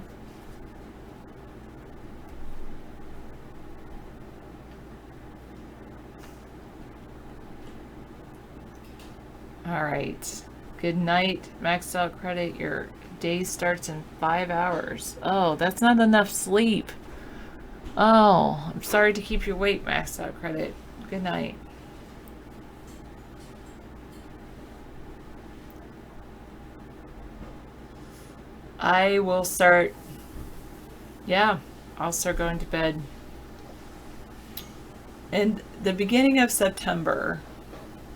[SPEAKER 5] Alright. Good night. Maxed out credit. Your day starts in 5 hours. Oh, that's not enough sleep. Oh, I'm sorry to keep you awake, maxed out credit. Good night. I will start, yeah, I'll start going to bed in the beginning of September.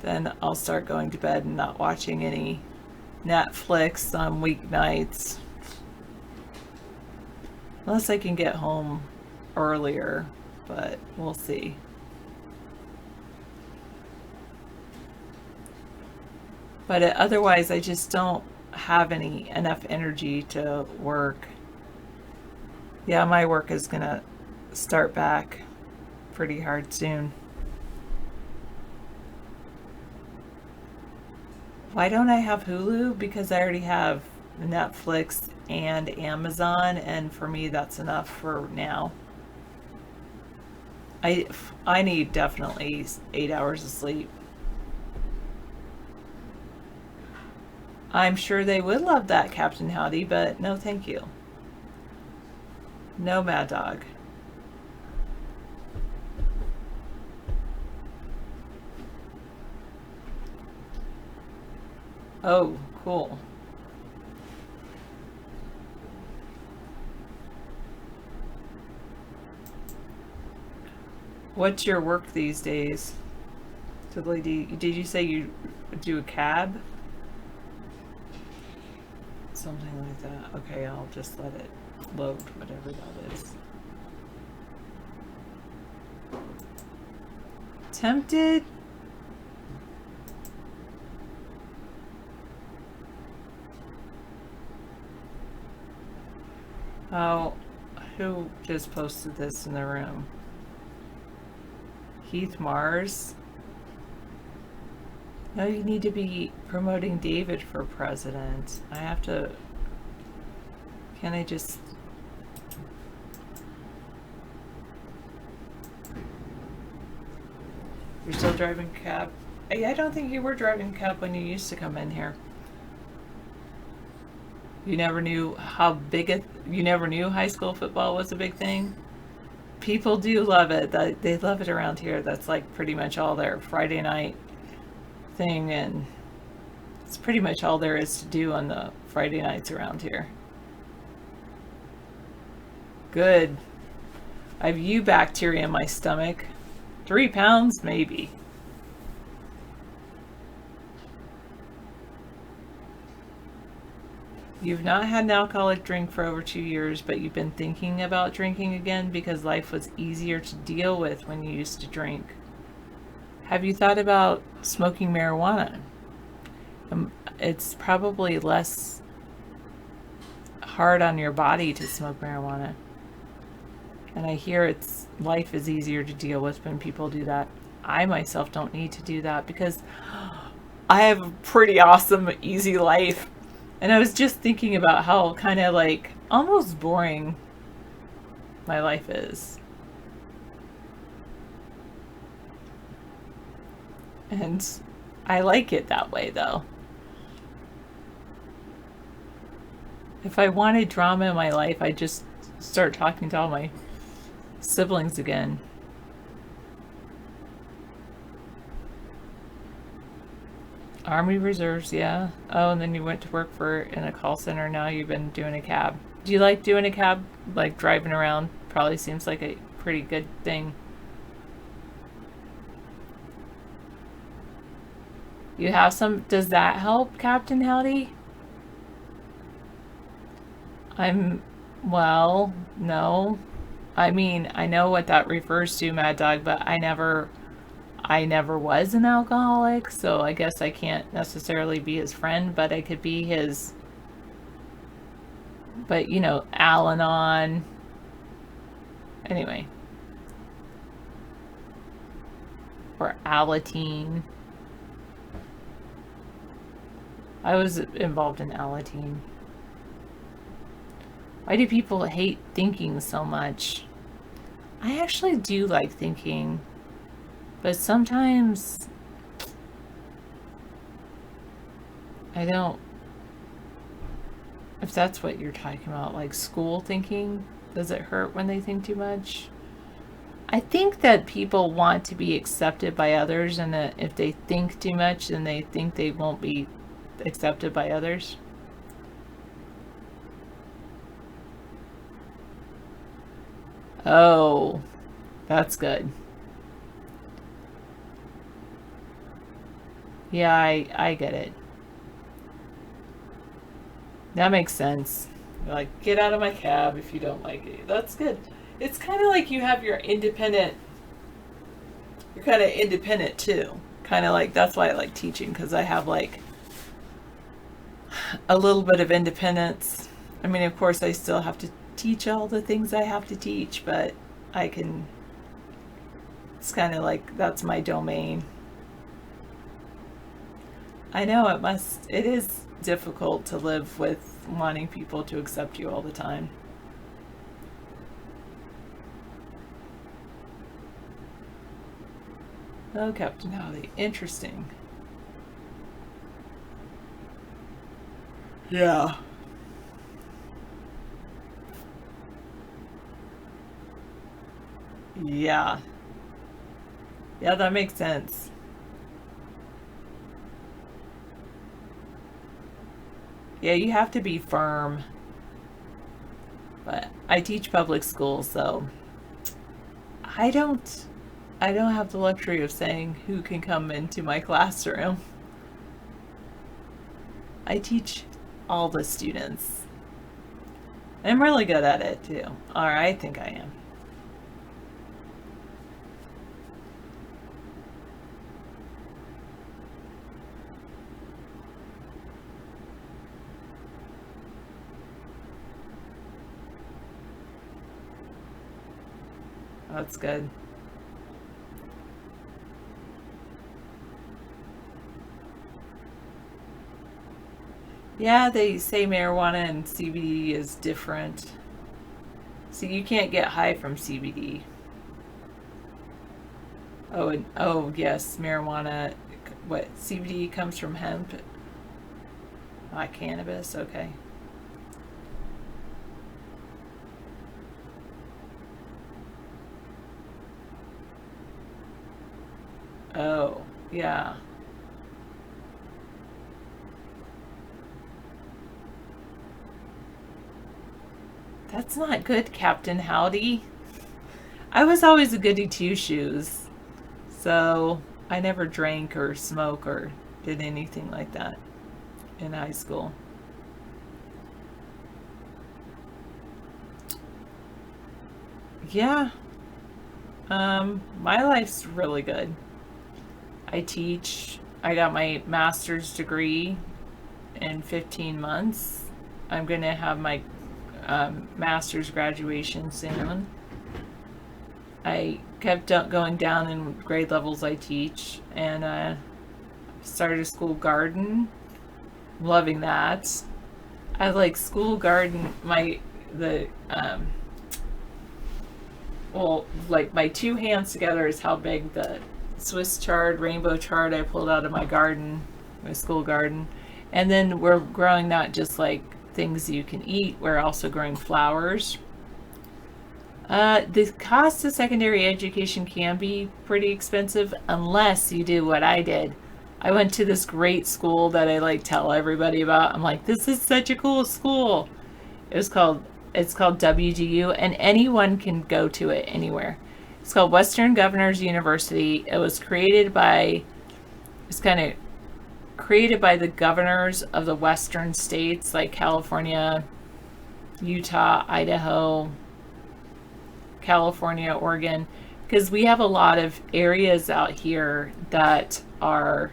[SPEAKER 5] Then I'll start going to bed and not watching any Netflix on weeknights. Unless I can get home earlier, but we'll see. But otherwise, I just don't have enough energy to work. Yeah, my work is gonna start back pretty hard soon. Why don't I have Hulu? Because I already have Netflix and Amazon, and for me that's enough for now. I need definitely 8 hours of sleep. I'm sure they would love that, Captain Howdy, but no thank you. No, Mad Dog. Oh, cool. What's your work these days? Did you say you do a cab? Something like that. Okay, I'll just let it load, whatever that is. Tempted? Oh, who just posted this in the room? Heath Mars? No, you need to be promoting David for president. I have to... Can I just... You're still driving cab? I don't think you were driving cab when you used to come in here. You never knew how big you never knew high school football was a big thing? People do love it. They love it around here. That's like pretty much all their Friday night thing, and it's pretty much all there is to do on the Friday nights around here. Good. I have bacteria in my stomach. 3 pounds, maybe. You've not had an alcoholic drink for over 2 years, but you've been thinking about drinking again because life was easier to deal with when you used to drink. Have you thought about smoking marijuana? It's probably less hard on your body to smoke marijuana. And I hear life is easier to deal with when people do that. I myself don't need to do that because I have a pretty awesome, easy life. And I was just thinking about how kind of like almost boring my life is. And I like it that way though. If I wanted drama in my life, I'd just start talking to all my siblings again. Army Reserves, yeah. Oh, and then you went to work in a call center. Now you've been doing a cab. Do you like doing a cab? Like driving around? Probably seems like a pretty good thing. You have some. Does that help, Captain Howdy? Well, no. I mean, I know what that refers to, Mad Dog, but I never was an alcoholic, so I guess I can't necessarily be his friend, but I could be his, but you know, Al-Anon. Anyway. Or Alateen. I was involved in Alateen. Why do people hate thinking so much? I actually do like thinking, but sometimes I don't. If that's what you're talking about, like school thinking, does it hurt when they think too much? I think that people want to be accepted by others, and that if they think too much, then they think they won't be accepted by others. Oh, that's good. Yeah, I get it. That makes sense. You're like, get out of my cab if you don't like it. That's good. It's kind of like you have your independent, you're kind of independent too. Kind of like, that's why I like teaching, because I have like a little bit of independence. I mean, of course, I still have to teach all the things I have to teach, but I can, it's kind of like, that's my domain. I know it is difficult to live with wanting people to accept you all the time. Oh, Captain Howdy, interesting. Yeah. Yeah. Yeah, that makes sense. Yeah, you have to be firm. But I teach public schools, so I don't have the luxury of saying who can come into my classroom. I teach all the students. I'm really good at it too. Or I think I am. That's good. Yeah, they say marijuana and CBD is different. So you can't get high from CBD. Oh, and oh yes, marijuana. What, CBD comes from hemp? Not cannabis. Okay. Oh, yeah. That's not good, Captain Howdy. I was always a goody two-shoes, so I never drank or smoked or did anything like that in high school. Yeah. My life's really good. I teach. I got my master's degree in 15 months. I'm going to have my master's graduation soon. I kept going down in grade levels I teach, and started a school garden. Loving that. I like school garden. Well, like my two hands together is how big the Swiss chard, rainbow chard I pulled out of my garden, my school garden. And then we're growing not just like things you can eat, we're also growing flowers. The cost of secondary education can be pretty expensive unless you do what I did. I went to this great school that I like tell everybody about. I'm like, this is such a cool school. It's called WGU, and anyone can go to it anywhere. It's called Western Governors University. It was created by the governors of the western states like California, Utah, Idaho, California, Oregon, because we have a lot of areas out here that are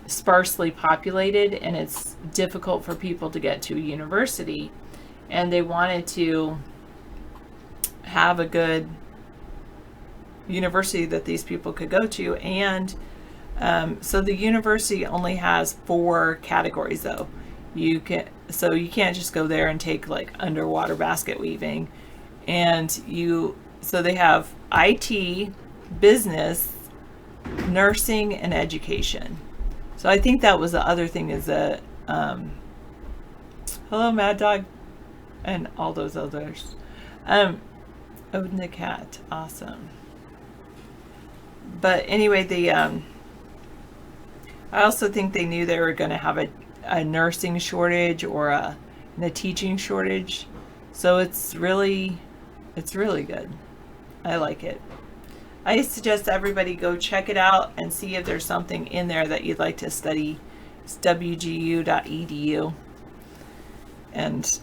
[SPEAKER 5] sparsely populated and it's difficult for people to get to a university, and they wanted to have a good university that these people could go to. And so the university only has 4 categories though. So you can't just go there and take like underwater basket weaving, and so they have IT, business, nursing, and education. So I think that was the other thing, is that hello Mad Dog and all those others. Odin the cat, awesome. But anyway, I also think they knew they were going to have a nursing shortage or a teaching shortage. So it's really good. I like it. I suggest everybody go check it out and see if there's something in there that you'd like to study. It's wgu.edu. And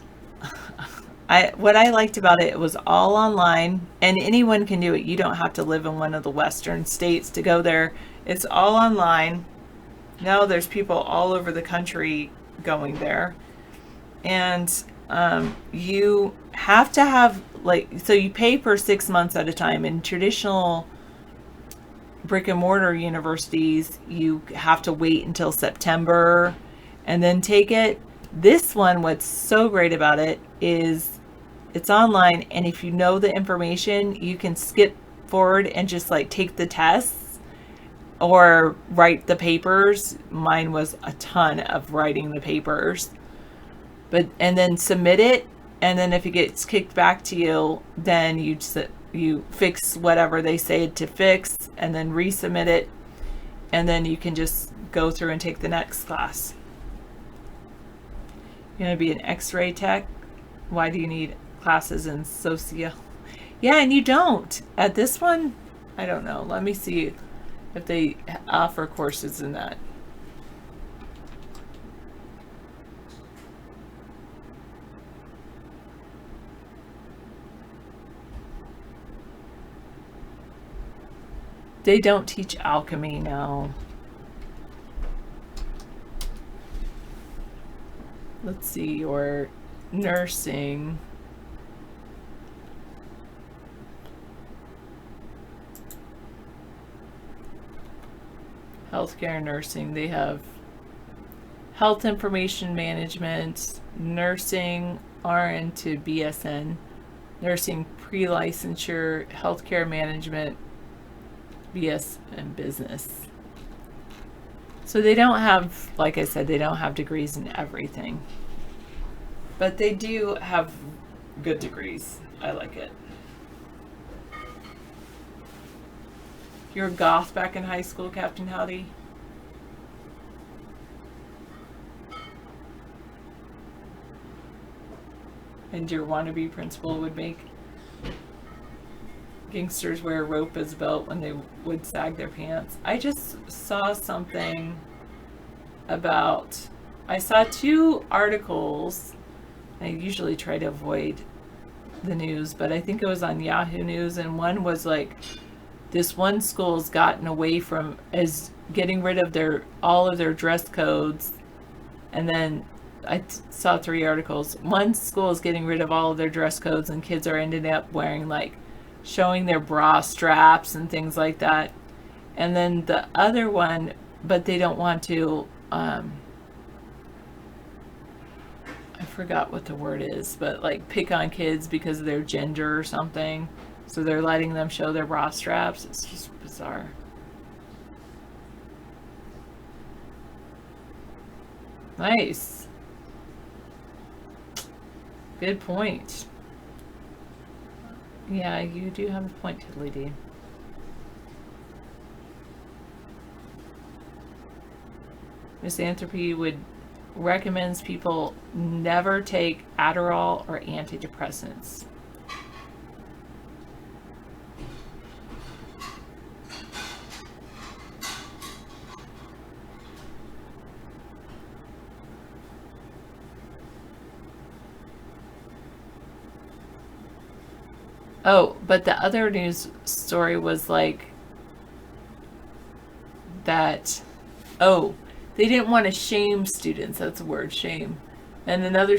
[SPEAKER 5] what I liked about it was all online, and anyone can do it. You don't have to live in one of the western states to go there. It's all online. Now there's people all over the country going there. And you have to have, so you pay per 6 months at a time. In traditional brick and mortar universities, you have to wait until September and then take it. This one, what's so great about it is it's online, and if you know the information, you can skip forward and just take the tests or write the papers. Mine was a ton of writing the papers, and then submit it. And then if it gets kicked back to you, then you fix whatever they say to fix and then resubmit it. And then you can just go through and take the next class. You're going to be an X-ray tech. Why do you need classes in socio? Yeah, and you don't. At this one, I don't know. Let me see if they offer courses in that. They don't teach alchemy now. Let's see, or nursing. Healthcare nursing. They have health information management, nursing RN to BSN, nursing pre-licensure, healthcare management, BS, and business. So they don't have, like I said, they don't have degrees in everything. But they do have good degrees. I like it. You were goth back in high school, Captain Howdy? And your wannabe principal would make gangsters wear a rope as a belt when they would sag their pants. I just saw something about, I saw 2 articles. I usually try to avoid the news, but I think it was on Yahoo News, and one was this one school's gotten away from getting rid of all of their dress codes. And then I saw 3 articles. One school is getting rid of all of their dress codes, and kids are ending up wearing showing their bra straps and things like that. And then the other one, but they don't want to, I forgot what the word is, but pick on kids because of their gender or something. So they're letting them show their bra straps. It's just bizarre. Nice. Good point. Yeah, you do have a point, Tiddly Dee. Misanthropy would recommends people never take Adderall or antidepressants. Oh, but the other news story was like that, oh, they didn't want to shame students. That's the word, shame. And another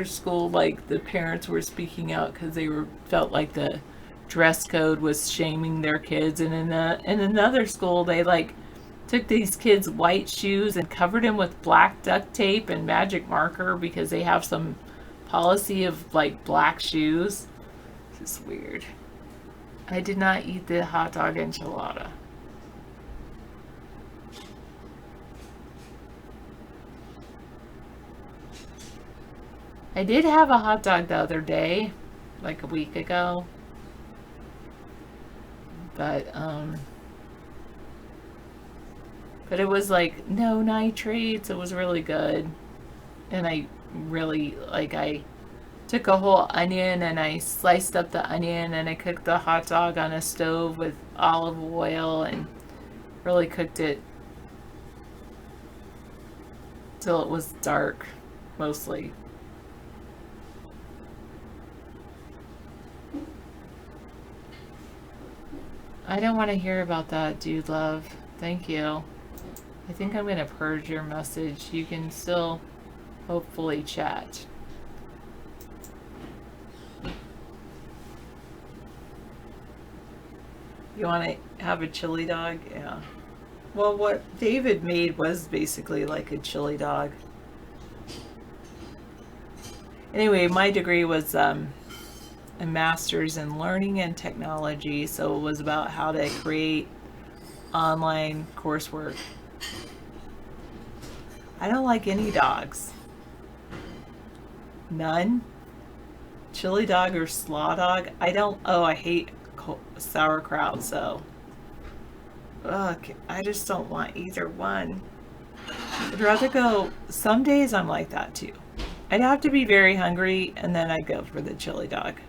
[SPEAKER 5] school, like the parents were speaking out because they felt like the dress code was shaming their kids. And in another school, they like took these kids' white shoes and covered them with black duct tape and magic marker because they have some policy of like black shoes. This is weird. I did not eat the hot dog enchilada. I did have a hot dog the other day, like a week ago. But it was like no nitrates. It was really good. And I really, like, I took a whole onion and I sliced up the onion and I cooked the hot dog on a stove with olive oil and really cooked it till it was dark, mostly. I don't want to hear about that, dude love. Thank you. I think I'm going to purge your message. You can still hopefully chat. You want to have a chili dog? Yeah. Well, what David made was basically like a chili dog. Anyway, my degree was a master's in learning and technology, so it was about how to create online coursework. I don't like any dogs. None. Chili dog or slaw dog. I hate sauerkraut, so I just don't want either one. I'd rather go, some days I'm like that too. I'd have to be very hungry and then I'd go for the chili dog.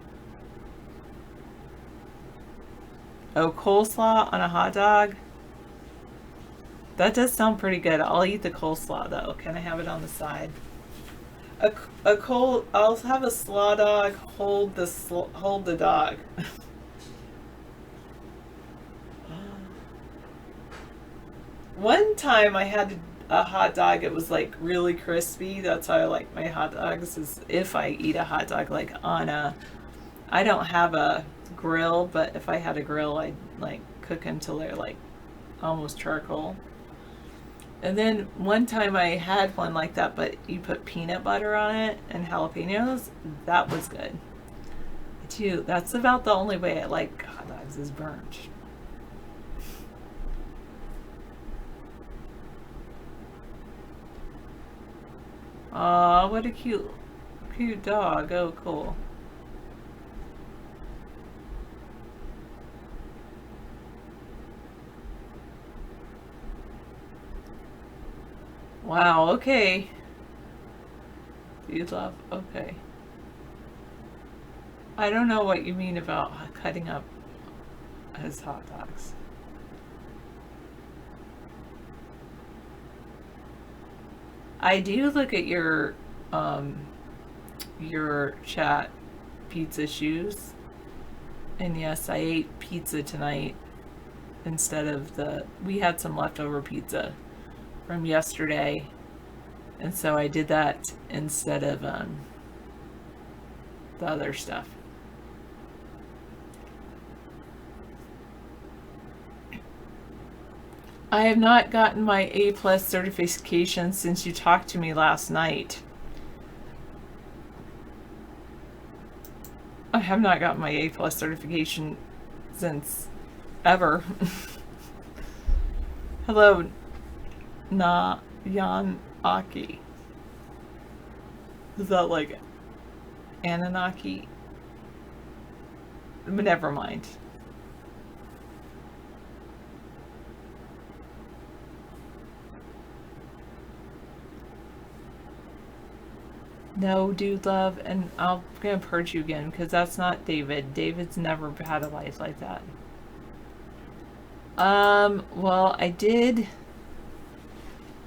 [SPEAKER 5] Oh, coleslaw on a hot dog? That does sound pretty good. I'll eat the coleslaw though. Can I have it on the side? I'll have a slaw dog hold the dog. One time I had a hot dog, it was like really crispy. That's how I like my hot dogs, is if I eat a hot dog like on I don't have a grill, but if I had a grill, I'd like cook them till they're like almost charcoal. And then one time I had one like that, but you put peanut butter on it and jalapenos. That was good too. That's about the only way I like hot dogs, is burnt. Aw, what a cute dog. Oh, cool. Wow, okay. You love, okay. I don't know what you mean about cutting up as hot dogs. I do look at your chat, pizza shoes. And yes, I ate pizza tonight instead of we had some leftover pizza from yesterday, and so I did that instead of the other stuff. I have not gotten my A+ certification since you talked to me last night. I have not gotten my A+ certification since ever. Hello, Yan Aki. Is that like Anunnaki? But never mind. No, dude, love, and I'm gonna purge you again because that's not David. David's never had a life like that. Well, I did.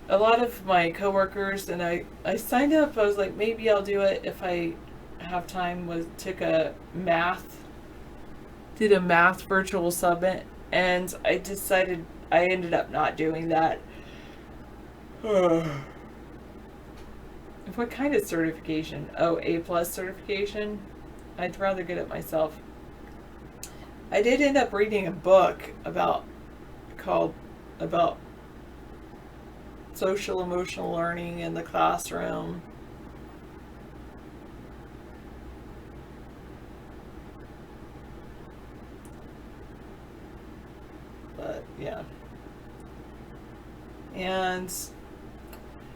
[SPEAKER 5] A lot of my coworkers and I signed up. I was like, maybe I'll do it if I have time. Did a math virtual summit, and I ended up not doing that. What kind of certification? Oh, A+ certification? I'd rather get it myself. I did end up reading a book about social emotional learning in the classroom. But yeah. And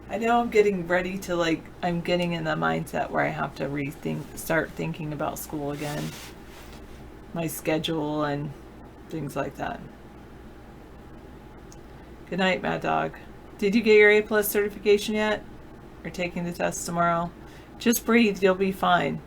[SPEAKER 5] I know I'm getting ready to I'm getting in the mindset where I have to start thinking about school again. My schedule and things like that. Good night, Mad Dog. Did you get your A+ certification yet? You're taking the test tomorrow? Just breathe, you'll be fine.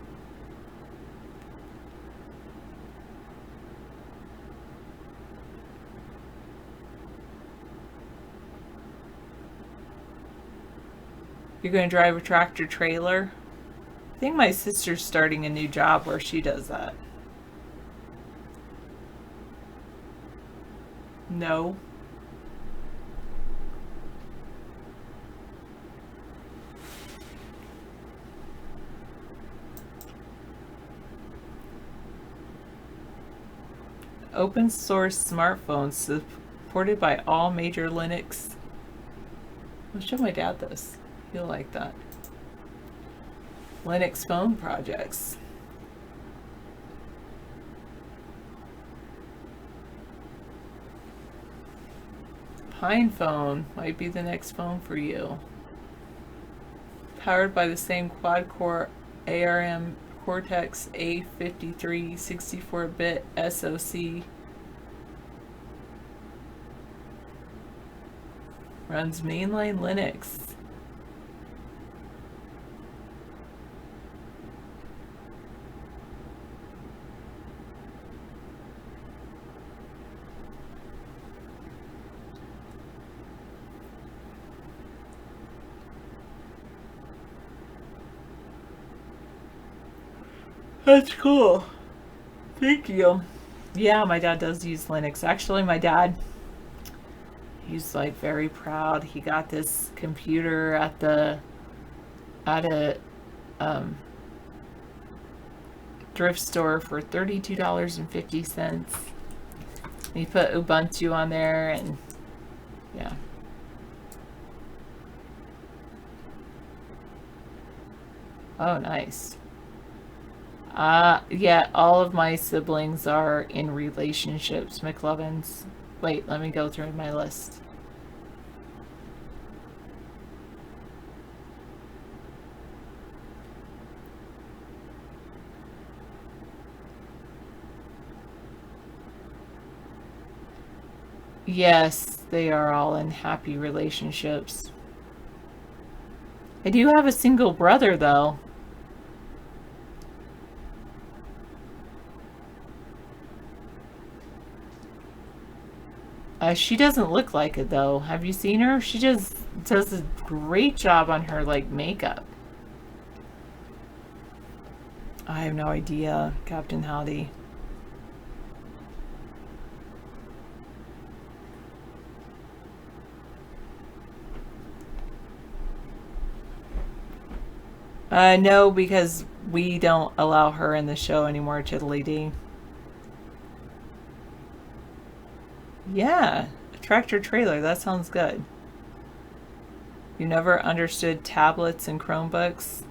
[SPEAKER 5] You're going to drive a tractor trailer? I think my sister's starting a new job where she does that. No. Open source smartphones supported by all major Linux. I'll show my dad this. He'll like that. Linux phone projects. Pine phone might be the next phone for you. Powered by the same quad-core ARM Cortex A53 64-bit SoC. Runs mainline Linux. That's cool. Thank you. Yeah, my dad does use Linux. Actually, my dad, he's like very proud. He got this computer at a thrift store for $32.50. He put Ubuntu on there, and yeah. Oh, nice. Yeah, all of my siblings are in relationships, McLovins. Wait, let me go through my list. Yes, they are all in happy relationships. I do have a single brother, though. She doesn't look like it, though. Have you seen her? She just does a great job on her, makeup. I have no idea, Captain Howdy. No, because we don't allow her in the show anymore, Chiddly D. Yeah, a tractor trailer, that sounds good. You never understood tablets and Chromebooks?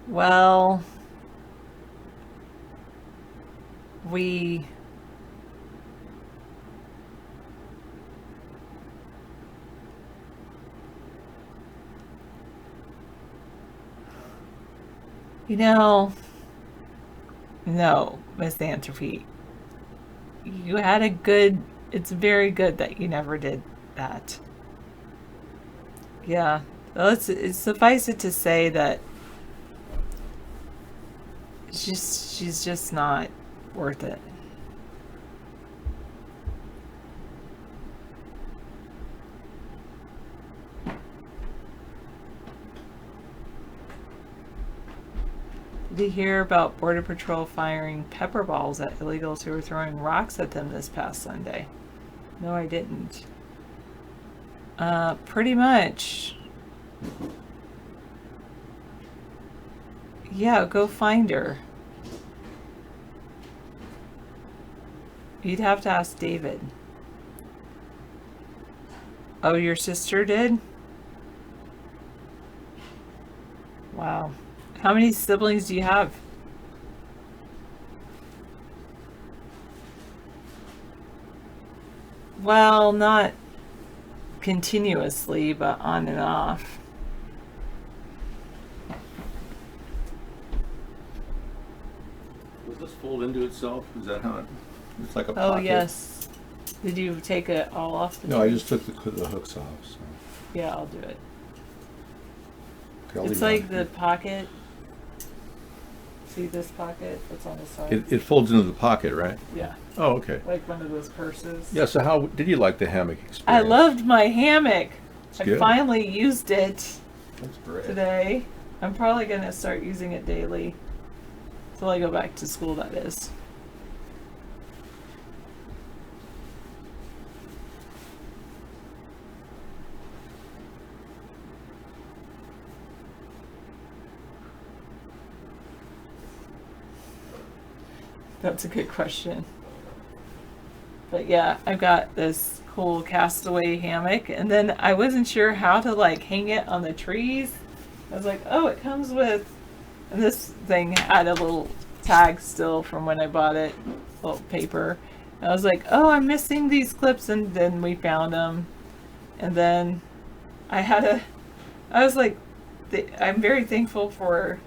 [SPEAKER 5] Well, no, Miss Anthropy. You had a good it's very good that you never did that. Yeah. Suffice it to say that she's just not worth it. Did you hear about Border Patrol firing pepper balls at illegals who were throwing rocks at them this past Sunday? No, I didn't. Pretty much. Yeah, go find her. You'd have to ask David. Oh, your sister did? Wow. How many siblings do you have? Well, not continuously, but on and off.
[SPEAKER 2] Does this fold into itself? Is that how it's like a
[SPEAKER 5] Oh,
[SPEAKER 2] pocket?
[SPEAKER 5] yes. Did you take it all off the
[SPEAKER 2] No, I
[SPEAKER 5] tree?
[SPEAKER 2] just took the hooks off. So.
[SPEAKER 5] Yeah, I'll do it.
[SPEAKER 2] Okay, I'll
[SPEAKER 5] It's
[SPEAKER 2] leave it
[SPEAKER 5] like
[SPEAKER 2] on.
[SPEAKER 5] the pocket. See this pocket that's on the side?
[SPEAKER 2] It folds into the pocket, right?
[SPEAKER 5] Yeah.
[SPEAKER 2] Oh, okay.
[SPEAKER 5] Like one of those purses.
[SPEAKER 2] Yeah, so how did you like the hammock experience?
[SPEAKER 5] I loved my hammock.
[SPEAKER 2] It's
[SPEAKER 5] I
[SPEAKER 2] good.
[SPEAKER 5] finally used it
[SPEAKER 2] That's great.
[SPEAKER 5] today. I'm probably going to start using it daily. Till I go back to school, that is. That's a good question. But yeah, I've got this cool castaway hammock, and then I wasn't sure how to like hang it on the trees. I was like, oh, it comes with, and this thing had a little tag still from when I bought it, little paper. And I was like, oh, I'm missing these clips, and then we found them. And then I was like, I'm very thankful for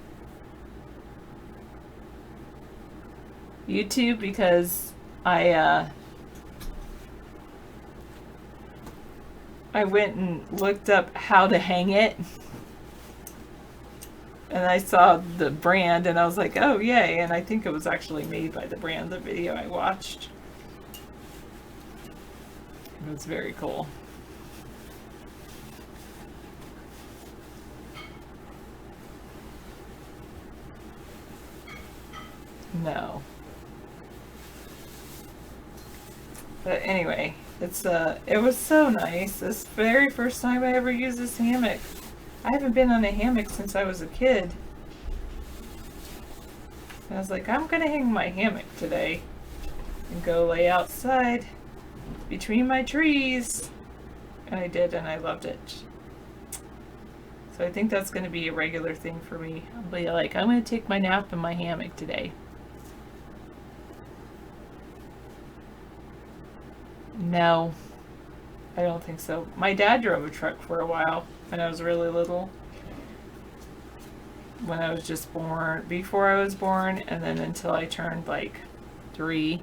[SPEAKER 5] YouTube because I went and looked up how to hang it, and I saw the brand and I was like, oh yay, and I think it was actually made by the brand, the video I watched. It was very cool. No. But anyway, it was so nice. This very first time I ever used this hammock. I haven't been on a hammock since I was a kid. And I was like, I'm gonna hang my hammock today and go lay outside between my trees. And I did, and I loved it. So I think that's gonna be a regular thing for me. I'll be like, I'm gonna take my nap in my hammock today. No, I don't think so. My dad drove a truck for a while when I was really little. When I was just born, before I was born, and then until I turned like 3.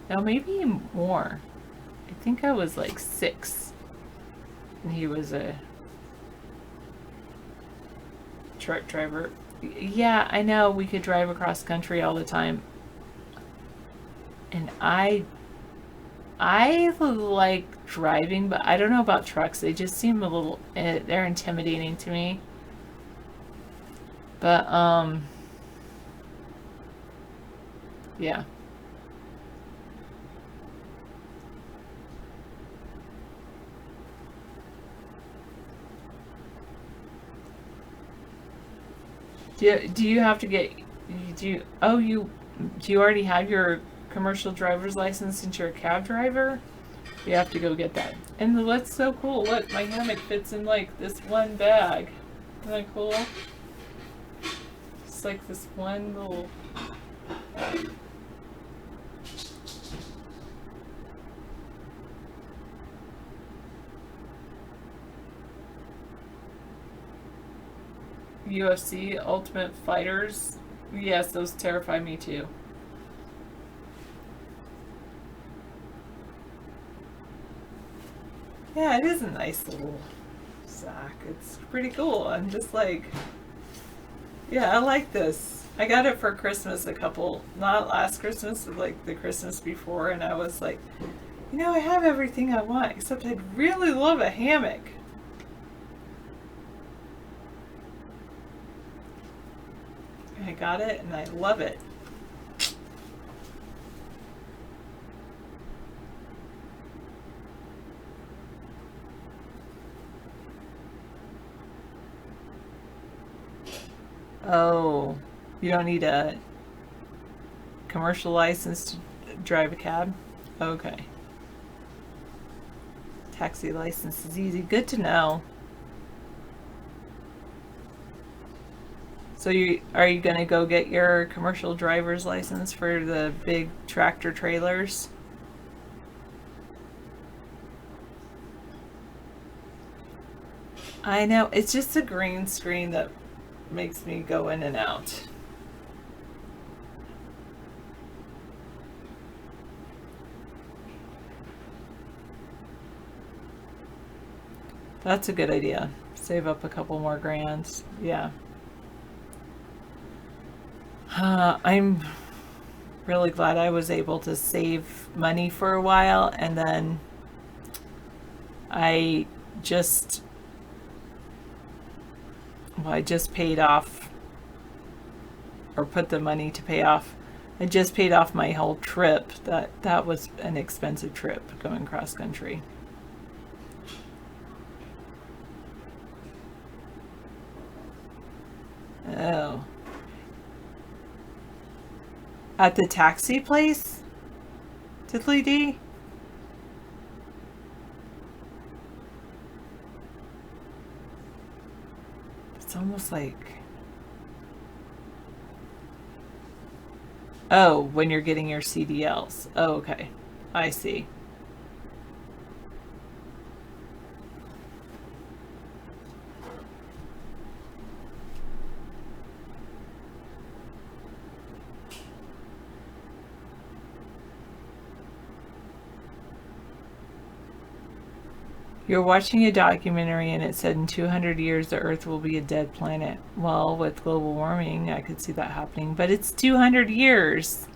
[SPEAKER 5] No, maybe more. I think I was like 6. And he was a truck driver. Yeah, I know we could drive across country all the time. And I like driving, but I don't know about trucks. They just seem a little, they're intimidating to me. But, yeah. Do you have to get, do you already have your commercial driver's license since you're a cab driver? You have to go get that. And that's so cool. Look, my hammock fits in like this one bag. Isn't that cool? It's like this one little bag. UFC Ultimate Fighters. Yes, those terrify me too. Yeah, it is a nice little sack. It's pretty cool. I'm just like, yeah, I like this. I got it for Christmas not last Christmas, but like the Christmas before, and I was like, you know, I have everything I want, except I'd really love a hammock. I got it, and I love it. Oh, you don't need a commercial license to drive a cab? Okay. Taxi license is easy. Good to know. So are you going to go get your commercial driver's license for the big tractor trailers? I know. It's just a green screen that makes me go in and out. That's a good idea. Save up a couple more grand. Yeah. I'm really glad I was able to save money for a while, and then I just paid off, or put the money to pay off. I just paid off my whole trip. That was an expensive trip, going cross country. Oh. At the taxi place? Tiddly D? It's almost like... Oh, when you're getting your CDLs. Oh, okay. I see. You're watching a documentary and it said in 200 years the Earth will be a dead planet. Well, with global warming, I could see that happening, but it's 200 years.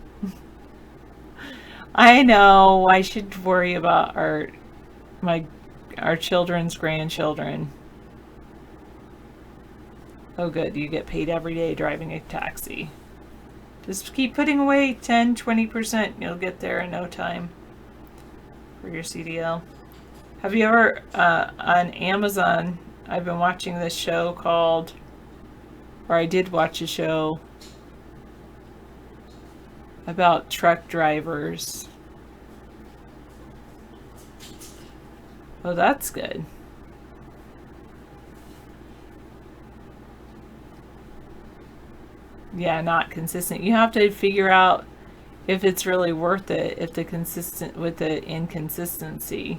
[SPEAKER 5] I know. I should worry about our children's grandchildren. Oh, good. You get paid every day driving a taxi. Just keep putting away 10, 20%. You'll get there in no time for your CDL. Have you ever, on Amazon, I've been watching this show called, or I did watch a show about truck drivers. Oh, that's good. Yeah, not consistent. You have to figure out if it's really worth it, if the consistent with the inconsistency.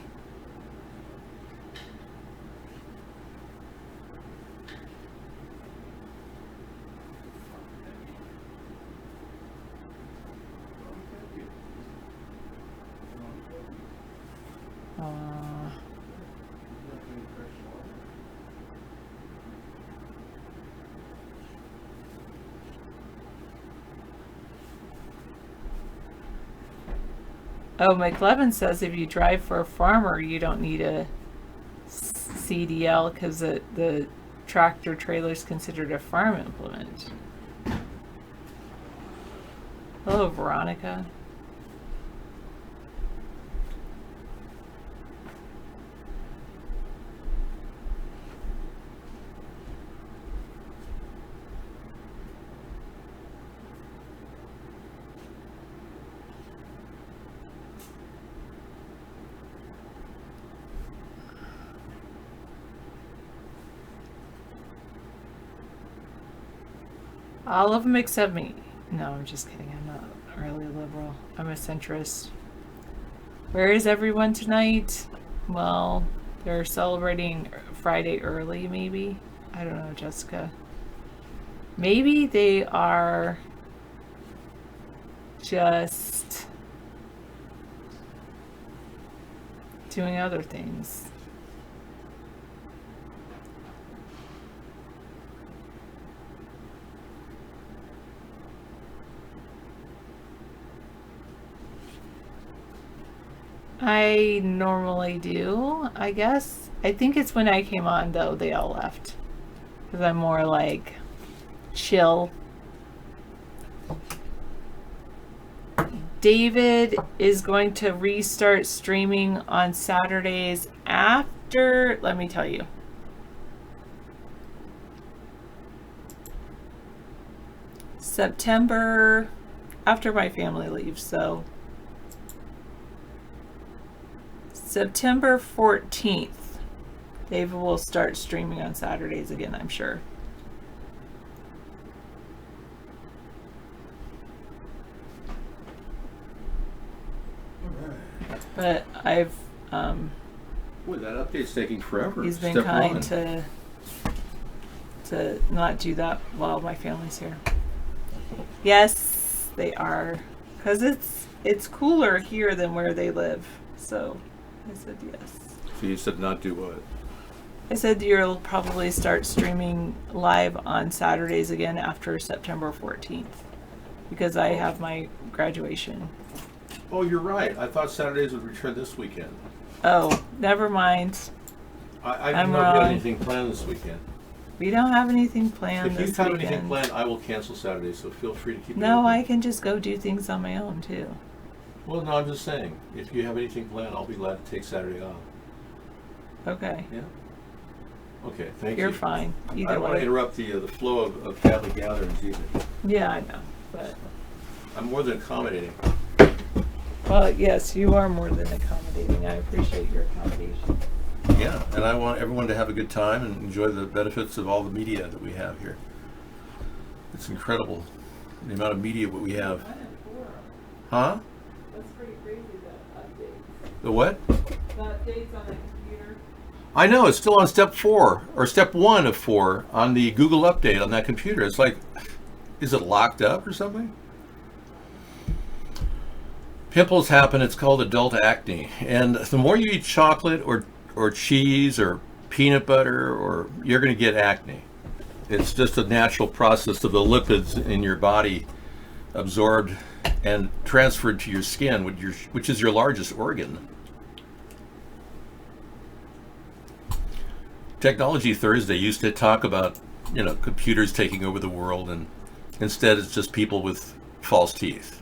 [SPEAKER 5] Oh, McLevin says if you drive for a farmer, you don't need a CDL because the tractor trailer is considered a farm implement. Hello, Veronica. All of them except me. No, I'm just kidding. I'm not really a liberal. I'm a centrist. Where is everyone tonight? Well, they're celebrating Friday early, maybe. I don't know, Jessica. Maybe they are just doing other things. I normally do, I guess. I think it's when I came on, though, they all left. Because I'm more like chill. David is going to restart streaming on Saturdays after, let me tell you. September, after my family leaves, so September 14th, David will start streaming on Saturdays again, I'm sure. But I've
[SPEAKER 2] Boy, that update's taking forever.
[SPEAKER 5] he's been
[SPEAKER 2] Step
[SPEAKER 5] kind
[SPEAKER 2] one.
[SPEAKER 5] to not do that while my family's here. Yes, they are, because it's cooler here than where they live. So I said yes.
[SPEAKER 2] So you said not do what?
[SPEAKER 5] I said you'll probably start streaming live on Saturdays again after September 14th, because I have my graduation.
[SPEAKER 2] Oh, you're right. I thought Saturdays would return this weekend.
[SPEAKER 5] Oh, never mind.
[SPEAKER 2] I
[SPEAKER 5] I'm
[SPEAKER 2] didn't know if you had
[SPEAKER 5] wrong.
[SPEAKER 2] anything planned this weekend.
[SPEAKER 5] We don't have anything planned
[SPEAKER 2] If you
[SPEAKER 5] this
[SPEAKER 2] have
[SPEAKER 5] weekend.
[SPEAKER 2] anything planned, I will cancel Saturday, so feel free to keep it
[SPEAKER 5] No,
[SPEAKER 2] open.
[SPEAKER 5] I can just go do things on my own too.
[SPEAKER 2] Well, no, I'm just saying. If you have anything planned, I'll be glad to take Saturday off.
[SPEAKER 5] Okay.
[SPEAKER 2] Yeah? Okay, thank you.
[SPEAKER 5] You're fine.
[SPEAKER 2] I
[SPEAKER 5] Either
[SPEAKER 2] don't want to
[SPEAKER 5] way.
[SPEAKER 2] interrupt the flow of family gatherings either.
[SPEAKER 5] Yeah, I know. But
[SPEAKER 2] I'm more than accommodating.
[SPEAKER 5] well, yes, you are more than accommodating. I appreciate your accommodation.
[SPEAKER 2] Yeah, and I want everyone to have a good time and enjoy the benefits of all the media that we have here. It's incredible, the amount of media that we have. Huh?
[SPEAKER 5] That's pretty crazy, the updates.
[SPEAKER 2] The what?
[SPEAKER 5] The updates on the computer.
[SPEAKER 2] I know, it's still on step 4, or step 1 of 4 on the Google update on that computer. It's like, is it locked up or something? Pimples happen, it's called adult acne. And the more you eat chocolate or cheese or peanut butter, or you're going to get acne. It's just a natural process of the lipids in your body absorbed and transferred to your skin, which is your largest organ. Technology Thursday used to talk about, computers taking over the world, and instead it's just people with false teeth.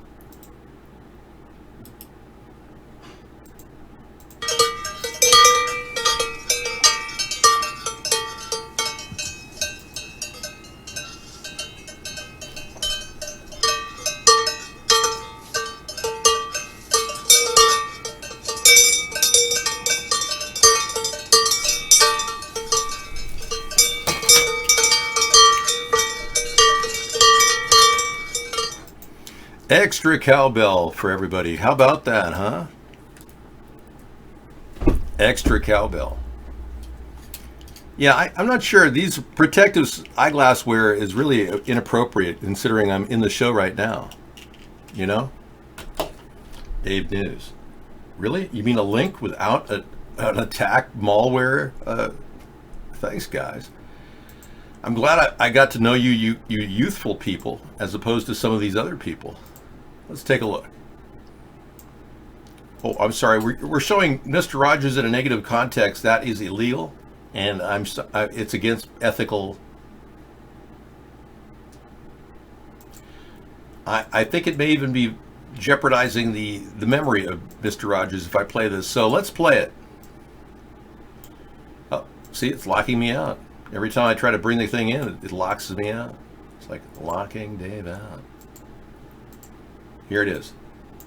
[SPEAKER 2] Extra cowbell for everybody. How about that, huh? Extra cowbell. Yeah, I'm not sure. These protective eyeglass wear is really inappropriate considering I'm in the show right now. Dave News. Really? You mean a link without an attack malware? Thanks, guys. I'm glad I got to know you youthful people as opposed to some of these other people. Let's take a look. Oh, I'm sorry. We're showing Mr. Rogers in a negative context. That is illegal, and it's against ethical. I think it may even be jeopardizing the memory of Mr. Rogers if I play this. So let's play it. Oh, see, it's locking me out. Every time I try to bring the thing in, it locks me out. It's like locking Dave out. Here it is.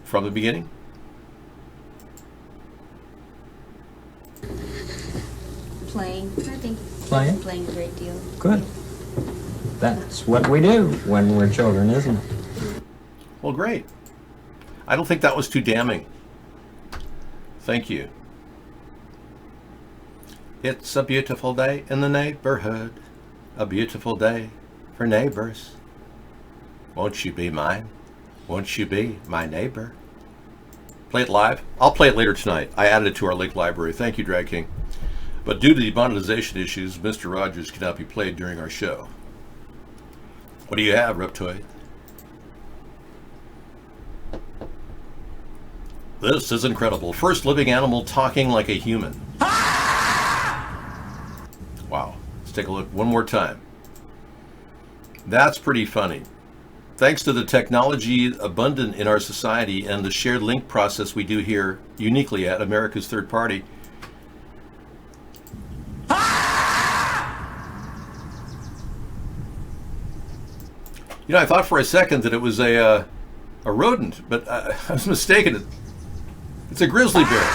[SPEAKER 2] From the beginning.
[SPEAKER 20] Playing. I think
[SPEAKER 21] Playing?
[SPEAKER 20] playing a great deal.
[SPEAKER 21] Good. That's what we do when we're children, isn't it?
[SPEAKER 2] Well, great. I don't think that was too damning. Thank you. It's a beautiful day in the neighborhood. A beautiful day for neighbors. Won't you be mine? Won't you be my neighbor? Play it live? I'll play it later tonight. I added it to our link library. Thank you, Drag King. But due to the monetization issues, Mr. Rogers cannot be played during our show. What do you have, Reptoid? This is incredible. First living animal talking like a human. Wow. Let's take a look one more time. That's pretty funny. Thanks to the technology abundant in our society and the shared link process we do here uniquely at America's Third Party, you know, I thought for a second that it was a rodent, but I was mistaken. It's a grizzly bear.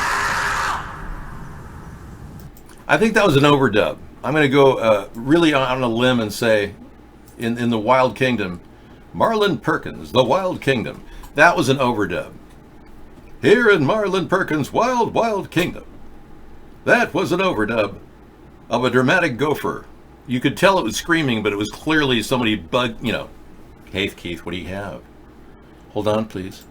[SPEAKER 2] I think that was an overdub. I'm going to go really on a limb and say, in the Wild Kingdom, Marlin Perkins, the Wild Kingdom. That was an overdub. Here in Marlin Perkins' Wild, Wild Kingdom. That was an overdub of a dramatic gopher. You could tell it was screaming, but it was clearly somebody you know. Keith, what do you have? Hold on, please.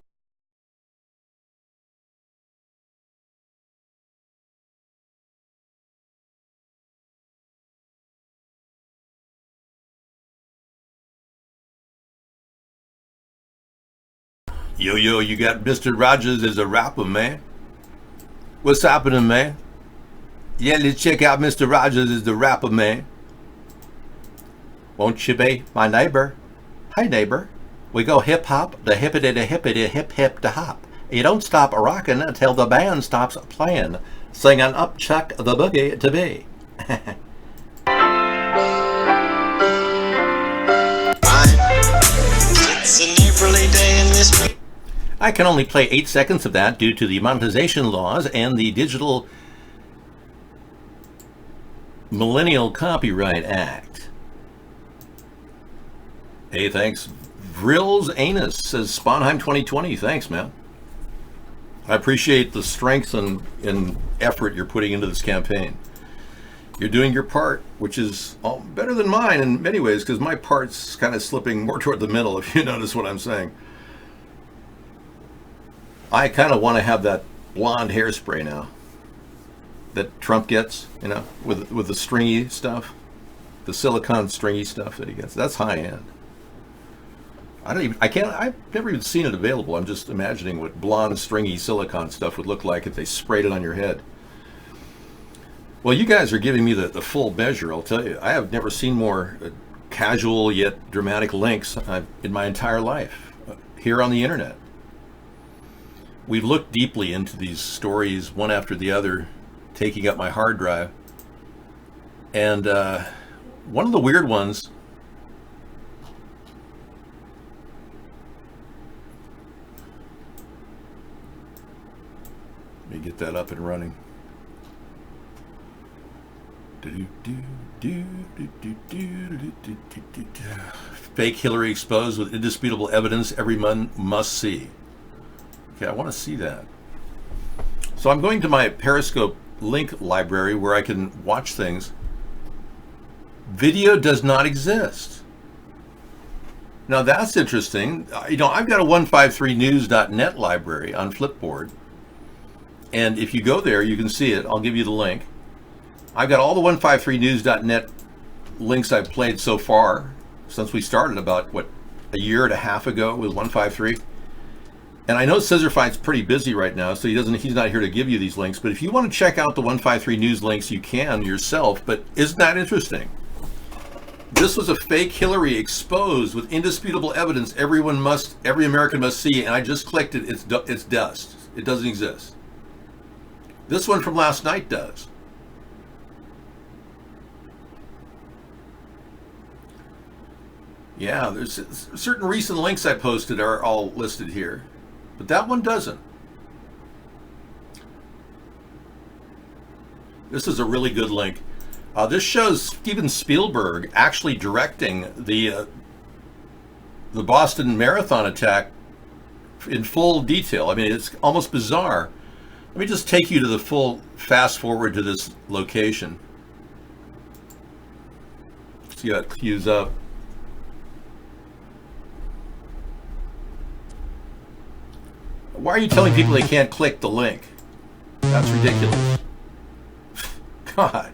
[SPEAKER 2] Yo, you got Mr. Rogers as a rapper, man. What's happening, man? Yeah, let's check out Mr. Rogers as the rapper, man. Won't you be my neighbor? Hey, neighbor. We go hip-hop, the hippity, hip the hop. You don't stop rocking until the band stops playing. Singing up Chuck the Boogie to be.
[SPEAKER 1] It's an April-y day in this.
[SPEAKER 2] I can only play 8 seconds of that due to the monetization laws and the Digital Millennial Copyright Act. Hey, thanks. Vrill's Anus says Sponheim 2020. Thanks, man. I appreciate the strength and effort you're putting into this campaign. You're doing your part, which is better than mine in many ways, because my part's kind of slipping more toward the middle, if you notice what I'm saying. I kind of want to have that blonde hairspray now that Trump gets, you know, with the stringy stuff, the silicone stringy stuff that he gets. That's high end. I've never even seen it available. I'm just imagining what blonde stringy silicone stuff would look like if they sprayed it on your head. Well, you guys are giving me the full measure, I'll tell you. I have never seen more casual yet dramatic links in my entire life here on the internet. We've looked deeply into these stories, one after the other, taking up my hard drive. And one of the weird ones, let me get that up and running. Fake Hillary exposed with indisputable evidence everyone must see. Okay, I want to see that. So I'm going to my Periscope link library where I can watch things. Video does not exist. Now that's interesting. You know, I've got a 153news.net library on Flipboard. And if you go there, you can see it. I'll give you the link. I've got all the 153news.net links I've played so far since we started about, what, a year and a half ago with 153. And I know Scissorfight's pretty busy right now, so he's not here to give you these links. But if you want to check out the 153 News links, you can yourself. But isn't that interesting? This was a fake Hillary exposed with indisputable evidence every American must see. And I just clicked it. It's dust. It doesn't exist. This one from last night does. Yeah, there's certain recent links I posted are all listed here, but that one doesn't. This is a really good link. This shows Steven Spielberg actually directing the Boston Marathon attack in full detail. I mean, it's almost bizarre. Let me just take you to the full fast forward to this location. See how it cues up. Why are you telling people they can't click the link? That's ridiculous. God.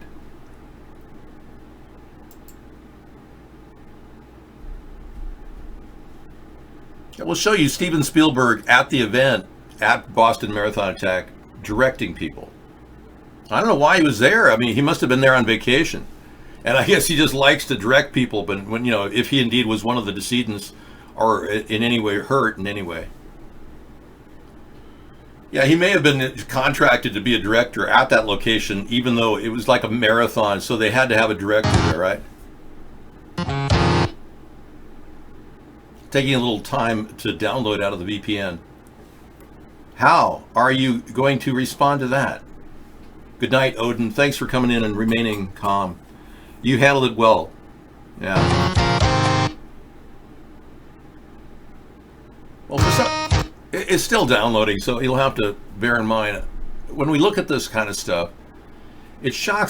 [SPEAKER 2] We'll show you Steven Spielberg at the event at Boston Marathon attack directing people. I don't know why he was there. I mean, he must have been there on vacation. And I guess he just likes to direct people, but when, you know, if he indeed was one of the decedents or in any way hurt in any way. Yeah, he may have been contracted to be a director at that location, even though it was like a marathon, so they had to have a director there, right? Taking a little time to download out of the VPN. How are you going to respond to that? Good night, Odin. Thanks for coming in and remaining calm. You handled it well. Yeah. Well, for some, it's still downloading, so you'll have to bear in mind when we look at this kind of stuff, it shocks